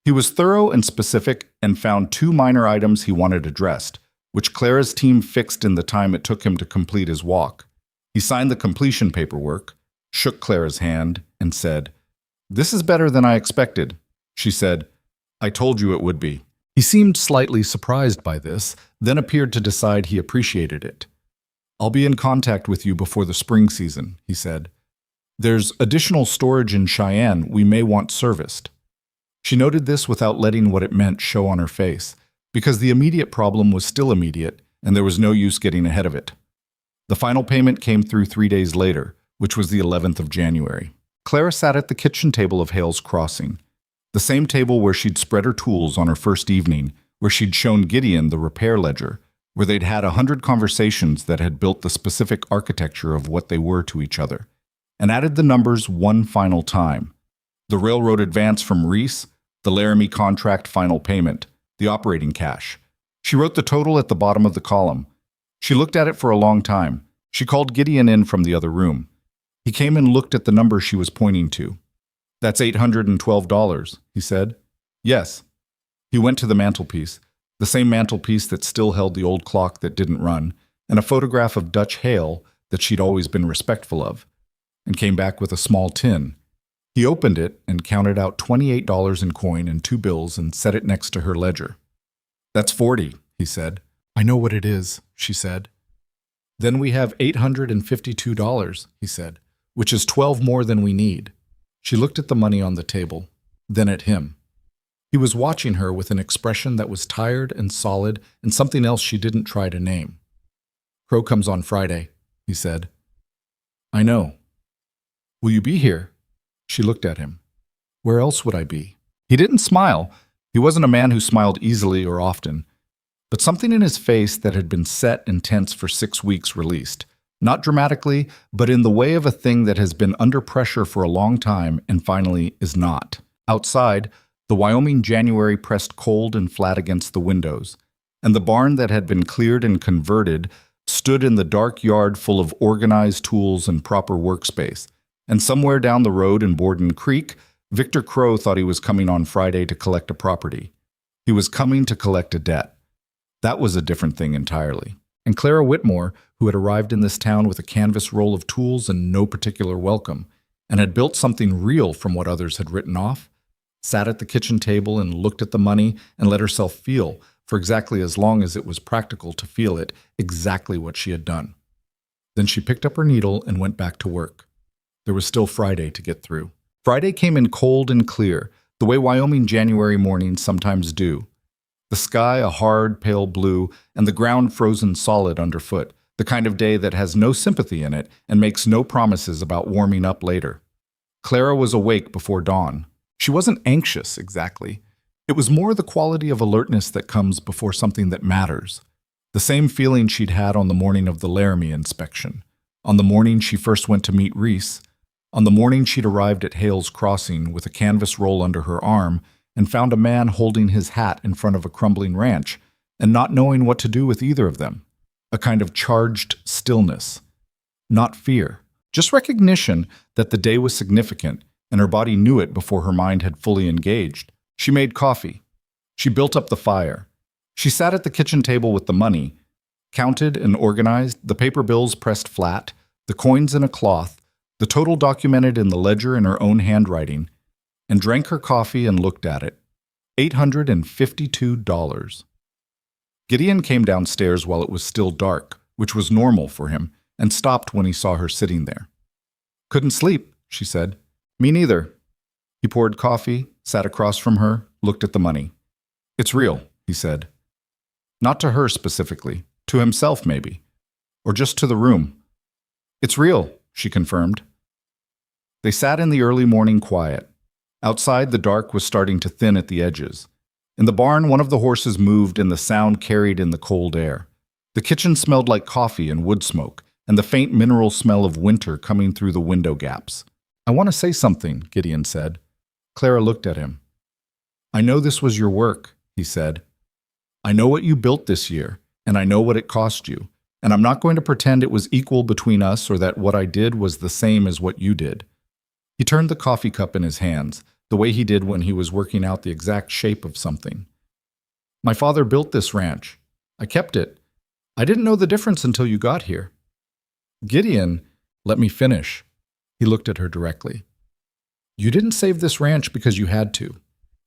He was thorough and specific and found 2 minor items he wanted addressed, which Clara's team fixed in the time it took him to complete his walk. He signed the completion paperwork, shook Clara's hand, and said, "This is better than I expected." She said, "I told you it would be." He seemed slightly surprised by this, then appeared to decide he appreciated it. "I'll be in contact with you before the spring season," he said. "There's additional storage in Cheyenne we may want serviced." She noted this without letting what it meant show on her face, because the immediate problem was still immediate, and there was no use getting ahead of it. The final payment came through 3 days later, which was the 11th of January. Clara sat at the kitchen table of Hale's Crossing, the same table where she'd spread her tools on her first evening, where she'd shown Gideon the repair ledger, where they'd had 100 conversations that had built the specific architecture of what they were to each other, and added the numbers one final time. The railroad advance from Reese, the Laramie contract final payment, the operating cash. She wrote the total at the bottom of the column. She looked at it for a long time. She called Gideon in from the other room. He came and looked at the number she was pointing to. "That's $812, he said. "Yes." He went to the mantelpiece, the same mantelpiece that still held the old clock that didn't run, and a photograph of Dutch Hale that she'd always been respectful of, and came back with a small tin. He opened it and counted out $28 in coin and 2 bills and set it next to her ledger. "That's 40, he said. "I know what it is," she said. "Then we have $852, he said, "which is 12 more than we need." She looked at the money on the table, then at him. He was watching her with an expression that was tired and solid and something else she didn't try to name. "Crow comes on Friday," he said. "I know." "Will you be here?" She looked at him. "Where else would I be?" He didn't smile. He wasn't a man who smiled easily or often. But something in his face that had been set and tense for 6 weeks released. Not dramatically, but in the way of a thing that has been under pressure for a long time and finally is not. Outside, the Wyoming January pressed cold and flat against the windows, and the barn that had been cleared and converted stood in the dark yard full of organized tools and proper workspace. And somewhere down the road in Borden Creek, Victor Crow thought he was coming on Friday to collect a property. He was coming to collect a debt. That was a different thing entirely. And Clara Whitmore, who had arrived in this town with a canvas roll of tools and no particular welcome, and had built something real from what others had written off, sat at the kitchen table and looked at the money and let herself feel, for exactly as long as it was practical to feel it, exactly what she had done. Then she picked up her needle and went back to work. There was still Friday to get through. Friday came in cold and clear, the way Wyoming January mornings sometimes do. The sky a hard, pale blue, and the ground frozen solid underfoot, The kind of day that has no sympathy in it and makes no promises about warming up later. Clara was awake before dawn. She wasn't anxious, exactly. It was more the quality of alertness that comes before something that matters. The same feeling she'd had on the morning of the Laramie inspection, on the morning she first went to meet Reese, on the morning she'd arrived at Hale's Crossing with a canvas roll under her arm and found a man holding his hat in front of a crumbling ranch and not knowing what to do with either of them. A kind of charged stillness. Not fear, just recognition that the day was significant, and her body knew it before her mind had fully engaged. She made coffee. She built up the fire. She sat at the kitchen table with the money, counted and organized, the paper bills pressed flat, the coins in a cloth, the total documented in the ledger in her own handwriting, and drank her coffee and looked at it. $852. Gideon came downstairs while it was still dark, which was normal for him, and stopped when he saw her sitting there. "Couldn't sleep," she said. "Me neither." He poured coffee, sat across from her, looked at the money. "It's real," he said. Not to her specifically, to himself maybe, or just to the room. "It's real," she confirmed. They sat in the early morning quiet. Outside, the dark was starting to thin at the edges. In the barn, one of the horses moved and the sound carried in the cold air. The kitchen smelled like coffee and wood smoke, and the faint mineral smell of winter coming through the window gaps. "I want to say something," Gideon said. Clara looked at him. "I know this was your work," he said. "I know what you built this year, and I know what it cost you, and I'm not going to pretend it was equal between us or that what I did was the same as what you did." He turned the coffee cup in his hands, the way he did when he was working out the exact shape of something. "My father built this ranch. I kept it. I didn't know the difference until you got here." "Gideon, let me finish." He looked at her directly. "You didn't save this ranch because you had to.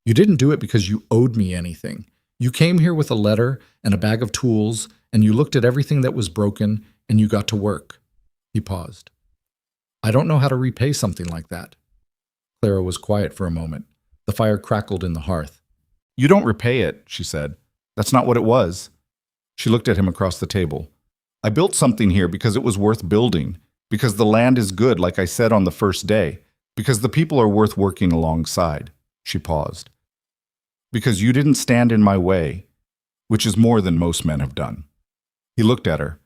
You didn't do it because you owed me anything. You came here with a letter and a bag of tools, and you looked at everything that was broken, and you got to work." He paused. "I don't know how to repay something like that." Clara was quiet for a moment. The fire crackled in the hearth. "You don't repay it," she said. "That's not what it was." She looked at him across the table. "I built something here because it was worth building, because the land is good, like I said on the first day, because the people are worth working alongside." She paused. "Because you didn't stand in my way, which is more than most men have done." He looked at her.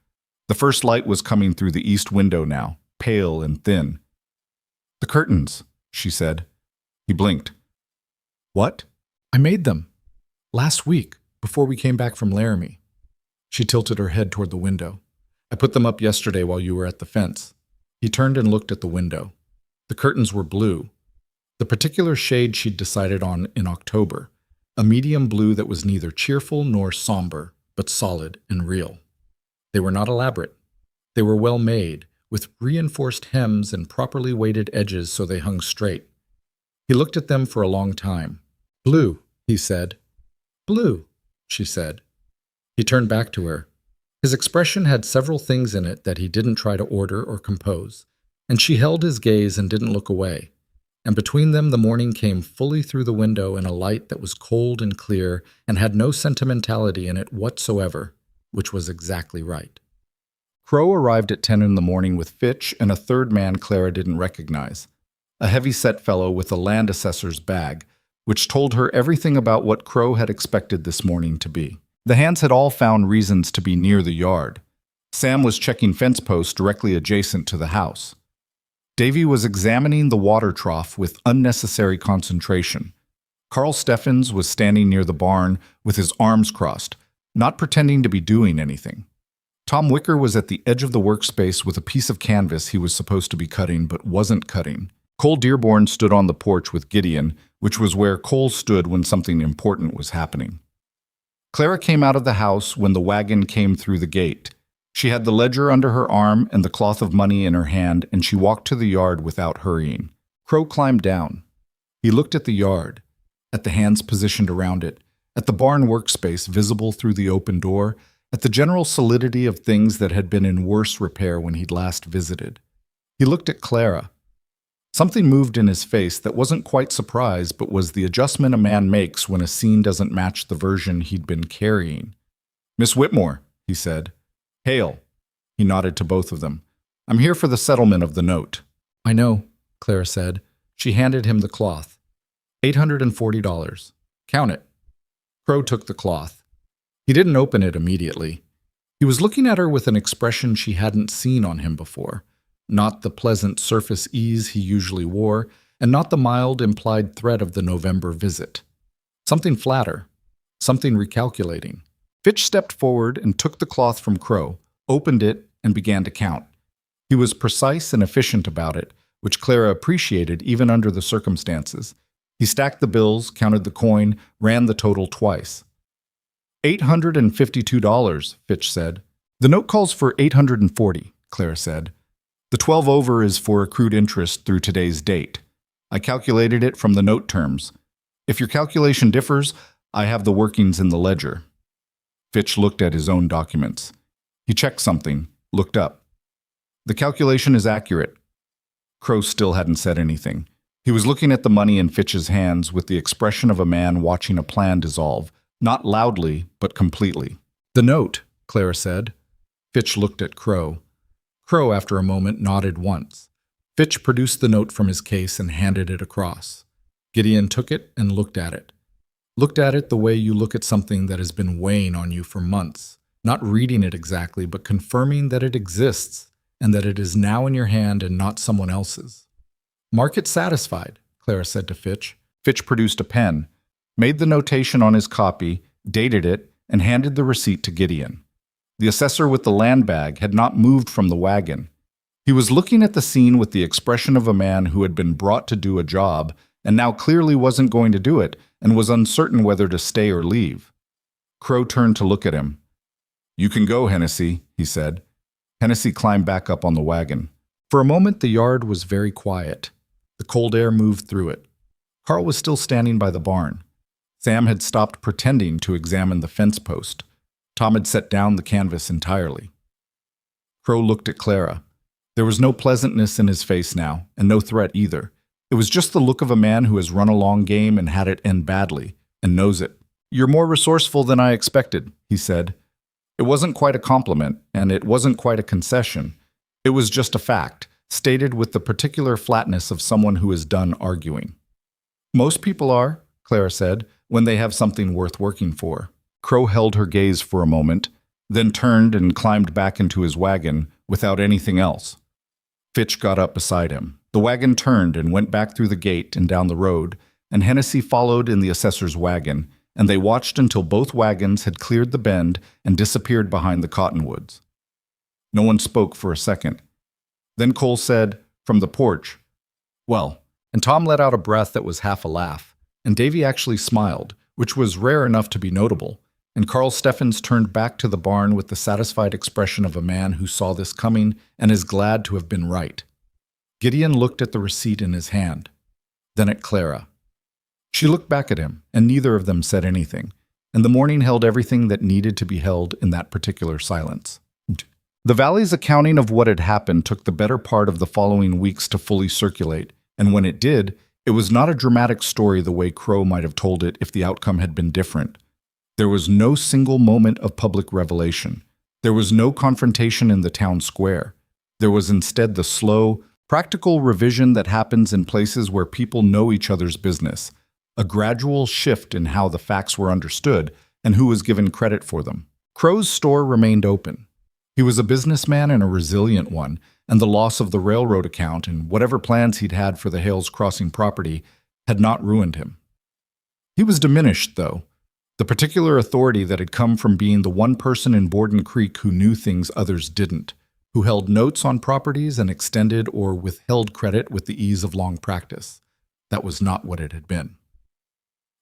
The first light was coming through the east window now, pale and thin. "The curtains," she said. He blinked. "What?" "I made them. Last week, before we came back from Laramie." She tilted her head toward the window. "I put them up yesterday while you were at the fence." He turned and looked at the window. The curtains were blue, the particular shade she'd decided on in October, a medium blue that was neither cheerful nor somber, but solid and real. They were not elaborate. They were well made, with reinforced hems and properly weighted edges so they hung straight. He looked at them for a long time. "Blue," he said. "Blue," she said. He turned back to her. His expression had several things in it that he didn't try to order or compose, and she held his gaze and didn't look away. And between them the morning came fully through the window in a light that was cold and clear and had no sentimentality in it whatsoever, which was exactly right. Crow arrived at 10 in the morning with Fitch and a third man Clara didn't recognize, a heavy-set fellow with a land assessor's bag, which told her everything about what Crow had expected this morning to be. The hands had all found reasons to be near the yard. Sam was checking fence posts directly adjacent to the house. Davy was examining the water trough with unnecessary concentration. Carl Steffens was standing near the barn with his arms crossed, not pretending to be doing anything. Tom Wicker was at the edge of the workspace with a piece of canvas he was supposed to be cutting but wasn't cutting. Cole Dearborn stood on the porch with Gideon, which was where Cole stood when something important was happening. Clara came out of the house when the wagon came through the gate. She had the ledger under her arm and the cloth of money in her hand, and she walked to the yard without hurrying. Crow climbed down. He looked at the yard, at the hands positioned around it, at the barn workspace visible through the open door, at the general solidity of things that had been in worse repair when he'd last visited. He looked at Clara. Something moved in his face that wasn't quite surprise, but was the adjustment a man makes when a scene doesn't match the version he'd been carrying. "Miss Whitmore," he said. "Hale." He nodded to both of them. I'm here for the settlement of the note. I know, Clara said. She handed him the cloth. $840. Count it. Crow took the cloth. He didn't open it immediately. He was looking at her with an expression she hadn't seen on him before. Not the pleasant surface ease he usually wore, and not the mild implied threat of the November visit. Something flatter. Something recalculating. Fitch stepped forward and took the cloth from Crow, opened it, and began to count. He was precise and efficient about it, which Clara appreciated even under the circumstances. He stacked the bills, counted the coin, ran the total twice. $852, Fitch said. The note calls for $840, Clara said. The 12 over is for accrued interest through today's date. I calculated it from the note terms. If your calculation differs, I have the workings in the ledger. Fitch looked at his own documents. He checked something, looked up. The calculation is accurate. Crow still hadn't said anything. He was looking at the money in Fitch's hands with the expression of a man watching a plan dissolve, not loudly, but completely. The note, Clara said. Fitch looked at Crow. Crow, after a moment, nodded once. Fitch produced the note from his case and handed it across. Gideon took it and looked at it. Looked at it the way you look at something that has been weighing on you for months, not reading it exactly, but confirming that it exists and that it is now in your hand and not someone else's. Mark it satisfied, Clara said to Fitch. Fitch produced a pen, made the notation on his copy, dated it, and handed the receipt to Gideon. The assessor with the land bag had not moved from the wagon. He was looking at the scene with the expression of a man who had been brought to do a job and now clearly wasn't going to do it and was uncertain whether to stay or leave. Crow turned to look at him. You can go, Hennessy, he said. Hennessy climbed back up on the wagon. For a moment, the yard was very quiet. The cold air moved through it. Carl was still standing by the barn. Sam had stopped pretending to examine the fence post. Tom had set down the canvas entirely. Crow looked at Clara. There was no pleasantness in his face now, and no threat either. It was just the look of a man who has run a long game and had it end badly, and knows it. You're more resourceful than I expected, he said. It wasn't quite a compliment, and it wasn't quite a concession. It was just a fact, stated with the particular flatness of someone who is done arguing. Most people are, Clara said, when they have something worth working for. Crow held her gaze for a moment, then turned and climbed back into his wagon without anything else. Fitch got up beside him. The wagon turned and went back through the gate and down the road, and Hennessy followed in the assessor's wagon, and they watched until both wagons had cleared the bend and disappeared behind the cottonwoods. No one spoke for a second. Then Cole said, from the porch, "Well," and Tom let out a breath that was half a laugh, and Davy actually smiled, which was rare enough to be notable, and Carl Steffens turned back to the barn with the satisfied expression of a man who saw this coming and is glad to have been right. Gideon looked at the receipt in his hand, then at Clara. She looked back at him, and neither of them said anything, and the morning held everything that needed to be held in that particular silence. The Valley's accounting of what had happened took the better part of the following weeks to fully circulate, and when it did, it was not a dramatic story the way Crow might have told it if the outcome had been different. There was no single moment of public revelation. There was no confrontation in the town square. There was instead the slow, practical revision that happens in places where people know each other's business, a gradual shift in how the facts were understood and who was given credit for them. Crow's store remained open. He was a businessman and a resilient one, and the loss of the railroad account and whatever plans he'd had for the Hales Crossing property had not ruined him. He was diminished, though. The particular authority that had come from being the one person in Borden Creek who knew things others didn't, who held notes on properties and extended or withheld credit with the ease of long practice. That was not what it had been.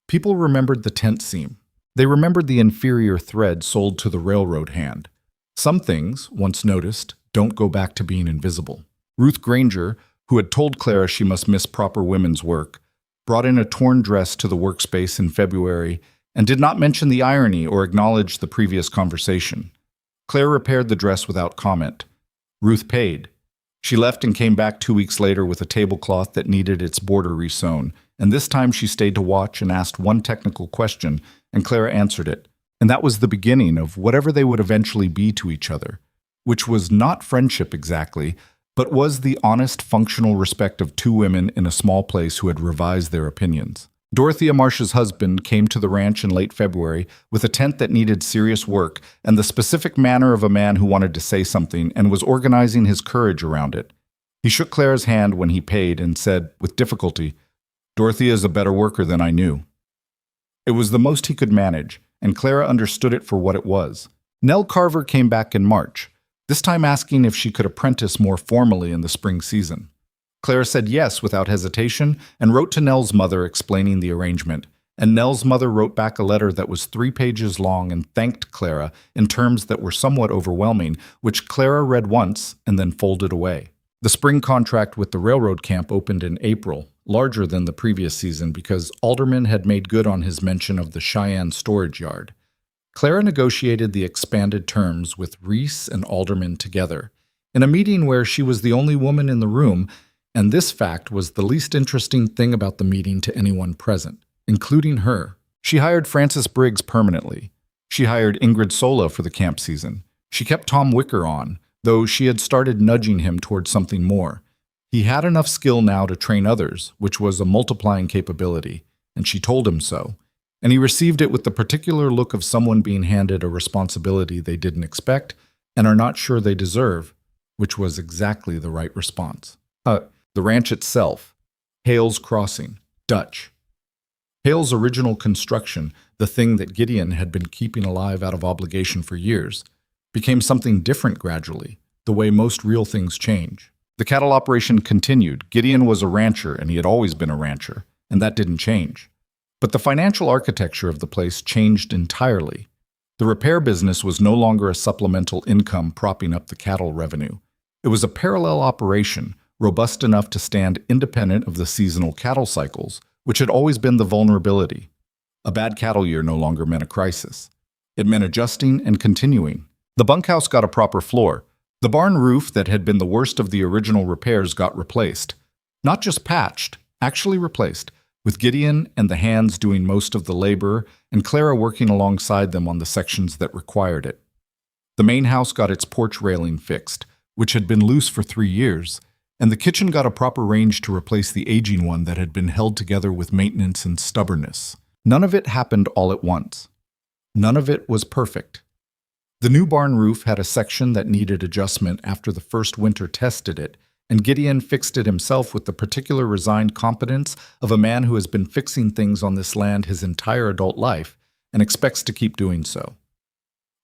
People remembered the tent seam. They remembered the inferior thread sold to the railroad hand. Some things, once noticed, don't go back to being invisible. Ruth Granger, who had told Clara she must miss proper women's work, brought in a torn dress to the workspace in February and did not mention the irony or acknowledge the previous conversation. Claire repaired the dress without comment. Ruth paid. She left and came back 2 weeks later with a tablecloth that needed its border resewn, and this time she stayed to watch and asked one technical question, and Clara answered it. And that was the beginning of whatever they would eventually be to each other, which was not friendship exactly, but was the honest, functional respect of two women in a small place who had revised their opinions. Dorothea Marsh's husband came to the ranch in late February with a tent that needed serious work and the specific manner of a man who wanted to say something and was organizing his courage around it. He shook Clara's hand when he paid and said, with difficulty, "Dorothea is a better worker than I knew." It was the most he could manage, and Clara understood it for what it was. Nell Carver came back in March, this time asking if she could apprentice more formally in the spring season. Clara said yes without hesitation and wrote to Nell's mother explaining the arrangement, and Nell's mother wrote back a letter that was 3 pages long and thanked Clara in terms that were somewhat overwhelming, which Clara read once and then folded away. The spring contract with the railroad camp opened in April, larger than the previous season because Alderman had made good on his mention of the Cheyenne storage yard. Clara negotiated the expanded terms with Reese and Alderman together, in a meeting where she was the only woman in the room, and this fact was the least interesting thing about the meeting to anyone present, including her. She hired Frances Briggs permanently. She hired Ingrid Sola for the camp season. She kept Tom Wicker on, though she had started nudging him toward something more. He had enough skill now to train others, which was a multiplying capability, and she told him so. And he received it with the particular look of someone being handed a responsibility they didn't expect and are not sure they deserve, which was exactly the right response. The ranch itself, Hale's Crossing, Dutch. Hale's original construction, the thing that Gideon had been keeping alive out of obligation for years, became something different gradually, the way most real things change. The cattle operation continued. Gideon was a rancher, and he had always been a rancher, and that didn't change. But the financial architecture of the place changed entirely. The repair business was no longer a supplemental income propping up the cattle revenue. It was a parallel operation, robust enough to stand independent of the seasonal cattle cycles, which had always been the vulnerability. A bad cattle year no longer meant a crisis. It meant adjusting and continuing. The bunkhouse got a proper floor. The barn roof that had been the worst of the original repairs got replaced. Not just patched, actually replaced, with Gideon and the hands doing most of the labor and Clara working alongside them on the sections that required it. The main house got its porch railing fixed, which had been loose for 3 years, and the kitchen got a proper range to replace the aging one that had been held together with maintenance and stubbornness. None of it happened all at once. None of it was perfect. The new barn roof had a section that needed adjustment after the first winter tested it, and Gideon fixed it himself with the particular resigned competence of a man who has been fixing things on this land his entire adult life and expects to keep doing so.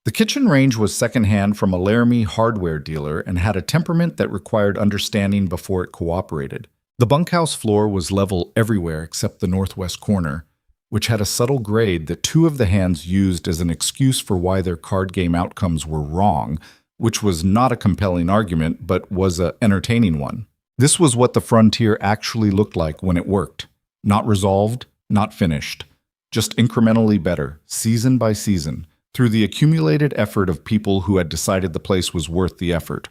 The kitchen range was secondhand from a Laramie hardware dealer and had a temperament that required understanding before it cooperated. The bunkhouse floor was level everywhere except the northwest corner, which had a subtle grade that 2 of the hands used as an excuse for why their card game outcomes were wrong, which was not a compelling argument, but was an entertaining one. This was what the frontier actually looked like when it worked. Not resolved, not finished. Just incrementally better, season by season, through the accumulated effort of people who had decided the place was worth the effort.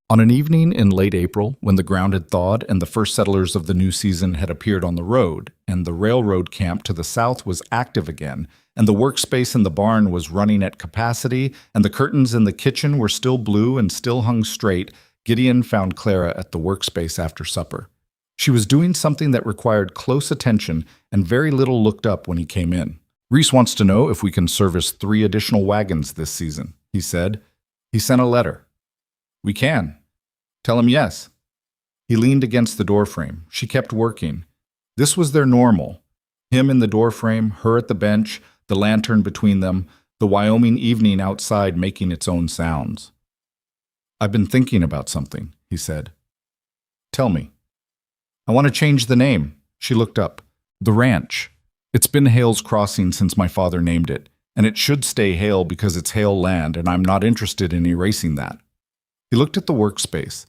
On an evening in late April, when the ground had thawed and the first settlers of the new season had appeared on the road, and the railroad camp to the south was active again, and the workspace in the barn was running at capacity, and the curtains in the kitchen were still blue and still hung straight, Gideon found Clara at the workspace after supper. She was doing something that required close attention, and very little looked up when he came in. "Reese wants to know if we can service 3 additional wagons this season," he said. He sent a letter. "We can. Tell him yes." He leaned against the doorframe. She kept working. This was their normal. Him in the doorframe, her at the bench, the lantern between them, the Wyoming evening outside making its own sounds. "I've been thinking about something," he said. "Tell me." "I want to change the name." She looked up. "The ranch. It's been Hale's Crossing since my father named it, and it should stay Hale because it's Hale land, and I'm not interested in erasing that." He looked at the workspace.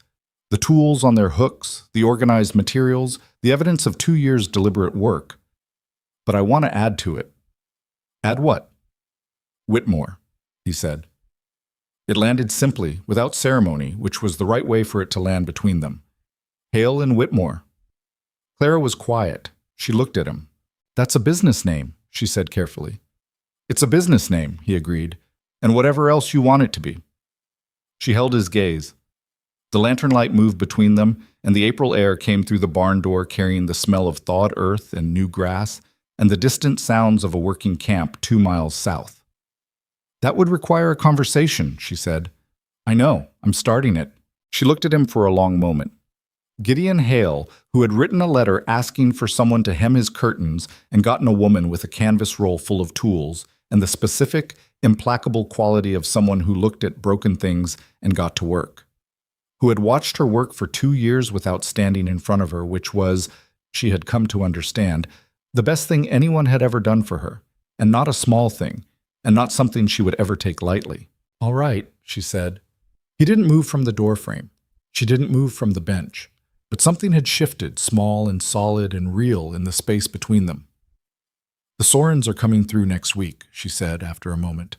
The tools on their hooks, the organized materials, the evidence of 2 years' deliberate work. "But I want to add to it." "Add what?" "Whitmore," he said. It landed simply, without ceremony, which was the right way for it to land between them. Hale and Whitmore. Clara was quiet. She looked at him. "That's a business name," she said carefully. "It's a business name," he agreed, "and whatever else you want it to be." She held his gaze. The lantern light moved between them, and the April air came through the barn door carrying the smell of thawed earth and new grass, and the distant sounds of a working camp 2 miles south. "That would require a conversation," she said. "I know, I'm starting it." She looked at him for a long moment. Gideon Hale, who had written a letter asking for someone to hem his curtains and gotten a woman with a canvas roll full of tools, and the specific, implacable quality of someone who looked at broken things and got to work. Who had watched her work for 2 years without standing in front of her, which was, she had come to understand, the best thing anyone had ever done for her, and not a small thing, and not something she would ever take lightly. "All right," she said. He didn't move from the doorframe. She didn't move from the bench. But something had shifted, small and solid and real, in the space between them. "The Sorens are coming through next week," she said after a moment.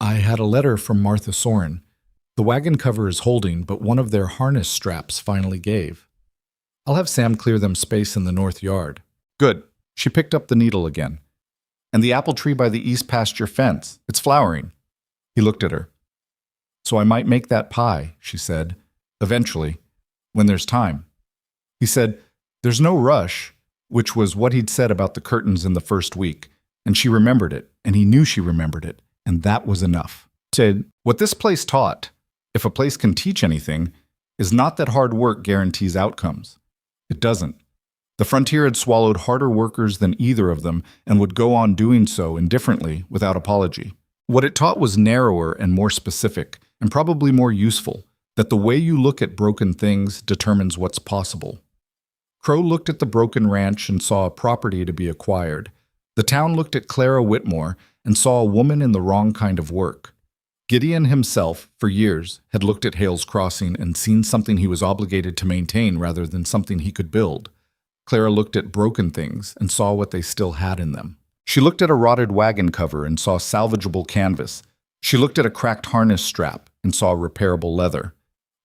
"I had a letter from Martha Soren. The wagon cover is holding, but one of their harness straps finally gave. I'll have Sam clear them space in the north yard." "Good." She picked up the needle again. "And the apple tree by the east pasture fence. It's flowering." He looked at her. "So I might make that pie," she said. "Eventually, when there's time." He said, "There's no rush," which was what he'd said about the curtains in the first week, and she remembered it, and he knew she remembered it, and that was enough. Said, "What this place taught, if a place can teach anything, is not that hard work guarantees outcomes. It doesn't. The frontier had swallowed harder workers than either of them and would go on doing so indifferently without apology. What it taught was narrower and more specific, and probably more useful, that the way you look at broken things determines what's possible." Crow looked at the broken ranch and saw a property to be acquired. The town looked at Clara Whitmore and saw a woman in the wrong kind of work. Gideon himself, for years, had looked at Hale's Crossing and seen something he was obligated to maintain rather than something he could build. Clara looked at broken things and saw what they still had in them. She looked at a rotted wagon cover and saw salvageable canvas. She looked at a cracked harness strap and saw repairable leather.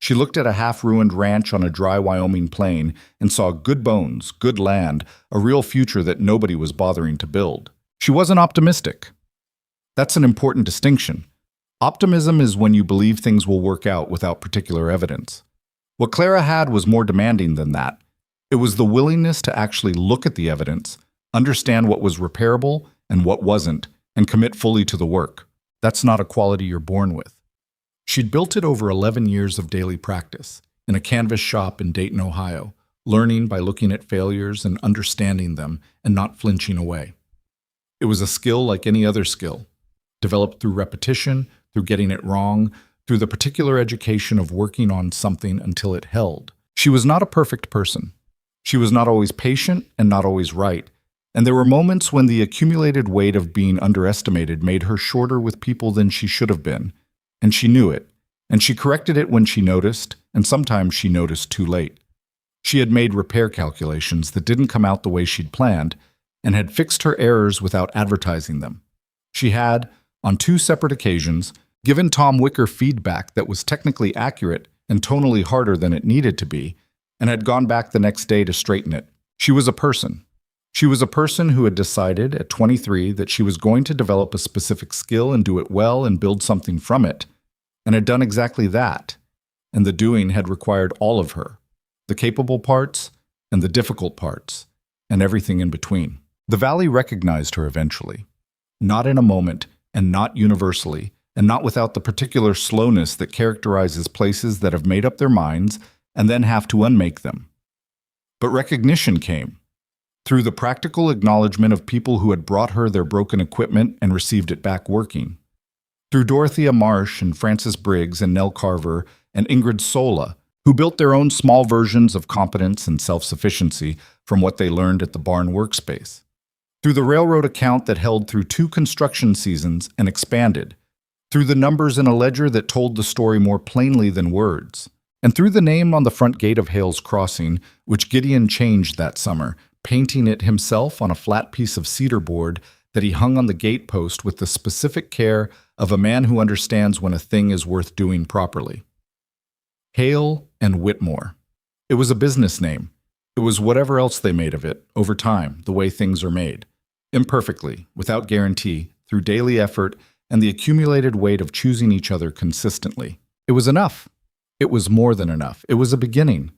She looked at a half-ruined ranch on a dry Wyoming plain and saw good bones, good land, a real future that nobody was bothering to build. She wasn't optimistic. That's an important distinction. Optimism is when you believe things will work out without particular evidence. What Clara had was more demanding than that. It was the willingness to actually look at the evidence, understand what was repairable and what wasn't, and commit fully to the work. That's not a quality you're born with. She'd built it over 11 years of daily practice, in a canvas shop in Dayton, Ohio, learning by looking at failures and understanding them and not flinching away. It was a skill like any other skill, developed through repetition, through getting it wrong, through the particular education of working on something until it held. She was not a perfect person. She was not always patient and not always right, and there were moments when the accumulated weight of being underestimated made her shorter with people than she should have been. And she knew it, and she corrected it when she noticed, and sometimes she noticed too late. She had made repair calculations that didn't come out the way she'd planned, and had fixed her errors without advertising them. She had, on 2 separate occasions, given Tom Wicker feedback that was technically accurate and tonally harder than it needed to be, and had gone back the next day to straighten it. She was a person. She was a person who had decided at 23 that she was going to develop a specific skill and do it well and build something from it, and had done exactly that. And the doing had required all of her, the capable parts and the difficult parts, and everything in between. The valley recognized her eventually, not in a moment and not universally, and not without the particular slowness that characterizes places that have made up their minds and then have to unmake them. But recognition came through the practical acknowledgement of people who had brought her their broken equipment and received it back working. Through Dorothea Marsh and Frances Briggs and Nell Carver and Ingrid Sola, who built their own small versions of competence and self-sufficiency from what they learned at the barn workspace. Through the railroad account that held through 2 construction seasons and expanded. Through the numbers in a ledger that told the story more plainly than words. And through the name on the front gate of Hale's Crossing, which Gideon changed that summer, painting it himself on a flat piece of cedar board that he hung on the gate post with the specific care of a man who understands when a thing is worth doing properly. Hale and Whitmore. It was a business name. It was whatever else they made of it, over time, the way things are made. Imperfectly, without guarantee, through daily effort and the accumulated weight of choosing each other consistently. It was enough. It was more than enough. It was a beginning.